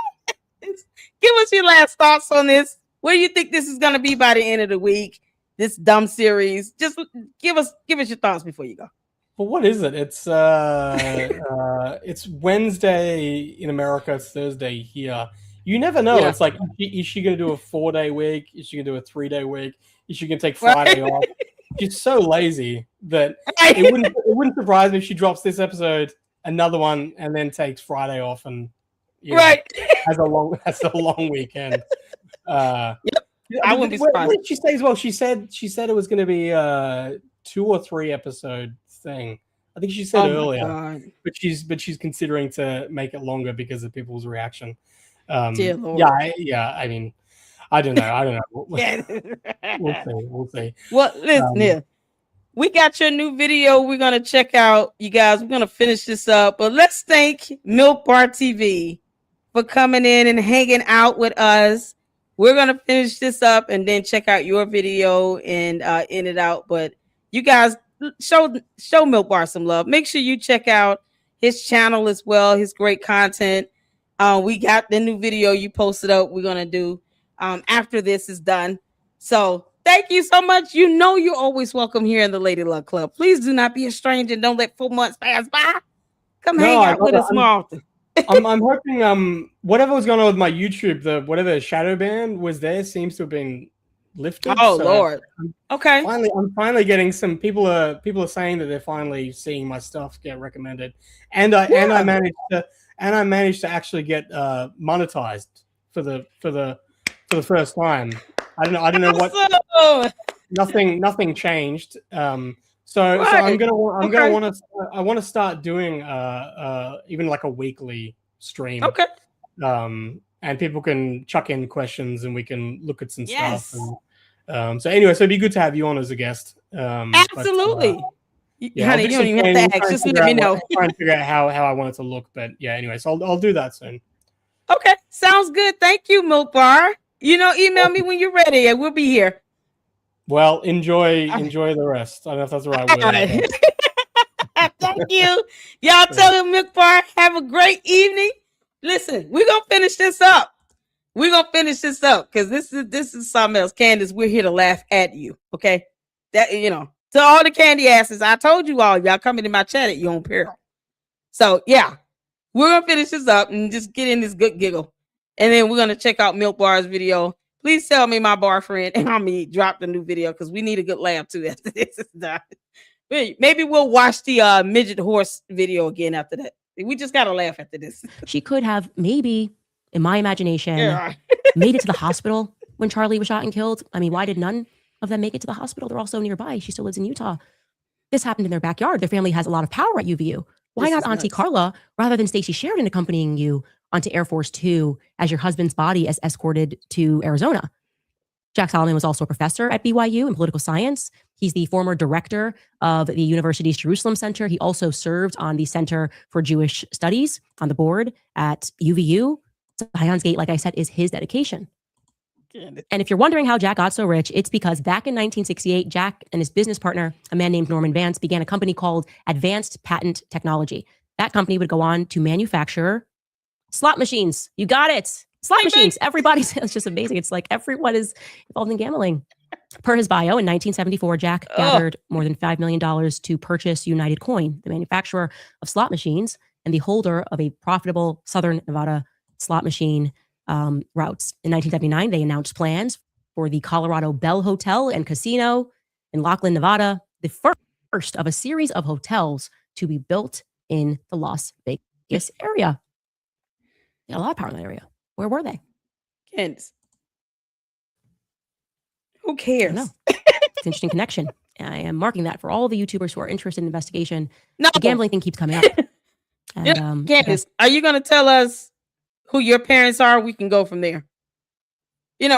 Speaker 1: Give us your last thoughts on this. Where do you think this is going to be by the end of the week? This dumb series. Just give us your thoughts before you go.
Speaker 2: Well, what is it? It's it's Wednesday in America. It's Thursday here. You never know. Yeah. It's like, is she going to do a 4-day week? Is she going to do a 3-day week? Is she going to take Friday off? She's so lazy that it wouldn't surprise me if she drops this episode, another one, and then takes Friday off and has a long weekend.
Speaker 1: I wouldn't be surprised.
Speaker 2: What did she say as well? She said it was going to be a 2 or 3 episode thing. I think she said earlier, but she's considering to make it longer because of people's reaction.
Speaker 1: Dear Lord.
Speaker 2: I mean, I don't know. We'll see.
Speaker 1: Well, listen, we got your new video we're going to check out, you guys. We're going to finish this up, but let's thank MilkBarTV for coming in and hanging out with us. We're going to finish this up and then check out your video and end it out. But you guys show Milk Bar some love. Make sure you check out his channel as well, his great content. We got the new video you posted up we're going to do after this is done. So thank you so much. You know you're always welcome here in the Lady Luck Club. Please do not be a stranger and don't let 4 months pass by. Come hang out with us more often.
Speaker 2: I'm hoping whatever was going on with my YouTube, whatever shadow ban was there seems to have been lifted.
Speaker 1: Oh Lord. Okay.
Speaker 2: I'm finally getting some people are saying that they're finally seeing my stuff get recommended. And I managed to actually get monetized for the first time. I don't know what nothing changed. So I want to start doing even like a weekly stream.
Speaker 1: Okay.
Speaker 2: And people can chuck in questions and we can look at some stuff. And, so anyway, so it'd be good to have you on as a guest.
Speaker 1: Absolutely.
Speaker 2: Yeah,
Speaker 1: honey, you don't even have to ask. Just let me know.
Speaker 2: Trying to figure out how I want it to look, but yeah. Anyway, so I'll do that soon.
Speaker 1: Okay, sounds good. Thank you, Milk Bar. Email me when you're ready, and we'll be here.
Speaker 2: Well, enjoy the rest. I don't know if that's the right word.
Speaker 1: Right. Thank you. Y'all tell him, Milk Bar, have a great evening. Listen, we're gonna finish this up. Because this is something else. Candace, we're here to laugh at you. Okay. That to all the candy asses, I told you all, y'all come into my chat at your own peril. So yeah, we're gonna finish this up and just get in this good giggle. And then we're gonna check out Milk Bar's video. Please tell me my bar friend and dropped a new video because we need a good laugh too after this is done. Maybe we'll watch the midget horse video again after that. We just gotta laugh after this.
Speaker 3: She could have maybe, in my imagination, made it to the hospital when Charlie was shot and killed. I mean, why did none of them make it to the hospital? They're all so nearby. She still lives in Utah. This happened in their backyard. Their family has a lot of power at UVU. Why not Auntie Carla rather than Stacey Sheridan accompanying you onto Air Force 2 as your husband's body is escorted to Arizona? Jack Solomon was also a professor at BYU in political science. He's the former director of the university's Jerusalem Center. He also served on the Center for Jewish Studies on the board at UVU. Zion's Gate, like I said, is his dedication. And if you're wondering how Jack got so rich, it's because back in 1968, Jack and his business partner, a man named Norman Vance, began a company called Advanced Patent Technology. That company would go on to manufacture slot machines. You got it. Slot machines. Everybody's, it's just amazing. It's like everyone is involved in gambling. Per his bio, in 1974, Jack gathered more than $5 million to purchase United Coin, the manufacturer of slot machines and the holder of a profitable Southern Nevada slot machine routes. In 1979, they announced plans for the Colorado Bell Hotel and Casino in Laughlin, Nevada, the first of a series of hotels to be built in the Las Vegas area. They had a lot of power in that area. Where were they?
Speaker 1: Candace. Who cares?
Speaker 3: I know. It's an interesting connection. I am marking that for all the YouTubers who are interested in investigation. No. The gambling thing keeps coming up. And,
Speaker 1: Candace, are you going to tell us who your parents are? We can go from there.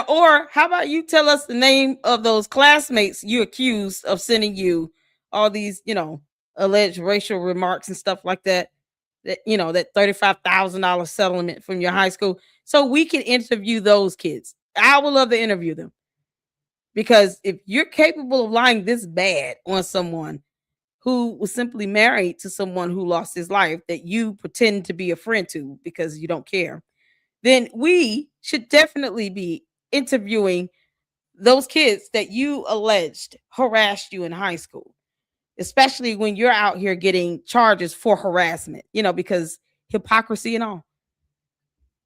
Speaker 1: Or how about you tell us the name of those classmates you accused of sending you all these, alleged racial remarks and stuff like that. That that $35,000 settlement from your high school, so we can interview those kids. I would love to interview them, because if you're capable of lying this bad on someone who was simply married to someone who lost his life that you pretend to be a friend to because you don't care, then we should definitely be interviewing those kids that you alleged harassed you in high school. Especially when you're out here getting charges for harassment, because hypocrisy and all.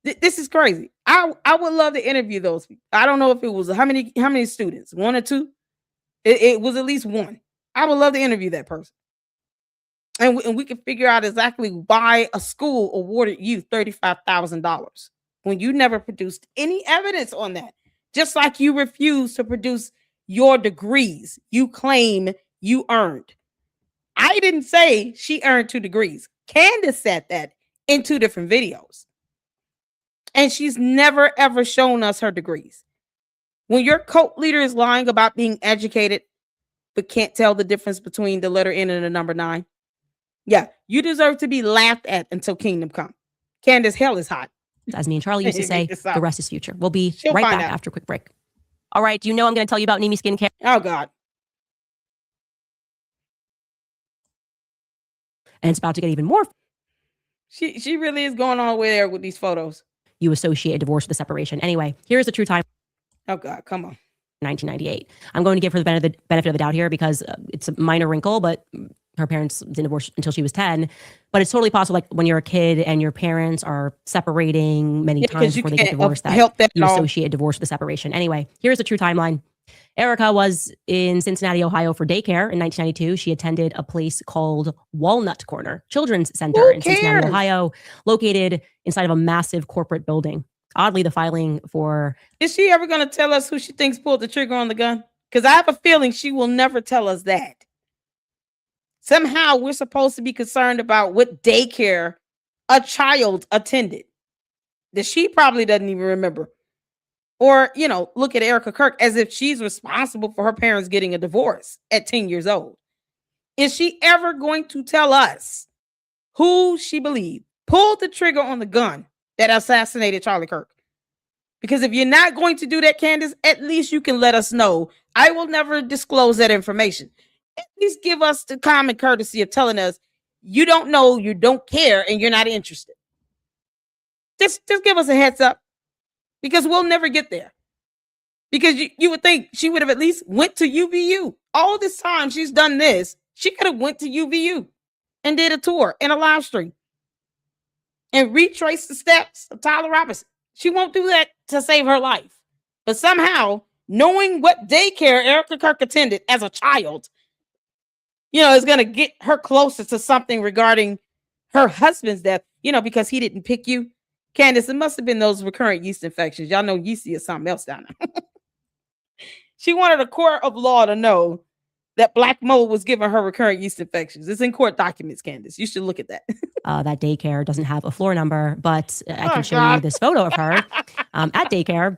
Speaker 1: This is crazy. I would love to interview those people. I don't know if it was how many students, 1 or 2. It was at least 1. I would love to interview that person, and we can figure out exactly why a school awarded you $35,000 when you never produced any evidence on that. Just like you refuse to produce your degrees you claim you earned. I didn't say she earned 2 degrees. Candace said that in 2 different videos. And she's never, ever shown us her degrees. When your cult leader is lying about being educated, but can't tell the difference between the letter N and the number 9, yeah, you deserve to be laughed at until kingdom come. Candace, hell is hot.
Speaker 3: As me and Charlie used to say, the rest is future. We'll be right back after a quick break. All right, do you know I'm going to tell you about Nimi Skincare?
Speaker 1: Oh, God.
Speaker 3: And it's about to get even more.
Speaker 1: She really is going on over there with these photos.
Speaker 3: You associate divorce with a separation. Anyway, here's the true time.
Speaker 1: Oh, God, come on.
Speaker 3: 1998. I'm going to give her the benefit of the doubt here because it's a minor wrinkle, but her parents didn't divorce until she was 10. But it's totally possible, like when you're a kid and your parents are separating many times before they get divorced, that you associate divorce with the separation. Anyway, here's the true timeline. Erica was in Cincinnati, Ohio for daycare in 1992. She attended a place called Walnut Corner Children's Center in Cincinnati, Ohio, located inside of a massive corporate building. Oddly, the filing for...
Speaker 1: Is she ever going to tell us who she thinks pulled the trigger on the gun? Because I have a feeling she will never tell us that. Somehow we're supposed to be concerned about what daycare a child attended that she probably doesn't even remember. Or, look at Erica Kirk as if she's responsible for her parents getting a divorce at 10 years old. Is she ever going to tell us who she believed pulled the trigger on the gun that assassinated Charlie Kirk? Because if you're not going to do that, Candace, at least you can let us know. I will never disclose that information. At least give us the common courtesy of telling us you don't know, you don't care, and you're not interested. Just give us a heads up. Because we'll never get there. Because you would think she would have at least went to UVU. All this time she's done this, she could have went to UVU and did a tour and a live stream and retraced the steps of Tyler Robinson. She won't do that to save her life. But somehow, knowing what daycare Erica Kirk attended as a child, is going to get her closer to something regarding her husband's death, because he didn't pick you. Candace, it must have been those recurrent yeast infections. Y'all know Yeasty is something else down there. She wanted a court of law to know that Black mold was giving her recurrent yeast infections. It's in court documents, Candace. You should look at that.
Speaker 3: That daycare doesn't have a floor number, but I can show you this photo of her at daycare.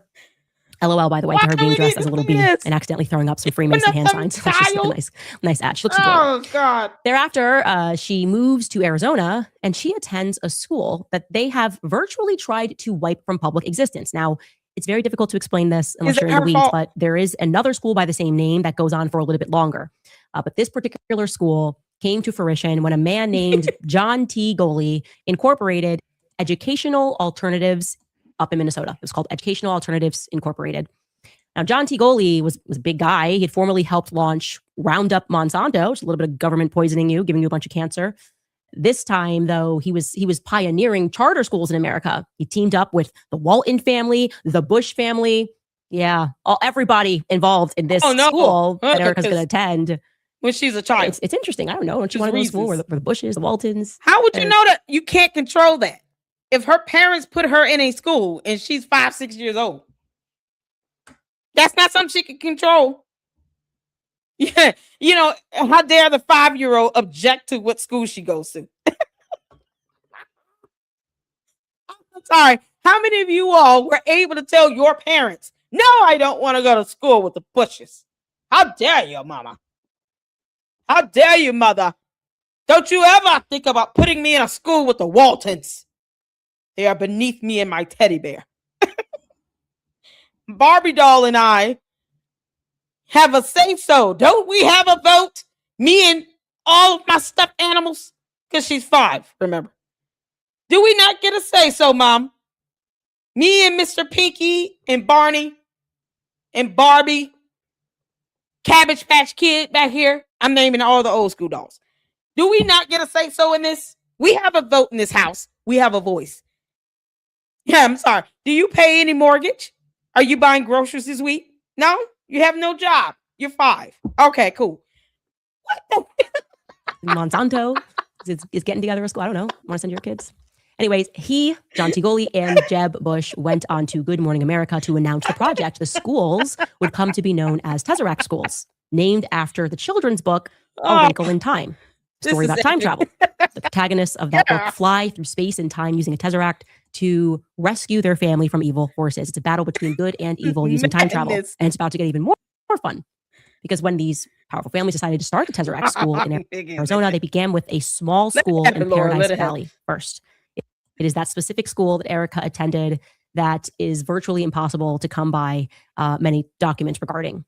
Speaker 3: LOL, by the way, to her being dressed as a little bee and accidentally throwing up some Freemason hand signs. That's just a nice ad. She looks adorable. Oh, God. Thereafter, she moves to Arizona and she attends a school that they have virtually tried to wipe from public existence. Now, it's very difficult to explain this unless you're in the weeds, but there is another school by the same name that goes on for a little bit longer. But this particular school came to fruition when a man named John T. Goley incorporated Educational Alternatives up in Minnesota. It was called Educational Alternatives Incorporated. Now, John T. Goley was a big guy. He had formerly helped launch Roundup Monsanto, which is a little bit of government poisoning you, giving you a bunch of cancer. This time, though, he was pioneering charter schools in America. He teamed up with the Walton family, the Bush family. Yeah, everybody involved in this school that Erica's going to attend.
Speaker 1: When she's a child.
Speaker 3: It's interesting. I don't know. Don't you want to go to school where the Bushes, the Waltons?
Speaker 1: How would you know that you can't control that? If her parents put her in a school and she's 5-6 years old, that's not something she can control. Yeah, how dare the 5-year-old object to what school she goes to? I'm sorry. How many of you all were able to tell your parents, no, I don't want to go to school with the Bushes? How dare you, mama? How dare you, mother? Don't you ever think about putting me in a school with the Waltons. They are beneath me and my teddy bear. Barbie doll and I have a say-so. Don't we have a vote? Me and all of my stuffed animals? Because she's 5, remember. Do we not get a say-so, Mom? Me and Mr. Pinky and Barney and Barbie, Cabbage Patch Kid back here. I'm naming all the old school dolls. Do we not get a say-so in this? We have a vote in this house. We have a voice. Yeah, I'm sorry. Do you pay any mortgage? Are you buying groceries this week? No? You have no job. You're 5. Okay, cool. What the?
Speaker 3: Monsanto is getting together a school. I don't know. Want to send your kids? Anyways, John T. Goley, and Jeb Bush went on to Good Morning America to announce the project. The schools would come to be known as Tesseract schools, named after the children's book, A Wrinkle in Time. Story about time travel. The protagonists of that book fly through space and time using a tesseract to rescue their family from evil forces. It's a battle between good and evil using time travel. And it's about to get even more fun. Because when these powerful families decided to start the Tesseract school in Arizona, they began with a small school in Paradise Valley first. It is that specific school that Erica attended that is virtually impossible to come by many documents regarding.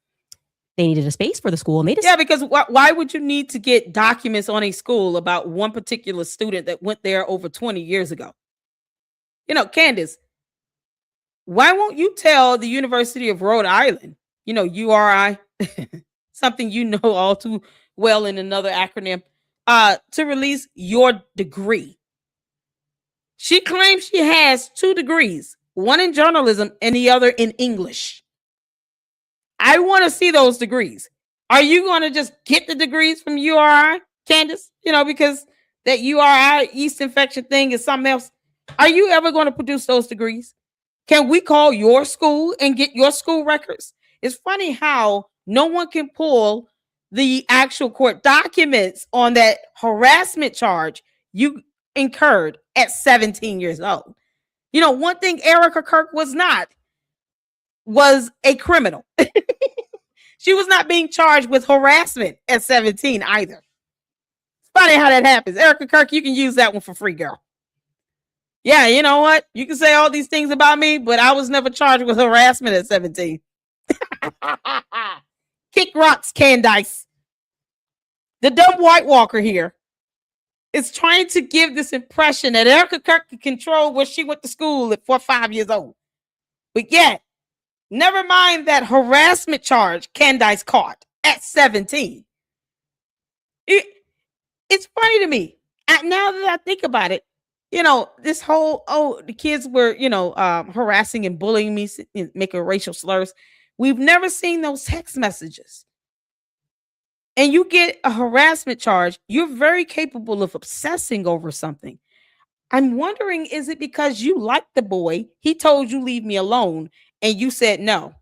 Speaker 3: They needed a space for the school.
Speaker 1: Because why would you need to get documents on a school about one particular student that went there over 20 years ago? Candace, why won't you tell the University of Rhode Island URI, something you know all too well in another acronym, to release your degree. She claims she has 2 degrees, one in journalism and the other in English. I want to see those degrees. Are you going to just get the degrees from URI, Candace? Because that URI yeast infection thing is something else. Are you ever going to produce those degrees? Can we call your school and get your school records? It's funny how no one can pull the actual court documents on that harassment charge you incurred at 17 years old. One thing Erica Kirk was not was a criminal. She was not being charged with harassment at 17 either. It's funny how that happens. Erica Kirk, you can use that one for free, girl. Yeah, you know what? You can say all these things about me, but I was never charged with harassment at 17. Kick rocks, Candace. The dumb White Walker here is trying to give this impression that Erica Kirk can control where she went to school at 4 or 5 years old. But yet, never mind that harassment charge Candace caught at 17. It's funny to me. Now that I think about it, this whole, the kids were, harassing and bullying me, making racial slurs. We've never seen those text messages. And you get a harassment charge, you're very capable of obsessing over something. I'm wondering, is it because you liked the boy? He told you leave me alone, and you said no.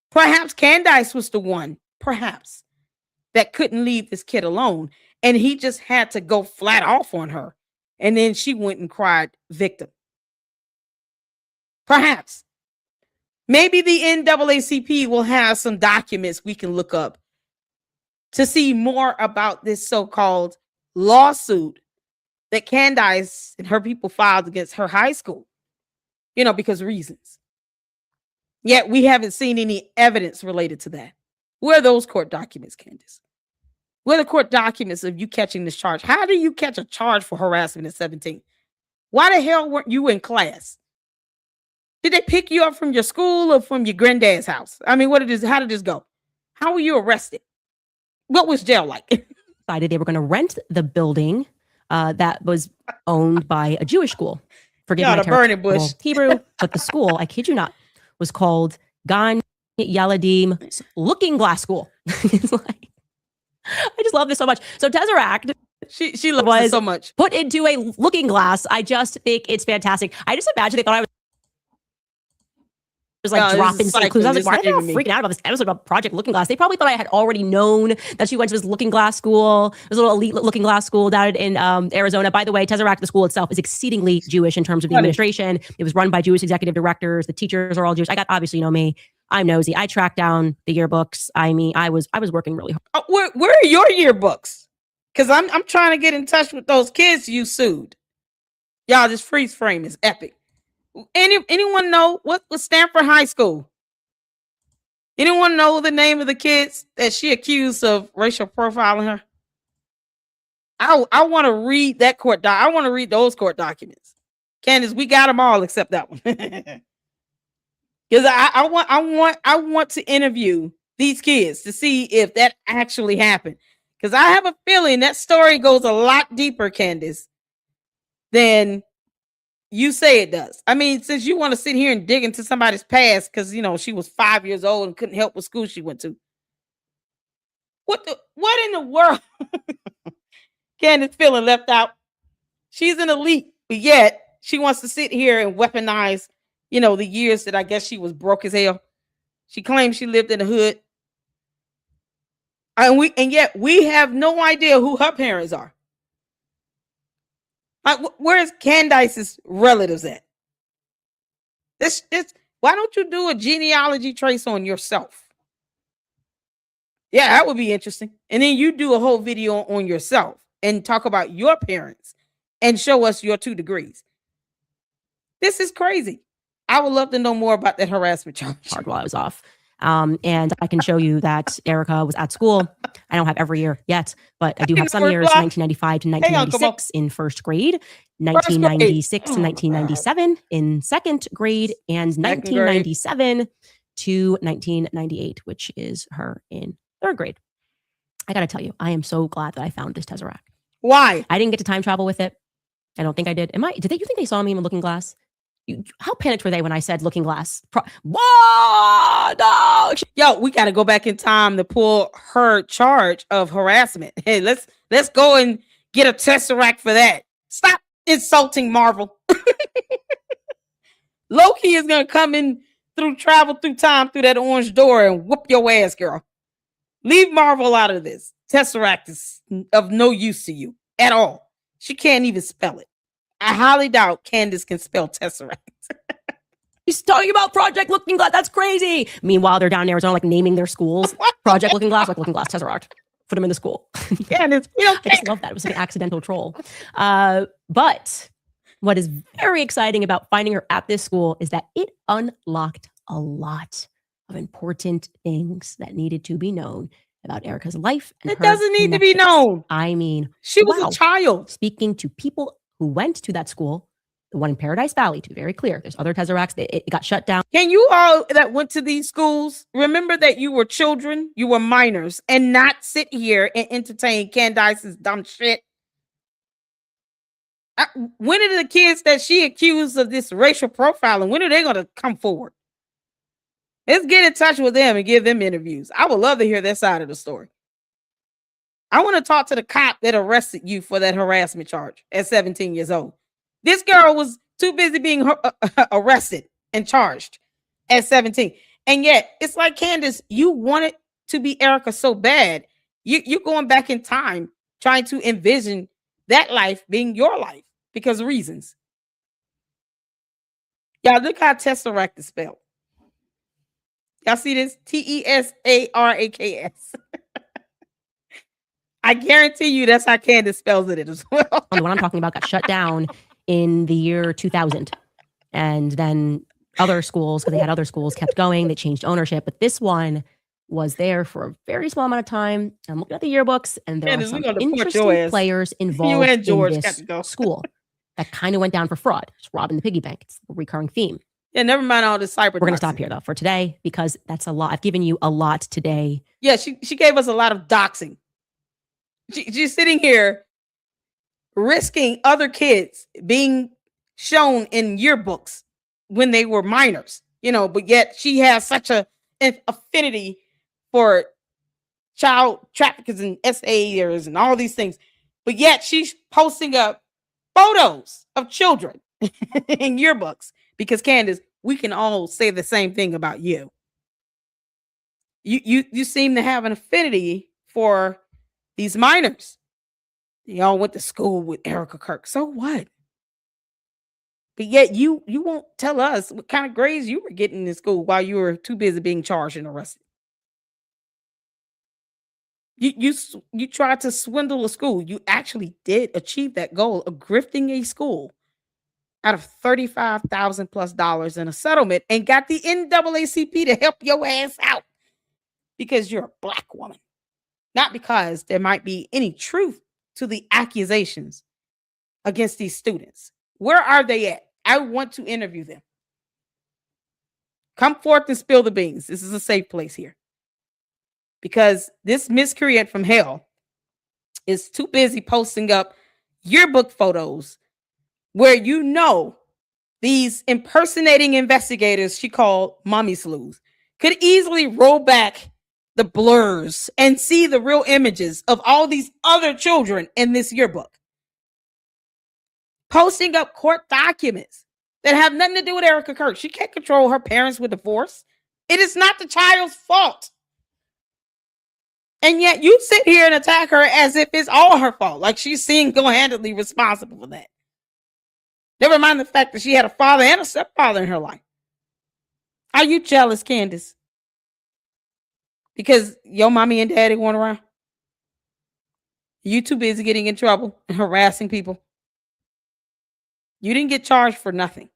Speaker 1: Perhaps Candace was the one, perhaps, that couldn't leave this kid alone, and he just had to go flat off on her. And then she went and cried victim. Perhaps. Maybe the NAACP will have some documents we can look up to see more about this so-called lawsuit that Candace and her people filed against her high school, because of reasons. Yet we haven't seen any evidence related to that. Where are those court documents, Candace? Where are the court documents of you catching this charge? How do you catch a charge for harassment at 17? Why the hell weren't you in class? Did they pick you up from your school or from your granddad's house? I mean, how did this go? How were you arrested? What was jail like?
Speaker 3: Decided they were going to rent the building that was owned by a Jewish school. Forgive my
Speaker 1: burning bush
Speaker 3: Hebrew, but the school, I kid you not, was called Gan Yaladim Looking Glass School. It's like, I just love this so much. So Tesseract,
Speaker 1: she loves it so much.
Speaker 3: Put into a looking glass. I just think it's fantastic. I just imagine they thought I was like dropping some clues. I was like, why are they all freaking out about this episode about Project Looking Glass? They probably thought I had already known that she went to this looking glass school. It was a little elite looking glass school down in Arizona. By the way, Tesseract, the school itself, is exceedingly Jewish in terms of the administration. It was run by Jewish executive directors. The teachers are all Jewish. Obviously, you know me. I'm nosy. I tracked down the yearbooks. I mean, I was working really hard.
Speaker 1: Where are your yearbooks? Because I'm trying to get in touch with those kids you sued. Y'all, this freeze frame is epic. Anyone know what was Stanford High School? Anyone know the name of the kids that she accused of racial profiling her? I want to read that court I want to read those court documents. Candace, we got them all except that one. Because I want to interview these kids to see if that actually happened. Because I have a feeling that story goes a lot deeper, Candace, than you say it does. I mean, since you want to sit here and dig into somebody's past because, she was 5 years old and couldn't help what school she went to. What in the world? Candace feeling left out. She's an elite, but yet she wants to sit here and weaponize, the years that I guess she was broke as hell. She claims she lived in the hood. And yet we have no idea who her parents are. Like, where's Candace's relatives at? Why don't you do a genealogy trace on yourself? Yeah, that would be interesting. And then you do a whole video on yourself and talk about your parents and show us your 2 degrees. This is crazy. I would love to know more about that harassment charge.
Speaker 3: Hard while I was off. And I can show you that Erica was at school. I don't have every year yet, but I do have some years, 1995 to 1996 in first grade, 1996 to 1997 in second grade, and 1997 to 1998, which is her in 3rd grade. I gotta tell you, I am so glad that I found this Tesseract.
Speaker 1: Why?
Speaker 3: I didn't get to time travel with it. I don't think I did. Did you think they saw me in the looking glass? How panicked were they when I said looking glass? Whoa, no.
Speaker 1: Yo, we got to go back in time to pull her charge of harassment. Hey, let's go and get a Tesseract for that. Stop insulting Marvel. Loki is going to come in travel through time through that orange door and whoop your ass, girl. Leave Marvel out of this. Tesseract is of no use to you at all. She can't even spell it. I highly doubt Candace can spell Tesseract.
Speaker 3: He's talking about Project Looking Glass. That's crazy. Meanwhile, they're down in Arizona, like naming their schools. Project Looking Glass, like Looking Glass Tesseract. Put them in the school.
Speaker 1: Candace,
Speaker 3: I just love that. It was like an accidental troll. But what is very exciting about finding her at this school is that it unlocked a lot of important things that needed to be known about Erica's life. And
Speaker 1: it doesn't need to be known.
Speaker 3: I mean,
Speaker 1: she was a child.
Speaker 3: Speaking to people who went to that school, the one in Paradise Valley, to be very clear, there's other Tesseracts. It got shut down.
Speaker 1: Can you all that went to these schools remember that you were children, you were minors, and not sit here and entertain Candace's dumb shit? When are the kids that she accused of this racial profiling, when are they going to come forward? Let's get in touch with them and give them interviews. I would love to hear their side of the story. I want to talk to the cop that arrested you for that harassment charge at 17 years old. This girl was too busy being arrested and charged at 17. And yet, it's like, Candace, you wanted to be Erica so bad. You're going back in time, trying to envision that life being your life because of reasons. Y'all, look how Tesseract is spelled. Y'all see this? Tesaraks. I guarantee you that's how Candace spells it as well.
Speaker 3: The one I'm talking about got shut down in the year 2000. And then other schools, because they had other schools, kept going. They changed ownership. But this one was there for a very small amount of time. I'm looking at the yearbooks, and there
Speaker 1: Candace,
Speaker 3: are some interesting players involved in this school that kind of went down for fraud. It's robbing the piggy bank. It's a recurring theme.
Speaker 1: Yeah, never mind all this cyber.
Speaker 3: We're going to stop here, though, for today, because that's a lot. I've given you a lot today.
Speaker 1: Yeah, she gave us a lot of doxing. She's sitting here risking other kids being shown in yearbooks when they were minors, but yet she has such an affinity for child traffickers and SAers and all these things. But yet she's posting up photos of children in yearbooks. Because Candace, we can all say the same thing about you. You seem to have an affinity for these minors. Y'all went to school with Erica Kirk. So what? But yet you won't tell us what kind of grades you were getting in school while you were too busy being charged and arrested. You tried to swindle a school. You actually did achieve that goal of grifting a school out of $35,000+ in a settlement and got the NAACP to help your ass out because you're a Black woman. Not because there might be any truth to the accusations against these students. Where are they at? I want to interview them. Come forth and spill the beans. This is a safe place here. Because this miscreant from hell is too busy posting up yearbook photos where these impersonating investigators she called mommy sleuths could easily roll back the blurs and see the real images of all these other children in this yearbook. Posting up court documents that have nothing to do with Erica Kirk. She can't control her parents with divorce. It is not the child's fault. And yet you sit here and attack her as if it's all her fault. Like she's single-handedly responsible for that. Never mind the fact that she had a father and a stepfather in her life. Are you jealous, Candace? Because your mommy and daddy weren't around? You too busy getting in trouble and harassing people? You didn't get charged for nothing.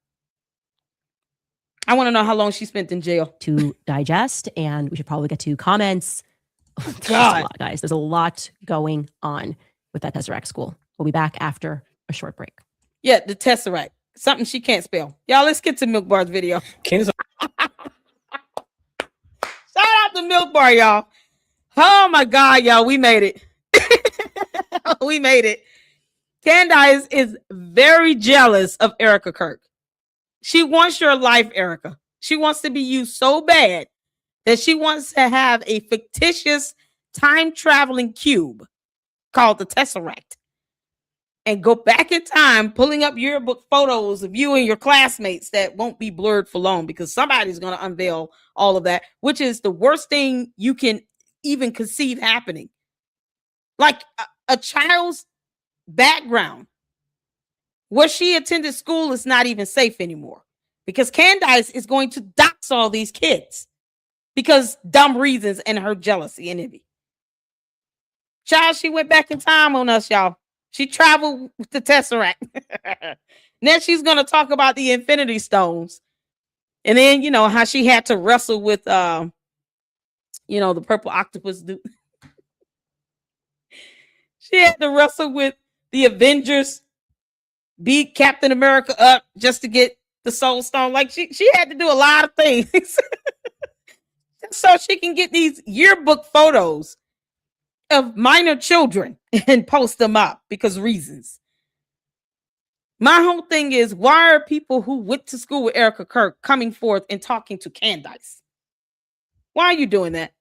Speaker 1: I want to know how long she spent in jail.
Speaker 3: To digest, and we should probably get to comments.
Speaker 1: God.
Speaker 3: A lot, guys. There's a lot going on with that Tesseract school. We'll be back after a short break.
Speaker 1: Yeah, the Tesseract. Something she can't spell. Y'all, let's get to MilkBar's video.
Speaker 2: Candace,
Speaker 1: on Milk Bar, y'all. Oh my God, y'all, we made it. We made it. Candace is very jealous of Erica Kirk. She wants your life, Erica. She wants to be you so bad that she wants to have a fictitious time-traveling cube called the Tesseract and go back in time, pulling up yearbook photos of you and your classmates that won't be blurred for long because somebody's going to unveil all of that, which is the worst thing you can even conceive happening. Like a child's background where she attended school is not even safe anymore because Candace is going to dox all these kids because dumb reasons and her jealousy and envy. Child, she went back in time on us, y'all. She traveled with the Tesseract. Then she's going to talk about the Infinity Stones. And then, you know, how she had to wrestle with, you know, the purple octopus dude. She had to wrestle with the Avengers, beat Captain America up just to get the Soul Stone. Like she had to do a lot of things so she can get these yearbook photos of minor children and post them up because reasons. My whole thing is, why are people who went to school with Erica Kirk coming forth and talking to Candace? Why are you doing that?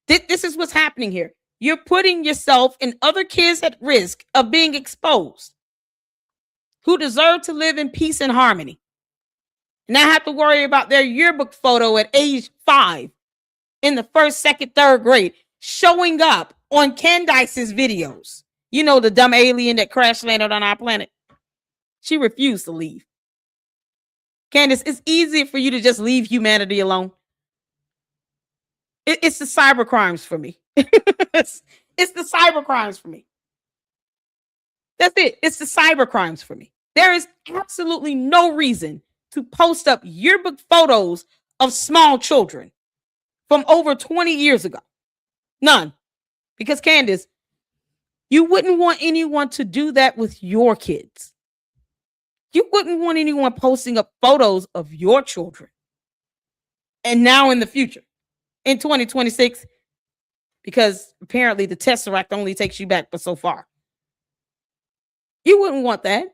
Speaker 1: This is what's happening here. You're putting yourself and other kids at risk of being exposed who deserve to live in peace and harmony. And I have to worry about their yearbook photo at age 5 in the 1st, 2nd, 3rd grade showing up on Candace's videos. You know, the dumb alien that crash landed on our planet. She refused to leave. Candace, it's easier for you to just leave humanity alone. It's the cyber crimes for me. It's the cyber crimes for me. That's it. It's the cyber crimes for me. There is absolutely no reason to post up yearbook photos of small children from over 20 years ago. None. Because Candace, you wouldn't want anyone to do that with your kids. You wouldn't want anyone posting up photos of your children. And now in the future, in 2026, because apparently the Tesseract only takes you back but so far. You wouldn't want that.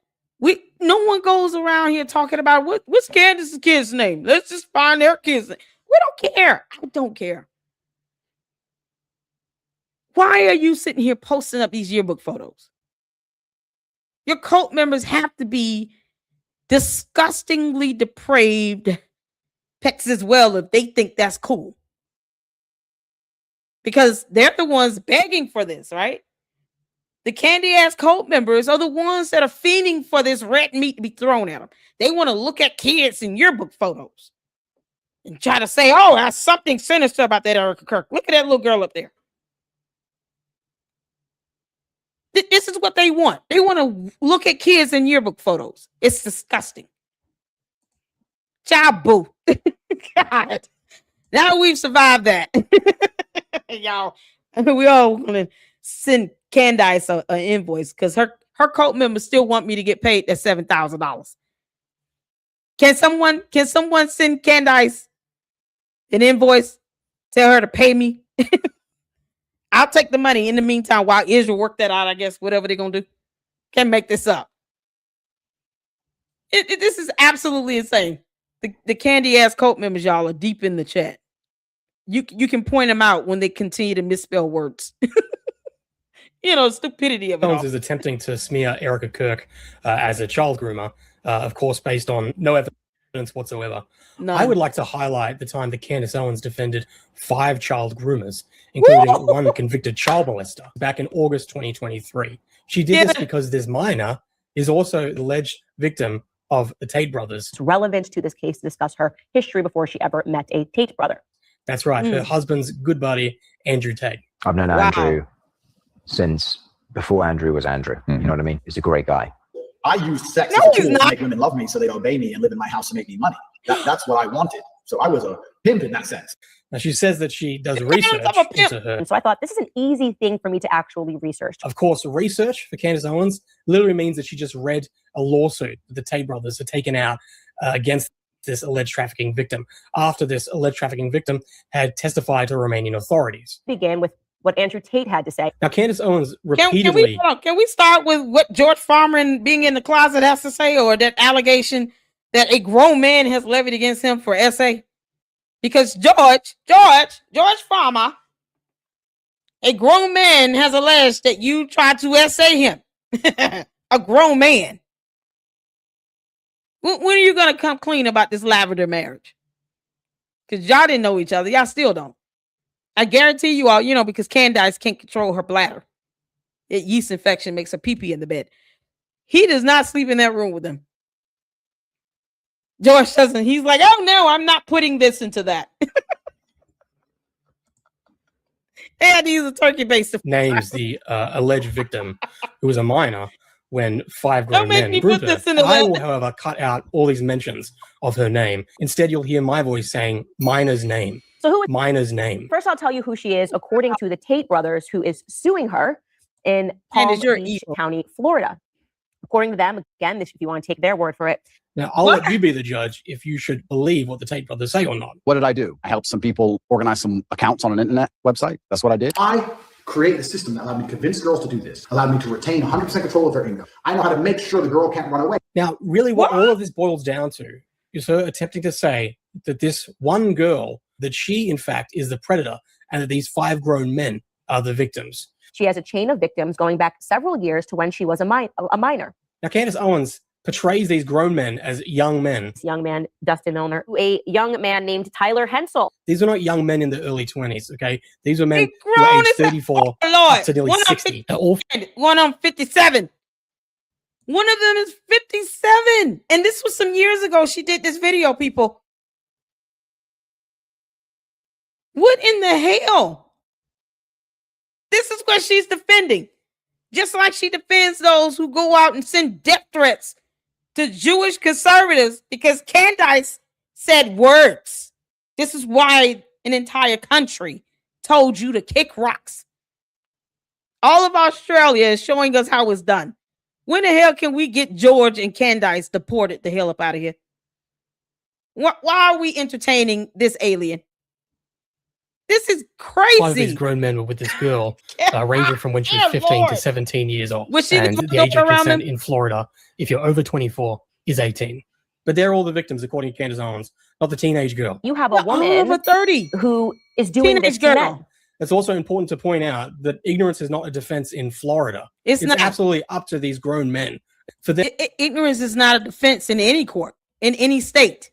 Speaker 1: No one goes around here talking about what's Candace's kid's name. Let's just find their kid's name. We don't care. I don't care. Why are you sitting here posting up these yearbook photos? Your cult members have to be disgustingly depraved pets as well if they think that's cool. Because they're the ones begging for this, right? The candy-ass cult members are the ones that are fiending for this red meat to be thrown at them. They want to look at kids in yearbook photos and try to say, oh, there's something sinister about that Erica Kirk. Look at that little girl up there. This is what they want. They want to look at kids in yearbook photos. It's disgusting. Child boo. God. Now we've survived that. Y'all, we all going to send Candace an invoice because her cult members still want me to get paid that $7,000. Can someone send Candace an invoice? Tell her to pay me. I'll take the money in the meantime while Israel work that out, I guess, whatever they're going to do. Can't make this up. This is absolutely insane. The candy-ass cult members, y'all, are deep in the chat. You can point them out when they continue to misspell words. You know, stupidity of it all.
Speaker 2: Owens is attempting to smear Erica Kirk as a child groomer, of course, based on no evidence whatsoever. None. I would like to highlight the time that Candace Owens defended 5 child groomers, including one convicted child molester, back in August 2023. She did this because this minor is also the alleged victim of the Tate brothers.
Speaker 3: It's relevant to this case to discuss her history before she ever met a Tate brother.
Speaker 2: That's right. Her husband's good buddy, Andrew Tate.
Speaker 6: I've known Andrew since before Andrew was Andrew. You know what I mean? He's a great guy.
Speaker 7: I use sex as a tool to make women love me so they'd obey me and live in my house and make me money. That's what I wanted. So I was a pimp in that sense.
Speaker 2: Now, she says that she does research into her.
Speaker 3: And so I thought, this is an easy thing for me to actually research.
Speaker 2: Of course, research for Candace Owens literally means that she just read a lawsuit that the Tate brothers had taken out against this alleged trafficking victim after this alleged trafficking victim had testified to Romanian authorities.
Speaker 3: Begin with what Andrew Tate had to say.
Speaker 2: Now, Candace Owens repeatedly...
Speaker 1: Can we start with what George Farmer being in the closet has to say, or that allegation that a grown man has levied against him for essay? Because George Farmer, a grown man, has alleged that you tried to essay him. A grown man. When are you going to come clean about this lavender marriage? Because y'all didn't know each other. Y'all still don't. I guarantee you all, because Candace can't control her bladder. That yeast infection makes her pee-pee in the bed. He does not sleep in that room with them. George doesn't. He's like, oh no, I'm not putting this into that. They had to use a turkey-based
Speaker 2: names the alleged victim, who was a minor, when 5 grown men group her. I will, however, cut out all these mentions of her name. Instead, you'll hear my voice saying minor's name.
Speaker 3: So who?
Speaker 2: Minor's name.
Speaker 3: First, I'll tell you who she is, according to the Tate brothers, who is suing her in Palm Beach County, Florida. According to them, again, if you want to take their word for it.
Speaker 2: Now, I'll let you be the judge if you should believe what the Tate brothers say or not.
Speaker 8: What did I do? I helped some people organize some accounts on an internet website. That's what I did.
Speaker 7: I created a system that allowed me to convince girls to do this, allowed me to retain 100% control of their income. I know how to make sure the girl can't run away.
Speaker 2: Now, really what all of this boils down to is her attempting to say that this one girl, that she, in fact, is the predator and that these 5 grown men are the victims.
Speaker 3: She has a chain of victims going back several years to when she was a minor.
Speaker 2: Now, Candace Owens portrays these grown men as young men.
Speaker 3: This young man, Dustin Milner, a young man named Tyler Hensel.
Speaker 2: These are not young men in the early 20s, okay? These are men who are aged 34 up to nearly 60.
Speaker 1: One on 57. One of them is 57. And this was some years ago she did this video, people. What in the hell? This is what she's defending. Just like she defends those who go out and send death threats to Jewish conservatives because Candace said words. This is why an entire country told you to kick rocks. All of Australia is showing us how it's done. When the hell can we get George and Candace deported the hell up out of here? Why are we entertaining this alien? This is crazy.
Speaker 2: 5 of these grown men were with this girl, ranging from when she was 15 to 17 years old.
Speaker 1: Was she
Speaker 2: and the age of consent in Florida, if you're over 24, is 18. But they're all the victims, according to Candace Owens, not the teenage girl.
Speaker 3: You have a woman
Speaker 1: over 30
Speaker 3: who is doing
Speaker 1: teenage
Speaker 3: this
Speaker 1: girl.
Speaker 3: to men.
Speaker 2: It's also important to point out that ignorance is not a defense in Florida.
Speaker 1: It's not.
Speaker 2: Absolutely up to these grown men. For them.
Speaker 1: Ignorance is not a defense in any court, in any state.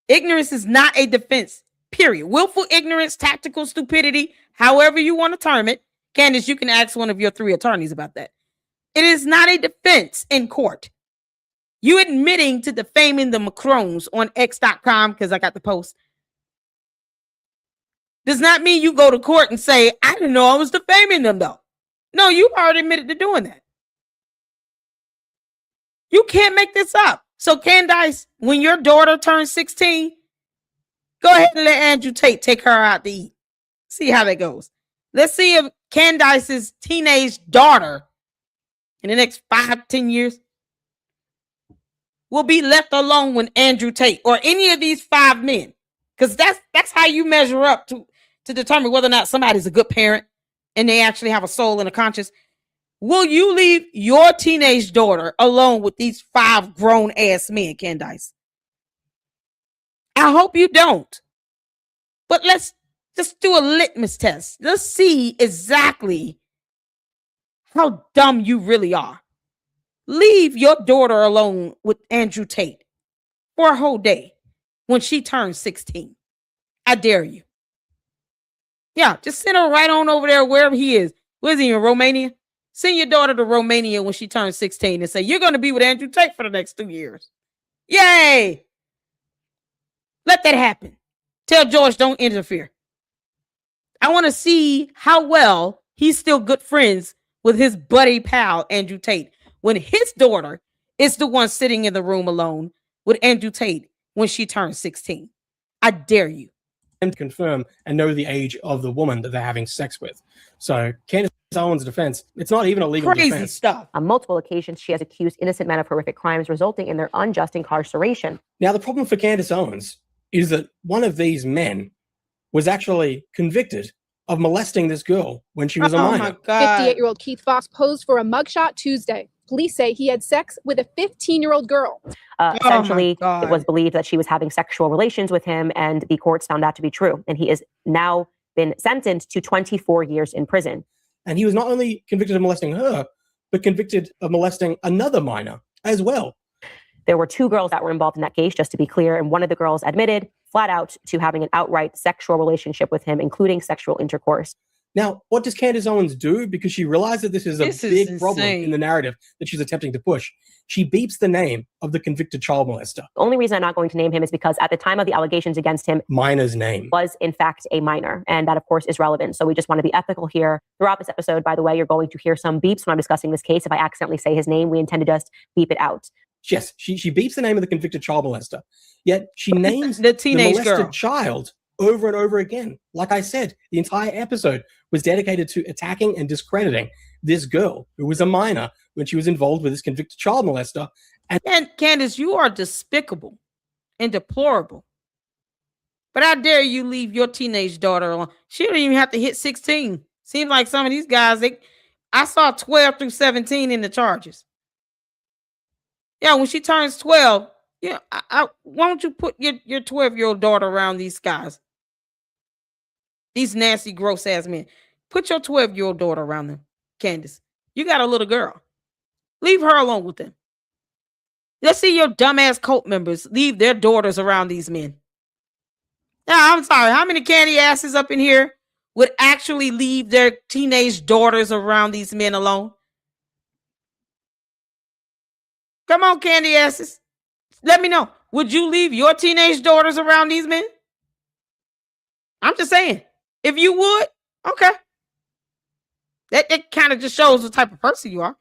Speaker 1: Ignorance is not a defense, period. Willful ignorance, tactical stupidity, however you want to term it. Candace, you can ask one of your 3 attorneys about that. It is not a defense in court. You admitting to defaming the Macrons on X.com, because I got the post, does not mean you go to court and say, I didn't know I was defaming them, though. No, you already admitted to doing that. You can't make this up. So, Candace, when your daughter turns 16, go ahead and let Andrew Tate take her out to eat. See how that goes. Let's see if Candace's teenage daughter in the next 5-10 years will be left alone with Andrew Tate or any of these 5 men. Because that's how you measure up to determine whether or not somebody's a good parent and they actually have a soul and a conscience. Will you leave your teenage daughter alone with these 5 grown-ass men, Candace? I hope you don't. But let's just do a litmus test. Let's see exactly how dumb you really are. Leave your daughter alone with Andrew Tate for a whole day when she turns 16. I dare you. Yeah, just send her right on over there wherever he is. Where is he, in Romania? Send your daughter to Romania when she turns 16 and say, you're going to be with Andrew Tate for the next 2 years. Yay! Let that happen. Tell George don't interfere. I want to see how well he's still good friends with his buddy pal, Andrew Tate, when his daughter is the one sitting in the room alone with Andrew Tate when she turns 16. I dare you.
Speaker 2: them to confirm and know the age of the woman that they're having sex with. So Candace Owens' defense, it's not even a legal
Speaker 1: Crazy
Speaker 2: defense.
Speaker 1: stuff.
Speaker 3: On multiple occasions, she has accused innocent men of horrific crimes, resulting in their unjust incarceration.
Speaker 2: Now, the problem for Candace Owens is that one of these men was actually convicted of molesting this girl when she was a minor.
Speaker 1: My God.
Speaker 9: 58-year-old Keith Fox posed for a mugshot Tuesday. Police say he had sex with a 15-year-old girl.
Speaker 3: Essentially, it was believed that she was having sexual relations with him, and the courts found that to be true. And he is now been sentenced to 24 years in prison.
Speaker 2: And he was not only convicted of molesting her, but convicted of molesting another minor as well.
Speaker 3: There were 2 girls that were involved in that case, just to be clear, and one of the girls admitted flat out to having an outright sexual relationship with him, including sexual intercourse.
Speaker 2: Now, what does Candace Owens do? Because she realized that this is a big problem in the narrative that she's attempting to push. She beeps the name of the convicted child molester.
Speaker 3: The only reason I'm not going to name him is because at the time of the allegations against him,
Speaker 2: minor's name
Speaker 3: was in fact a minor. And that, of course, is relevant. So we just want to be ethical here. Throughout this episode, by the way, you're going to hear some beeps when I'm discussing this case. If I accidentally say his name, we intend to just beep it out.
Speaker 2: Yes, she beeps the name of the convicted child molester, yet she names
Speaker 1: the teenage
Speaker 2: molested
Speaker 1: girl
Speaker 2: child over and over again. Like I said, the entire episode was dedicated to attacking and discrediting this girl who was a minor when she was involved with this convicted child molester.
Speaker 1: And Candace, you are despicable and deplorable. But how dare you leave your teenage daughter alone? She don't even have to hit 16. Seems like some of these guys, I saw 12 through 17 in the charges. Yeah, when she turns 12, yeah, why don't you put your 12-year-old daughter around these guys? These nasty, gross-ass men. Put your 12-year-old daughter around them, Candace. You got a little girl. Leave her alone with them. Let's see your dumbass cult members leave their daughters around these men. Now, I'm sorry. How many candy asses up in here would actually leave their teenage daughters around these men alone? Come on, candy asses. Let me know. Would you leave your teenage daughters around these men? I'm just saying. If you would, okay. That kind of just shows the type of person you are.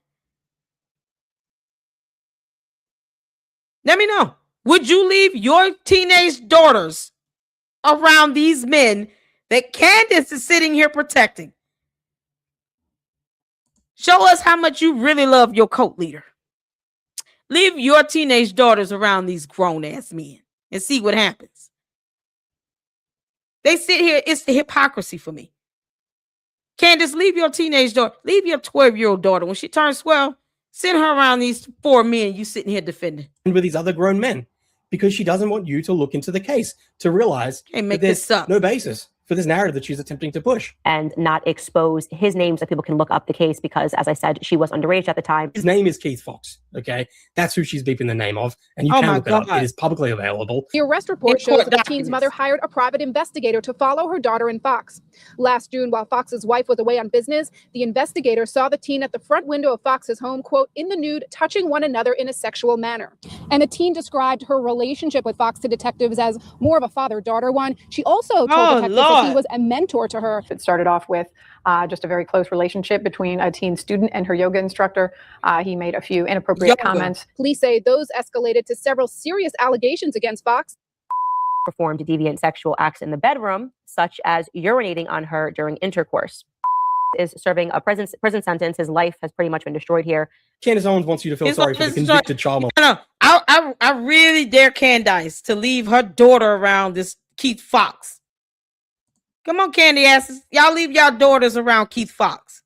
Speaker 1: Let me know. Would you leave your teenage daughters around these men that Candace is sitting here protecting? Show us how much you really love your cult leader. Leave your teenage daughters around these grown-ass men and see what happens. They sit here. It's the hypocrisy for me. Candace, leave your teenage daughter. Leave your 12-year-old daughter. When she turns 12, send her around these 4 men you sitting here defending.
Speaker 2: And with these other grown men. Because she doesn't want you to look into the case to realize that there's no basis for this narrative that she's attempting to push.
Speaker 3: And not expose his name so people can look up the case because, as I said, she was underage at the time.
Speaker 2: His name is Keith Fox, okay? That's who she's beeping the name of. And you can look it up. It is publicly available.
Speaker 9: The arrest report shows that the teen's mother hired a private investigator to follow her daughter and Fox. Last June, while Fox's wife was away on business, the investigator saw the teen at the front window of Fox's home, quote, in the nude, touching one another in a sexual manner. And the teen described her relationship with Fox to detectives as more of a father-daughter one. She also told detectives that he was a mentor to her.
Speaker 10: It started off with just a very close relationship between a teen student and her yoga instructor. He made a few inappropriate comments.
Speaker 9: Police say those escalated to several serious allegations against Fox.
Speaker 3: Performed deviant sexual acts in the bedroom, such as urinating on her during intercourse. Is serving a prison sentence. His life has pretty much been destroyed here.
Speaker 2: Candace Owens wants you to feel sorry for the convicted child molester.
Speaker 1: No, I really dare Candace to leave her daughter around this Keith Fox. Come on, candy asses. Y'all leave y'all daughters around Keith Fox.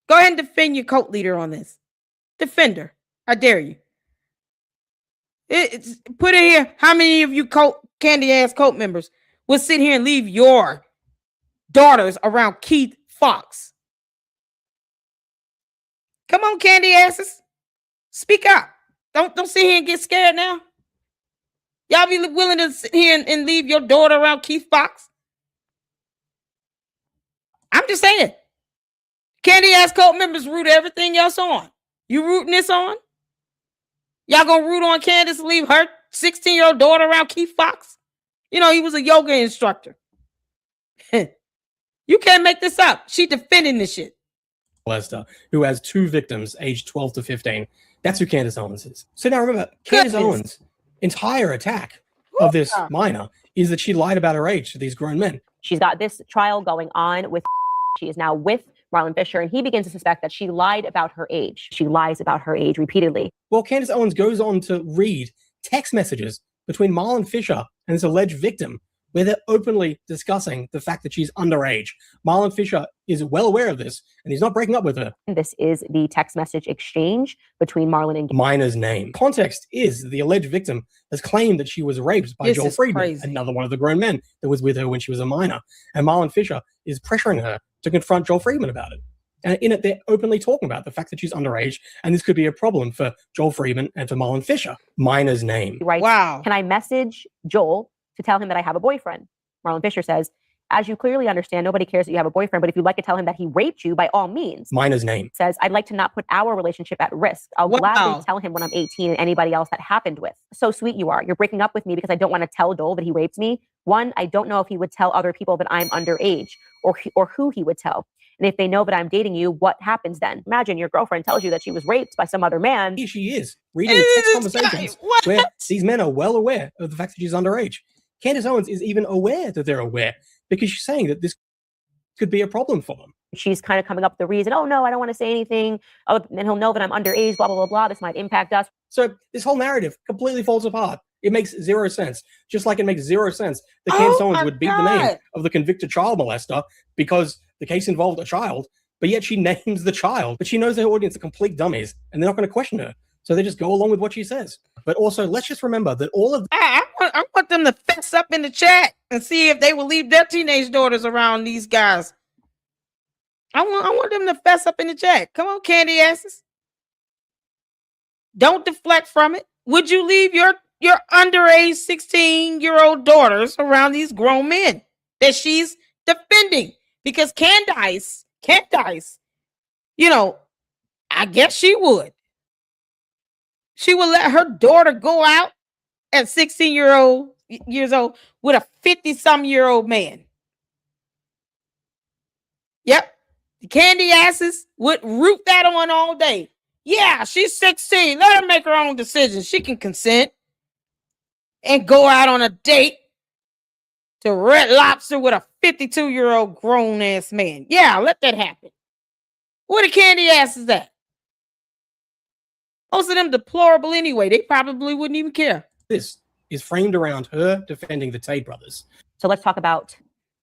Speaker 1: Go ahead and defend your cult leader on this. Defend her. I dare you. Put it here. How many of you candy ass cult members will sit here and leave your daughters around Keith Fox? Come on, candy asses. Speak up. Don't sit here and get scared now. Y'all be willing to sit here and leave your daughter around Keith Fox? I'm just saying. Candy ass cult members root everything else on. You rooting this on? Y'all gonna root on Candace to leave her 16-year-old daughter around Keith Fox? You know, he was a yoga instructor. You can't make this up. She defending this shit.
Speaker 2: Lester, who has 2 victims aged 12 to 15. That's who Candace Owens is. So now remember, Candace Owens' entire attack of this minor is that she lied about her age to these grown men.
Speaker 3: She's got this trial going on with, she is now with Marlon Fisher, and he begins to suspect that she lied about her age. She lies about her age repeatedly.
Speaker 2: Well, Candace Owens goes on to read text messages between Marlon Fisher and this alleged victim, where they're openly discussing the fact that she's underage. Marlon Fisher is well aware of this, and he's not breaking up with her.
Speaker 3: This is the text message exchange between Marlon and
Speaker 2: minor's name. Context is the alleged victim has claimed that she was raped by Joel Friedman, another one of the grown men that was with her when she was a minor. And Marlon Fisher is pressuring her to confront Joel Friedman about it. And in it, they're openly talking about the fact that she's underage, and this could be a problem for Joel Friedman and for Marlon Fisher. Minor's name.
Speaker 3: Right. Wow. Can I message Joel to tell him that I have a boyfriend? Marlon Fisher says, as you clearly understand, nobody cares that you have a boyfriend, but if you'd like to tell him that he raped you, by all means.
Speaker 2: Minor's name.
Speaker 3: Says, I'd like to not put our relationship at risk. I'll gladly tell him when I'm 18 and anybody else that happened with. So sweet you are. You're breaking up with me because I don't want to tell Joel that he raped me. One, I don't know if he would tell other people that I'm underage or who he would tell. And if they know that I'm dating you, what happens then? Imagine your girlfriend tells you that she was raped by some other man.
Speaker 2: Here she is, reading text conversations where these men are well aware of the fact that she's underage. Candace Owens is even aware that they're aware because she's saying that this could be a problem for them.
Speaker 3: She's kind of coming up with the reason, oh no, I don't want to say anything. Oh, and he'll know that I'm underage, blah, blah, blah, blah. This might impact us.
Speaker 2: So this whole narrative completely falls apart. It makes zero sense. Just like it makes zero sense that Candace Owens would beat the name of the convicted child molester because the case involved a child, but yet she names the child. But she knows their audience are complete dummies and they're not going to question her. So they just go along with what she says. But also, let's just remember that all of...
Speaker 1: I want them to fess up in the chat and see if they will leave their teenage daughters around these guys. I want them to fess up in the chat. Come on, candy asses. Don't deflect from it. Would you leave your underage 16-year-old daughters around these grown men that she's defending? Because Candace, you know, I guess she would. She would let her daughter go out at 16 years old with a 50-some-year-old man. Yep. The candy asses would root that on all day. Yeah, she's 16. Let her make her own decisions. She can consent and go out on a date to Red Lobster with a 52-year-old grown-ass man. Yeah, let that happen. Where the candy asses at? Most of them deplorable anyway. They probably wouldn't even care.
Speaker 2: This is framed around her defending the Tate brothers.
Speaker 3: So let's talk about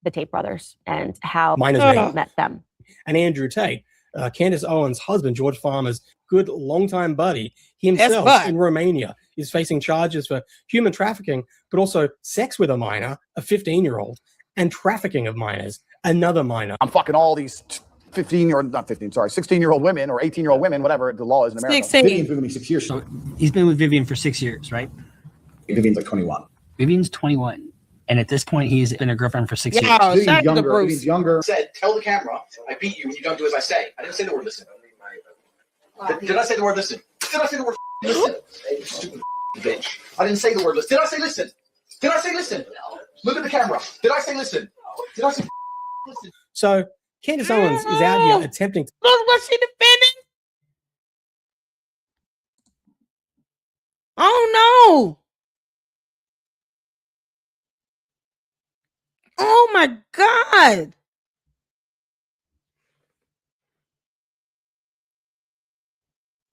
Speaker 3: the Tate brothers and how Minor's met them.
Speaker 2: And Andrew Tate, Candace Owens' husband, George Farmer's good longtime buddy, himself in Romania is facing charges for human trafficking, but also sex with a minor, a 15-year-old, and trafficking of minors, another minor.
Speaker 8: I'm fucking all these 16-year-old women or 18-year-old women, whatever the law is in America.
Speaker 7: 16. Vivian's been with me 6 years.
Speaker 11: So he's been with Vivian for 6 years, right?
Speaker 7: Vivian's like 21.
Speaker 11: Vivian's 21. And at this point, he's been a girlfriend for 6 years.
Speaker 7: Vivian's younger. Vivian's younger. Said, tell the camera, I beat you when you don't do as I say. I didn't say the word listen. Did I say the word listen? Did I say the word listen? You stupid bitch. I didn't say the word listen. Did I say listen? Did I say listen? Look at the camera. Did I say listen? Did I say listen?
Speaker 2: So Candace Owens is out here attempting to...
Speaker 1: What's she defending? Oh, no. Oh, my God.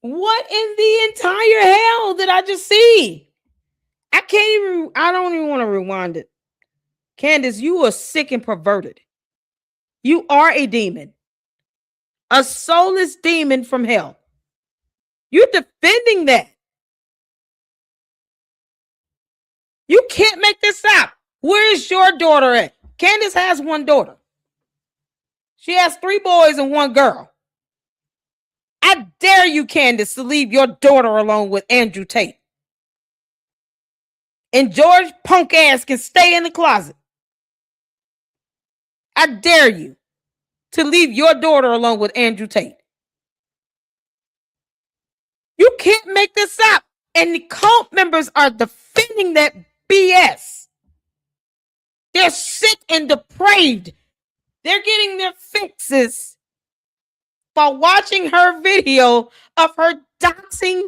Speaker 1: What in the entire hell did I just see? I don't even want to rewind it. Candace, you are sick and perverted. You are a demon. A soulless demon from hell. You're defending that. You can't make this up. Where is your daughter at? Candace has one daughter. She has 3 boys and 1 girl. I dare you, Candace, to leave your daughter alone with Andrew Tate. And George punk ass can stay in the closet. I dare you to leave your daughter alone with Andrew Tate. You can't make this up. And the cult members are defending that BS. They're sick and depraved. They're getting their fixes by watching her video of her doxing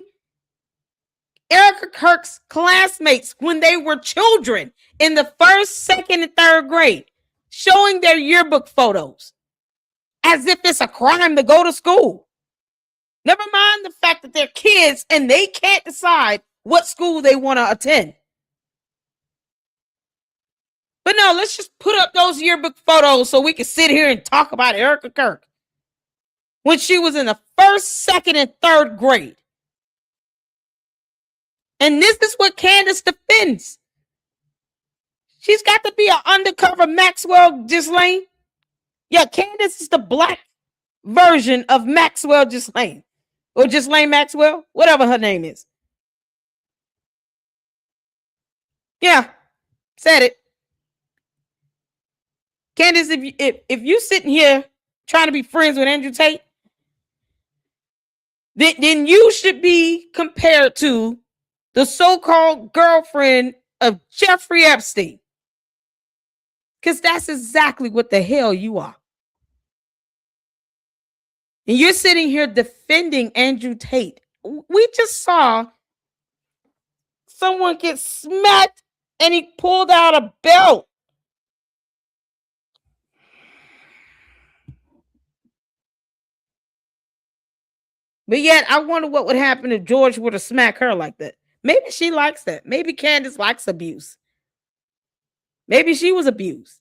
Speaker 1: Erica Kirk's classmates when they were children in the 1st, 2nd, and 3rd grade, showing their yearbook photos as if it's a crime to go to school. Never mind the fact that they're kids and they can't decide what school they want to attend. But no, let's just put up those yearbook photos so we can sit here and talk about Erica Kirk when she was in the 1st, 2nd, and 3rd grade. And this is what Candace defends. She's got to be an undercover Maxwell Ghislaine. Yeah, Candace is the black version of Maxwell Ghislaine. Or Ghislaine Maxwell, whatever her name is. Yeah, said it. Candace, if you sitting here trying to be friends with Andrew Tate, then you should be compared to the so-called girlfriend of Jeffrey Epstein. Because that's exactly what the hell you are. And you're sitting here defending Andrew Tate. We just saw someone get smacked and he pulled out a belt. But yet, I wonder what would happen if George were to smack her like that. Maybe she likes that. Maybe Candace likes abuse. Maybe she was abused.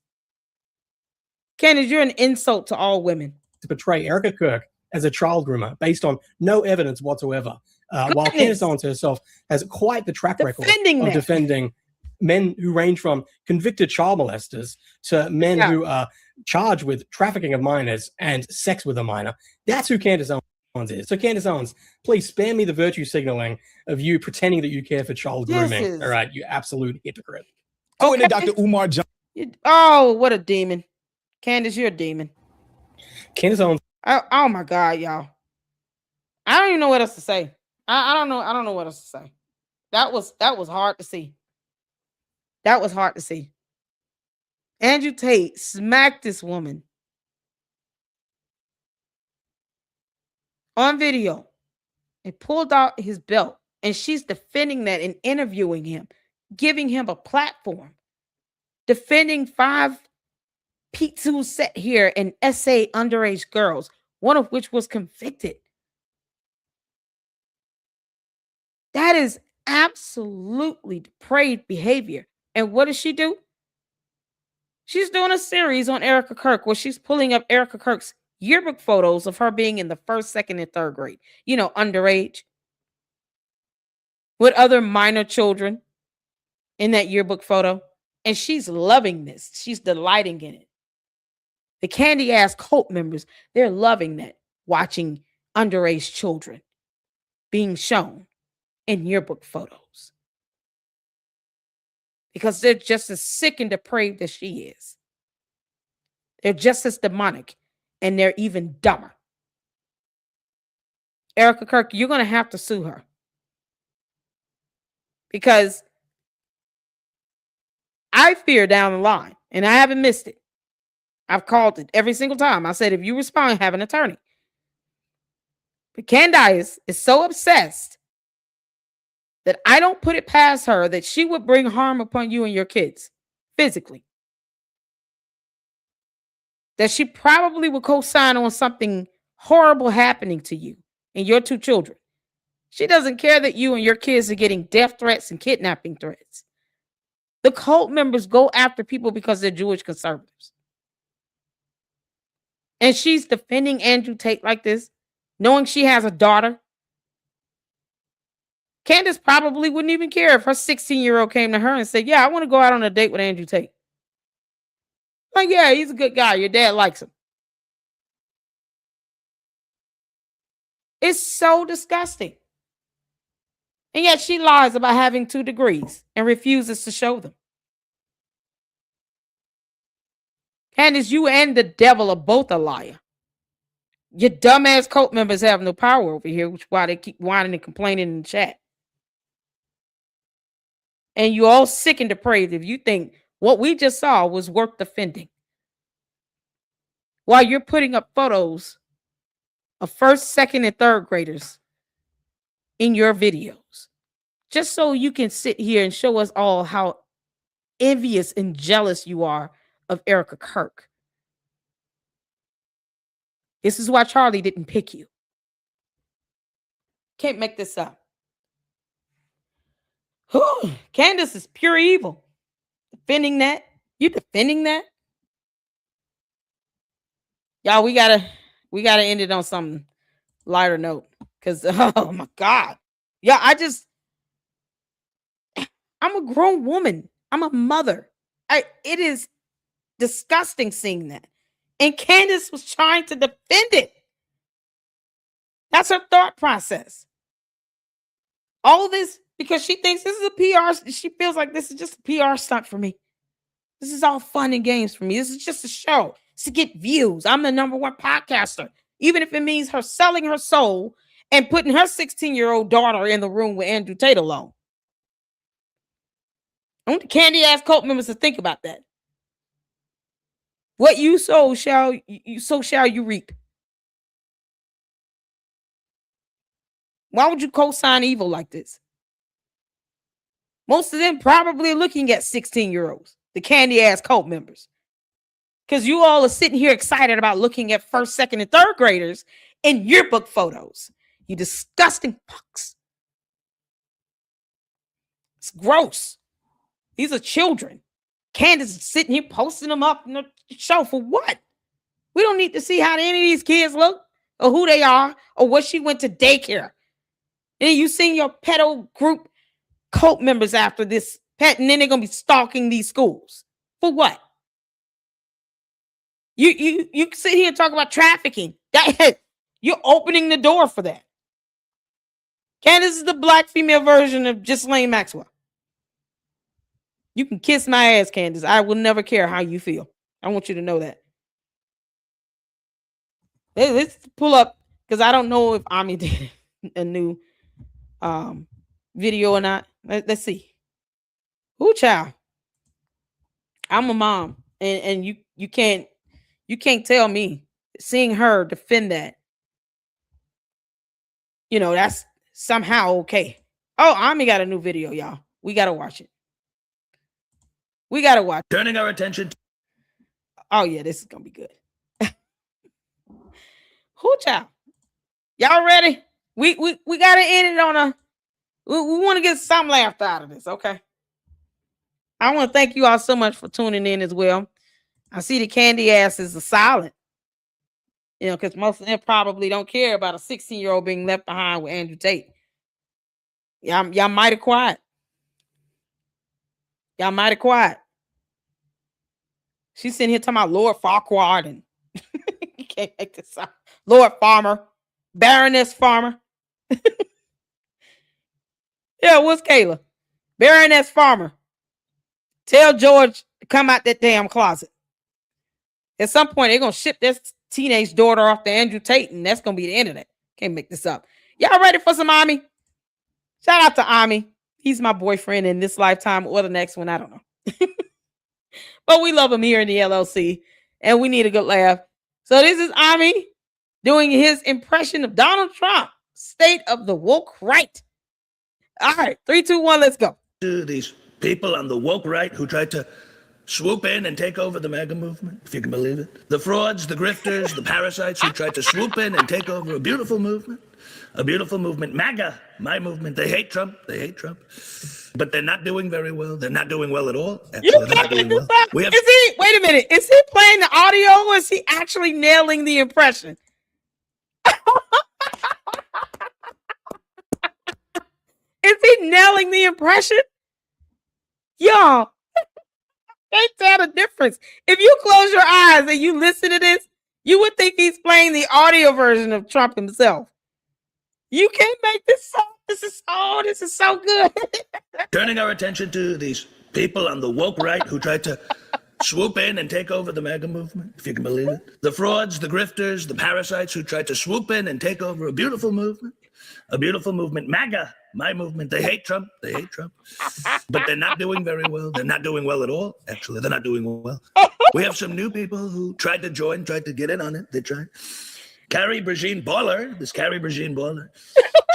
Speaker 1: Candace, you're an insult to all women.
Speaker 2: To portray Erica Kirk as a child groomer based on no evidence whatsoever. While Candace Owens herself has quite the track record of defending men who range from convicted child molesters to men who are charged with trafficking of minors and sex with a minor. That's who Candace Owens is. So Candace Owens, please spare me the virtue signaling of you pretending that you care for child grooming. All right, you absolute hypocrite.
Speaker 1: Oh, and Dr. Umar John. Oh, what a demon. Candace, you're a demon.
Speaker 2: Candace Owens.
Speaker 1: Oh my God, y'all. I don't even know what else to say. I don't know. I don't know what else to say. That was hard to see. That was hard to see. Andrew Tate smacked this woman on video and pulled out his belt, and she's defending that and interviewing him, giving him a platform, defending 5 Pete who sat here and essay underage girls, one of which was convicted. That is absolutely depraved behavior. And what does she do? She's doing a series on Erica Kirk where she's pulling up Erica Kirk's yearbook photos of her being in the 1st, 2nd, and 3rd grade. You know, underage. With other minor children in that yearbook photo. And she's loving this. She's delighting in it. The candy ass cult members, they're loving that. Watching underage children being shown in yearbook photos. Because they're just as sick and depraved as she is. They're just as demonic, and they're even dumber. Erica Kirk, you're going to have to sue her. Because I fear down the line, and I haven't missed it. I've called it every single time. I said, if you respond, have an attorney. But Candace is so obsessed that I don't put it past her that she would bring harm upon you and your kids physically. That she probably would co-sign on something horrible happening to you and your 2 children. She doesn't care that you and your kids are getting death threats and kidnapping threats. The cult members go after people because they're Jewish conservatives. And she's defending Andrew Tate like this, knowing she has a daughter. Candace probably wouldn't even care if her 16-year-old came to her and said, yeah, I want to go out on a date with Andrew Tate. Like, yeah, he's a good guy. Your dad likes him. It's so disgusting. And yet she lies about having 2 degrees and refuses to show them. Candace, you and the devil are both a liar. Your dumbass cult members have no power over here, which is why they keep whining and complaining in the chat. And you all sick and depraved if you think what we just saw was worth defending. While you're putting up photos of 1st, 2nd, and 3rd graders in your videos. just so you can sit here and show us all how envious and jealous you are of Erica Kirk. This is why Charlie didn't pick you. Can't make this up. Candace is pure evil. Defending that? You defending that? Y'all, we gotta end it on some lighter note. Because, oh my God. Yeah, I'm a grown woman. I'm a mother. It is disgusting seeing that. And Candace was trying to defend it. That's her thought process. All this because she thinks this is a PR. She feels like this is just a PR stunt for me. This is all fun and games for me. This is just a show. It's to get views. I'm the #1 podcaster. Even if it means her selling her soul and putting her 16-year-old daughter in the room with Andrew Tate alone. I want the candy ass cult members to think about that. What you sow shall you reap. Why would you co-sign evil like this? Most of them probably looking at 16-year-olds, the candy ass cult members. Because you all are sitting here excited about looking at 1st, 2nd, and 3rd graders in yearbook photos. You disgusting fucks. It's gross. These are children. Candace is sitting here posting them up in the show for what? We don't need to see how any of these kids look or who they are or what she went to daycare. And you seen your pedo group cult members after this pet, and then they're going to be stalking these schools. For what? You sit here and talk about trafficking. You're opening the door for that. Candace is the black female version of Ghislaine Maxwell. You can kiss my ass, Candace. I will never care how you feel. I want you to know that. Let's pull up, because I don't know if Ami did a new video or not. Let's see. Ooh, child. I'm a mom, and you can't tell me seeing her defend that. You know, that's somehow okay. Oh, Ami got a new video, y'all. We gotta watch it. We gotta watch.
Speaker 12: Turning our attention.
Speaker 1: Oh yeah, this is gonna be good. Who child? Y'all ready? We gotta end it on a. We want to get some laughter out of this, okay? I want to thank you all so much for tuning in as well. I see the candy asses are silent. You know, because most of them probably don't care about a 16-year-old being left behind with Andrew Tate. Y'all mighty quiet. Y'all mighty quiet. She's sitting here talking about Lord Farquaad and you can't make this up. Lord Farmer, Baroness Farmer. Yeah, what's Kayla? Baroness Farmer. Tell George to come out that damn closet. At some point, they're gonna ship this teenage daughter off to Andrew Tate, and that's gonna be the end of that. Can't make this up. Y'all ready for some Ami? Shout out to Ami. He's my boyfriend in this lifetime or the next one. I don't know. But we love him here in the LLC, and we need a good laugh. So this is Ami doing his impression of Donald Trump, state of the woke right. All right, 3, 2, 1, let's go.
Speaker 12: To these people on the woke right who tried to swoop in and take over the MAGA movement, if you can believe it. The frauds, the grifters, the parasites who tried to swoop in and take over a beautiful movement. A beautiful movement. MAGA, my movement. They hate Trump. They hate Trump. But they're not doing very well. They're not doing well at all. Actually, they're not doing well. Wait
Speaker 1: a minute. Is he playing the audio or is he actually nailing the impression? Is he nailing the impression? Y'all, can't tell the difference. If you close your eyes and you listen to this, you would think he's playing the audio version of Trump himself. You can't make this up. This is so good.
Speaker 12: Turning our attention to these people on the woke right who tried to swoop in and take over the MAGA movement, if you can believe it. The frauds, the grifters, the parasites who tried to swoop in and take over a beautiful movement. A beautiful movement. MAGA, my movement. They hate Trump. They hate Trump. But they're not doing very well. They're not doing well at all. Actually, they're not doing well. We have some new people who tried to join, tried to get in on it. They tried. Carrie Brigitte Baller. This Carrie Brigitte Baller.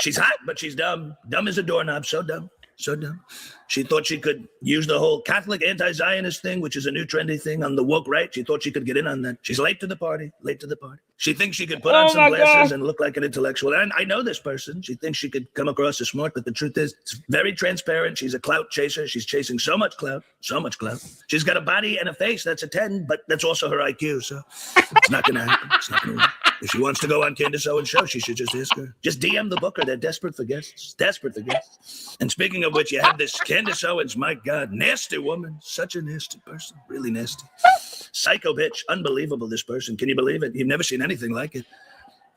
Speaker 12: She's hot, but she's dumb. Dumb as a doorknob. So dumb. So dumb. She thought she could use the whole Catholic anti-Zionist thing, which is a new trendy thing on the woke right. She thought she could get in on that. She's late to the party. She thinks she could put on some glasses and look like an intellectual. And I know this person. She thinks she could come across as smart, but the truth is, it's very transparent. She's a clout chaser. She's chasing so much clout. She's got a body and a face that's a 10, but that's also her IQ. So it's not going to happen. It's not going to work. If she wants to go on Candace Owens' show, she should just ask her. Just DM the booker. They're desperate for guests. And speaking of which, you have this Candace Owens, my God, nasty woman. Such a nasty person. Really nasty. Psycho bitch. Unbelievable, this person. Can you believe it? You've never seen anything like it.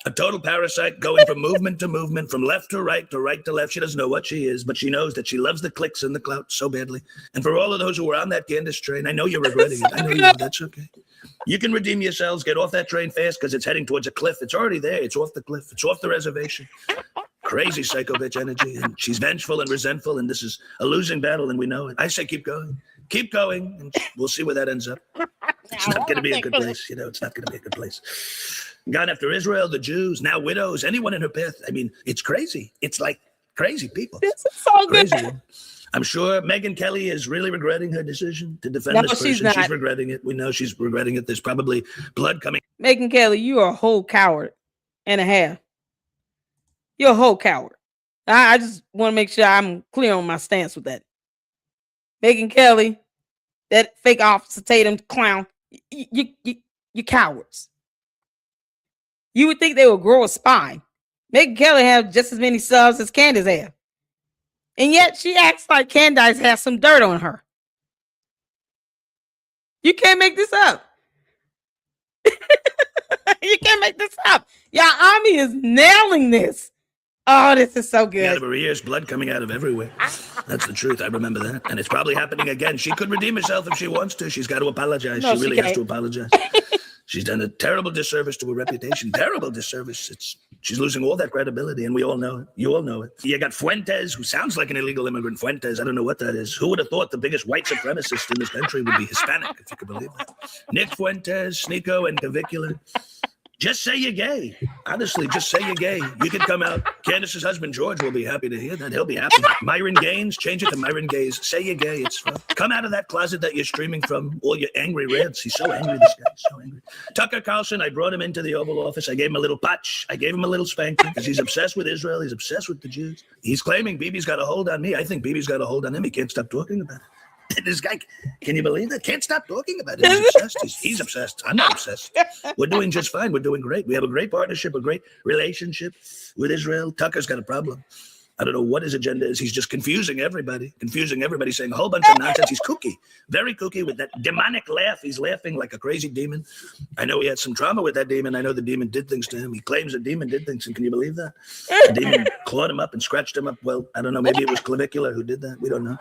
Speaker 12: A total parasite going from movement to movement, from left to right to left. She doesn't know what she is, but she knows that she loves the clicks and the clout so badly. And for all of those who were on that Candace train, I know you're regretting it. I know you are. That's okay. You can redeem yourselves. Get off that train fast because it's heading towards a cliff. It's already there. It's off the cliff. It's off the reservation. Crazy psycho bitch energy. And she's vengeful and resentful. And this is a losing battle. And we know it. I say keep going. Keep going. And we'll see where that ends up. It's not going to be a good place. You know, it's not going to be a good place. Gone after Israel, the Jews, now widows, anyone in her path. I mean, it's crazy. It's like crazy people.
Speaker 1: This is so good.
Speaker 12: Crazy. I'm sure Megyn Kelly is really regretting her decision to defend this person.
Speaker 1: She's not.
Speaker 12: She's regretting it. We know she's regretting it. There's probably blood coming.
Speaker 1: Megyn Kelly, you are a whole coward and a half. You're a whole coward. I just want to make sure I'm clear on my stance with that. Megyn Kelly, that fake Officer Tatum clown, you cowards. You would think they would grow a spine. Megyn Kelly have just as many subs as Candace have. And yet she acts like Candace has some dirt on her. You can't make this up. You can't make this up. Y'all army is nailing this. Oh, this is so good.
Speaker 12: Out of her ears, blood coming out of everywhere. That's the truth. I remember that. And it's probably happening again. She could redeem herself if she wants to. She's got to apologize.
Speaker 1: No,
Speaker 12: she really
Speaker 1: she
Speaker 12: has to
Speaker 1: can't.
Speaker 12: apologize. She's done a terrible disservice to her reputation. Terrible disservice. She's losing all that credibility, and we all know it. You all know it. You got Fuentes, who sounds like an illegal immigrant. Fuentes, I don't know what that is. Who would have thought the biggest white supremacist in this country would be Hispanic, if you could believe that? Nick Fuentes, Sneeko, and Cavicular. Just say you're gay. Honestly, just say you're gay. You can come out. Candace's husband, George, will be happy to hear that. He'll be happy. Myron Gaines, change it to Myron Gaze. Say you're gay. It's fun. Come out of that closet that you're streaming from. All your angry rants. He's so angry, this guy. So angry. Tucker Carlson, I brought him into the Oval Office. I gave him a little patch. I gave him a little spanking because he's obsessed with Israel. He's obsessed with the Jews. He's claiming Bibi's got a hold on me. I think Bibi's got a hold on him. He can't stop talking about it. This guy, can you believe that? Can't stop talking about it. He's obsessed. He's obsessed. I'm not obsessed. We're doing just fine. We're doing great. We have a great partnership, a great relationship with Israel. Tucker's got a problem. I don't know what his agenda is. He's just confusing everybody, saying a whole bunch of nonsense. He's kooky, very kooky with that demonic laugh. He's laughing like a crazy demon. I know he had some trauma with that demon. I know the demon did things to him. He claims the demon did things. And can you believe that? The demon clawed him up and scratched him up. Well, I don't know. Maybe it was Clavicular who did that. We don't know.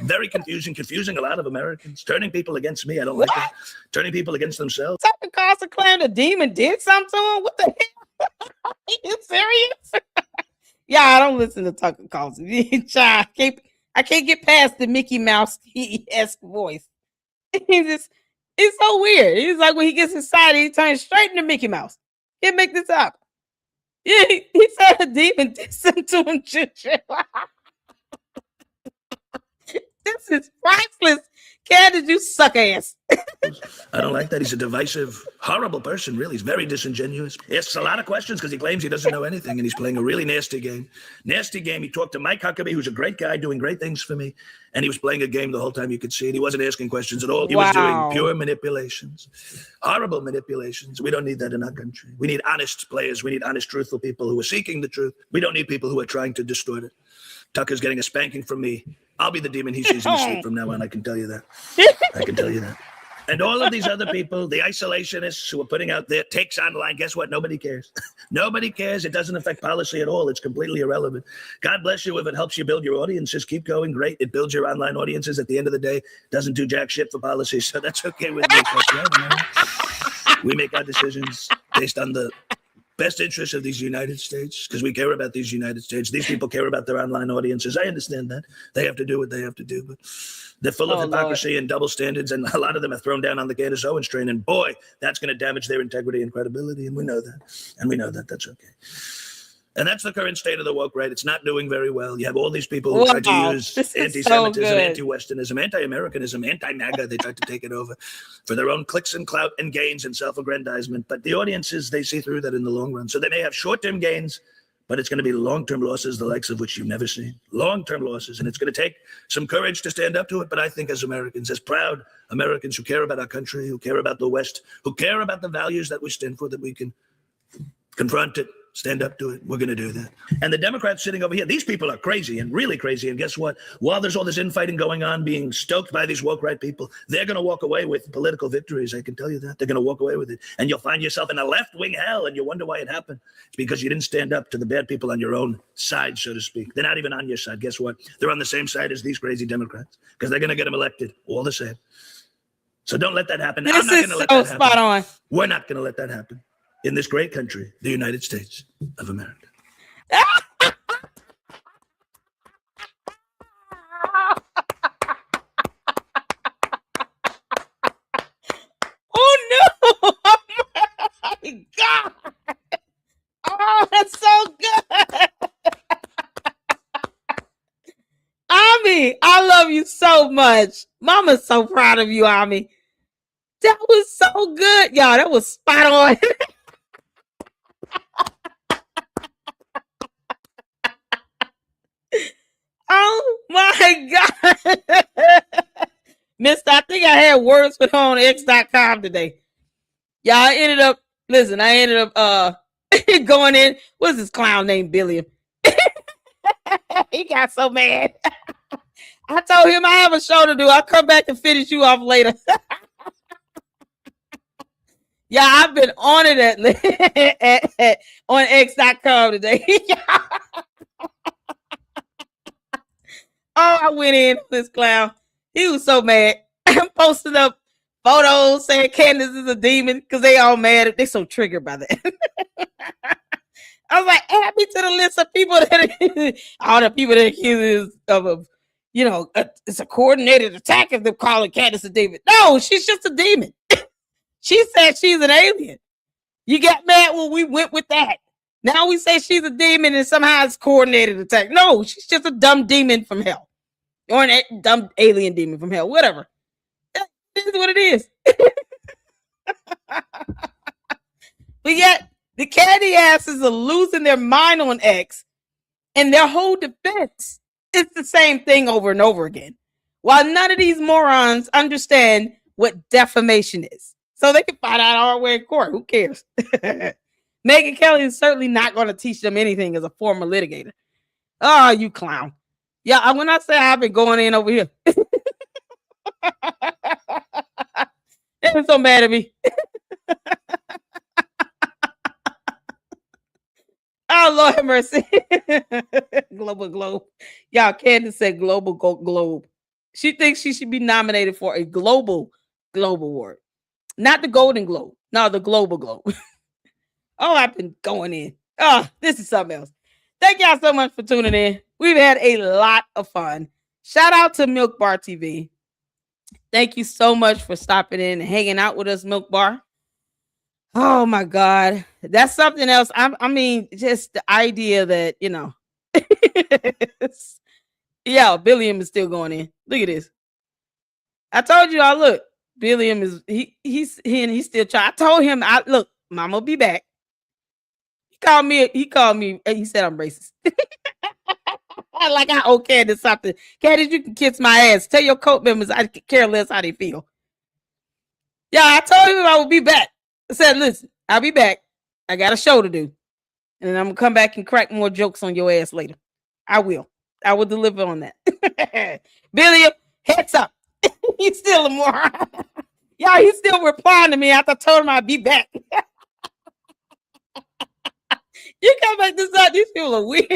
Speaker 12: Very confusing a lot of Americans, turning people against me. I don't like that. Turning people against themselves.
Speaker 1: Tucker Carlson claimed the demon did something to him? What the hell? Are you serious? Yeah, I don't listen to Tucker Carlson. I can't get past the Mickey Mouse-esque voice. It's so weird. It's like when he gets excited, he turns straight into Mickey Mouse. Can't make this up. Yeah, he said a demon did something to him. This is priceless. Candace, you suck ass.
Speaker 12: I don't like that. He's a divisive, horrible person, really. He's very disingenuous. He asks a lot of questions because he claims he doesn't know anything, and he's playing a really nasty game. Nasty game. He talked to Mike Huckabee, who's a great guy, doing great things for me, and he was playing a game the whole time. You could see it. He wasn't asking questions at all. He was doing pure manipulations, horrible manipulations. We don't need that in our country. We need honest players. We need honest, truthful people who are seeking the truth. We don't need people who are trying to distort it. Tucker's getting a spanking from me. I'll be the demon he sees in his sleep from now on. I can tell you that. I can tell you that. And all of these other people, the isolationists who are putting out their takes online, guess what? Nobody cares. Nobody cares. It doesn't affect policy at all. It's completely irrelevant. God bless you if it helps you build your audiences. Keep going. Great. It builds your online audiences. At the end of the day, doesn't do jack shit for policy. So that's okay with me. We make our decisions based on the best interests of these United States, because we care about these United States. These people care about their online audiences. I understand that. They have to do what they have to do, but they're full of hypocrisy and double standards, and a lot of them are thrown down on the Candace Owens train, and boy, that's going to damage their integrity and credibility, and we know that. And we know that. That's okay. And that's the current state of the woke right. It's not doing very well. You have all these people who try to use anti-Semitism, anti-Westernism, anti-Americanism, anti-MAGA. They try to take it over for their own clicks and clout and gains and self-aggrandizement. But the audiences, they see through that in the long run. So they may have short-term gains, but it's going to be long-term losses, the likes of which you've never seen. Long-term losses. And it's going to take some courage to stand up to it. But I think as Americans, as proud Americans who care about our country, who care about the West, who care about the values that we stand for, that we can confront it, stand up to it. We're going to do that. And the Democrats sitting over here, these people are crazy and really crazy. And guess what? While there's all this infighting going on, being stoked by these woke right people, they're going to walk away with political victories. I can tell you that. They're going to walk away with it. And you'll find yourself in a left-wing hell, and you wonder why it happened. It's because you didn't stand up to the bad people on your own side, so to speak. They're not even on your side. Guess what? They're on the same side as these crazy Democrats because they're going to get them elected all the same. So don't let that happen.
Speaker 1: This
Speaker 12: I'm not
Speaker 1: is
Speaker 12: going to let
Speaker 1: so
Speaker 12: that
Speaker 1: spot
Speaker 12: happen.
Speaker 1: on.
Speaker 12: We're not going to let that happen in this great country, the United States of America.
Speaker 1: Oh no! Oh my God! Oh, that's so good. Ami, I love you so much. Mama's so proud of you, Ami. That was so good, y'all. That was spot on. Oh my God. Mister, I think I had words with her on X.com today. Yeah, I ended up going in. What's this clown named Billy? He got so mad. I told him I have a show to do. I'll come back and finish you off later. Yeah, I've been on it on X.com today. Oh, I went in this clown. He was so mad. I'm posting up photos saying Candace is a demon because they all mad. They're so triggered by that. I was like, add me to the list of people that all the people that accuse of it's a coordinated attack if they're calling Candace a demon. No, she's just a demon. She said she's an alien. You got mad when we went with that. Now we say she's a demon and somehow it's coordinated attack. No, she's just a dumb demon from hell. Or a dumb alien demon from hell. Whatever. That is what it is. But yet, the candy asses are losing their mind on X, and their whole defense is the same thing over and over again. While none of these morons understand what defamation is. So they can find out our way in court. Who cares? Megyn Kelly is certainly not going to teach them anything as a former litigator. Oh, you clown. Yeah, when I say I've been going in over here. They're so mad at me. Oh, Lord have mercy. Global Globe. Y'all, Candace said Global Globe. She thinks she should be nominated for a Global Award. Not the Golden Globe. No, the Global Globe. Oh, I've been going in. Oh, this is something else. Thank y'all so much for tuning in. We've had a lot of fun. Shout out to MilkBarTV. Thank you so much for stopping in and hanging out with us, Milk Bar. Oh my God. That's something else. I mean, just the idea that, yeah, Billiam is still going in. Look at this. I told you all, look, Billiam is he's still trying. I told him, look, Mama will be back. He called me, and he said I'm racist. Like I owe Candace something. Candace, you can kiss my ass. Tell your cult members I care less how they feel. Yeah, I told him I would be back. I said, listen, I'll be back. I got a show to do. And I'm going to come back and crack more jokes on your ass later. I will deliver on that. Billy, heads up. He's still a moron. Y'all, he's still replying to me after I told him I'd be back. You come back this up. These people are weird.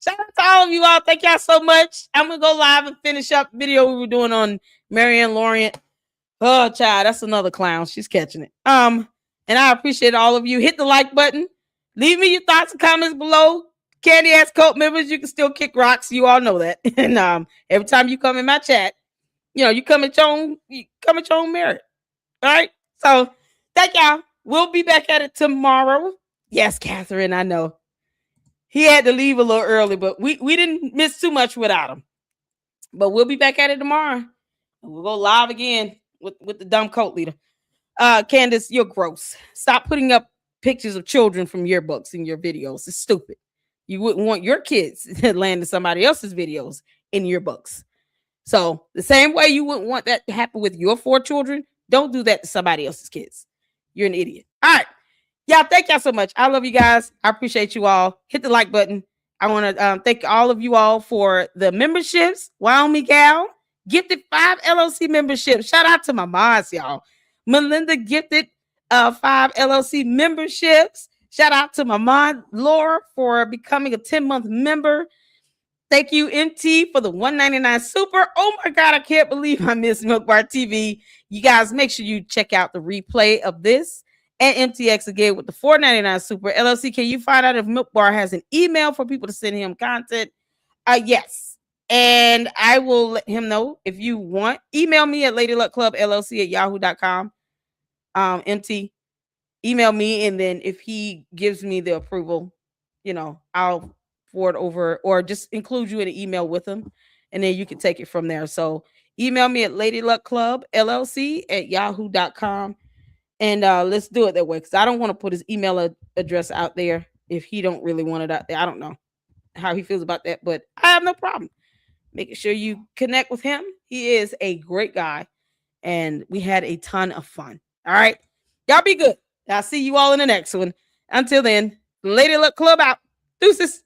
Speaker 1: Shout out to all of you all. Thank y'all so much. I'm going to go live and finish up the video we were doing on Marianne Laurent. Oh, child, that's another clown. She's catching it. And I appreciate all of you. Hit the like button. Leave me your thoughts and comments below. Candy ass cult members, you can still kick rocks. You all know that. And every time you come in my chat, you come at your own merit. All right. So thank y'all. We'll be back at it tomorrow. Yes, Catherine, I know. He had to leave a little early, but we didn't miss too much without him. But we'll be back at it tomorrow. We'll go live again with the dumb cult leader. Candace, you're gross. Stop putting up pictures of children from yearbooks in your videos. It's stupid. You wouldn't want your kids to land in somebody else's videos in your books. So the same way you wouldn't want that to happen with your 4 children, don't do that to somebody else's kids. You're an idiot. All right. Yeah, thank y'all so much. I love you guys. I appreciate you all. Hit the like button. I want to thank all of you all for the memberships. Wyoming Gal gifted 5 LLC memberships. Shout out to my mods, y'all. Melinda gifted 5 LLC memberships. Shout out to my mod Laura for becoming a 10-month member. Thank you, MT, for the $1.99 super. Oh my God, I can't believe I missed MilkBarTV. You guys, make sure you check out the replay of this. And MTX again with the $4.99 super. LLC, can you find out if Milk Bar has an email for people to send him content? Yes. And I will let him know if you want. Email me at ladyluckclubllc@yahoo.com. MT, email me, and then if he gives me the approval, I'll forward over or just include you in an email with him, and then you can take it from there. So email me at ladyluckclubllc@yahoo.com. And let's do it that way, because I don't want to put his email address out there if he don't really want it out there. I don't know how he feels about that, but I have no problem making sure you connect with him. He is a great guy, and we had a ton of fun. All right. Y'all be good. I'll see you all in the next one. Until then, Lady Luck Club out. Deuces.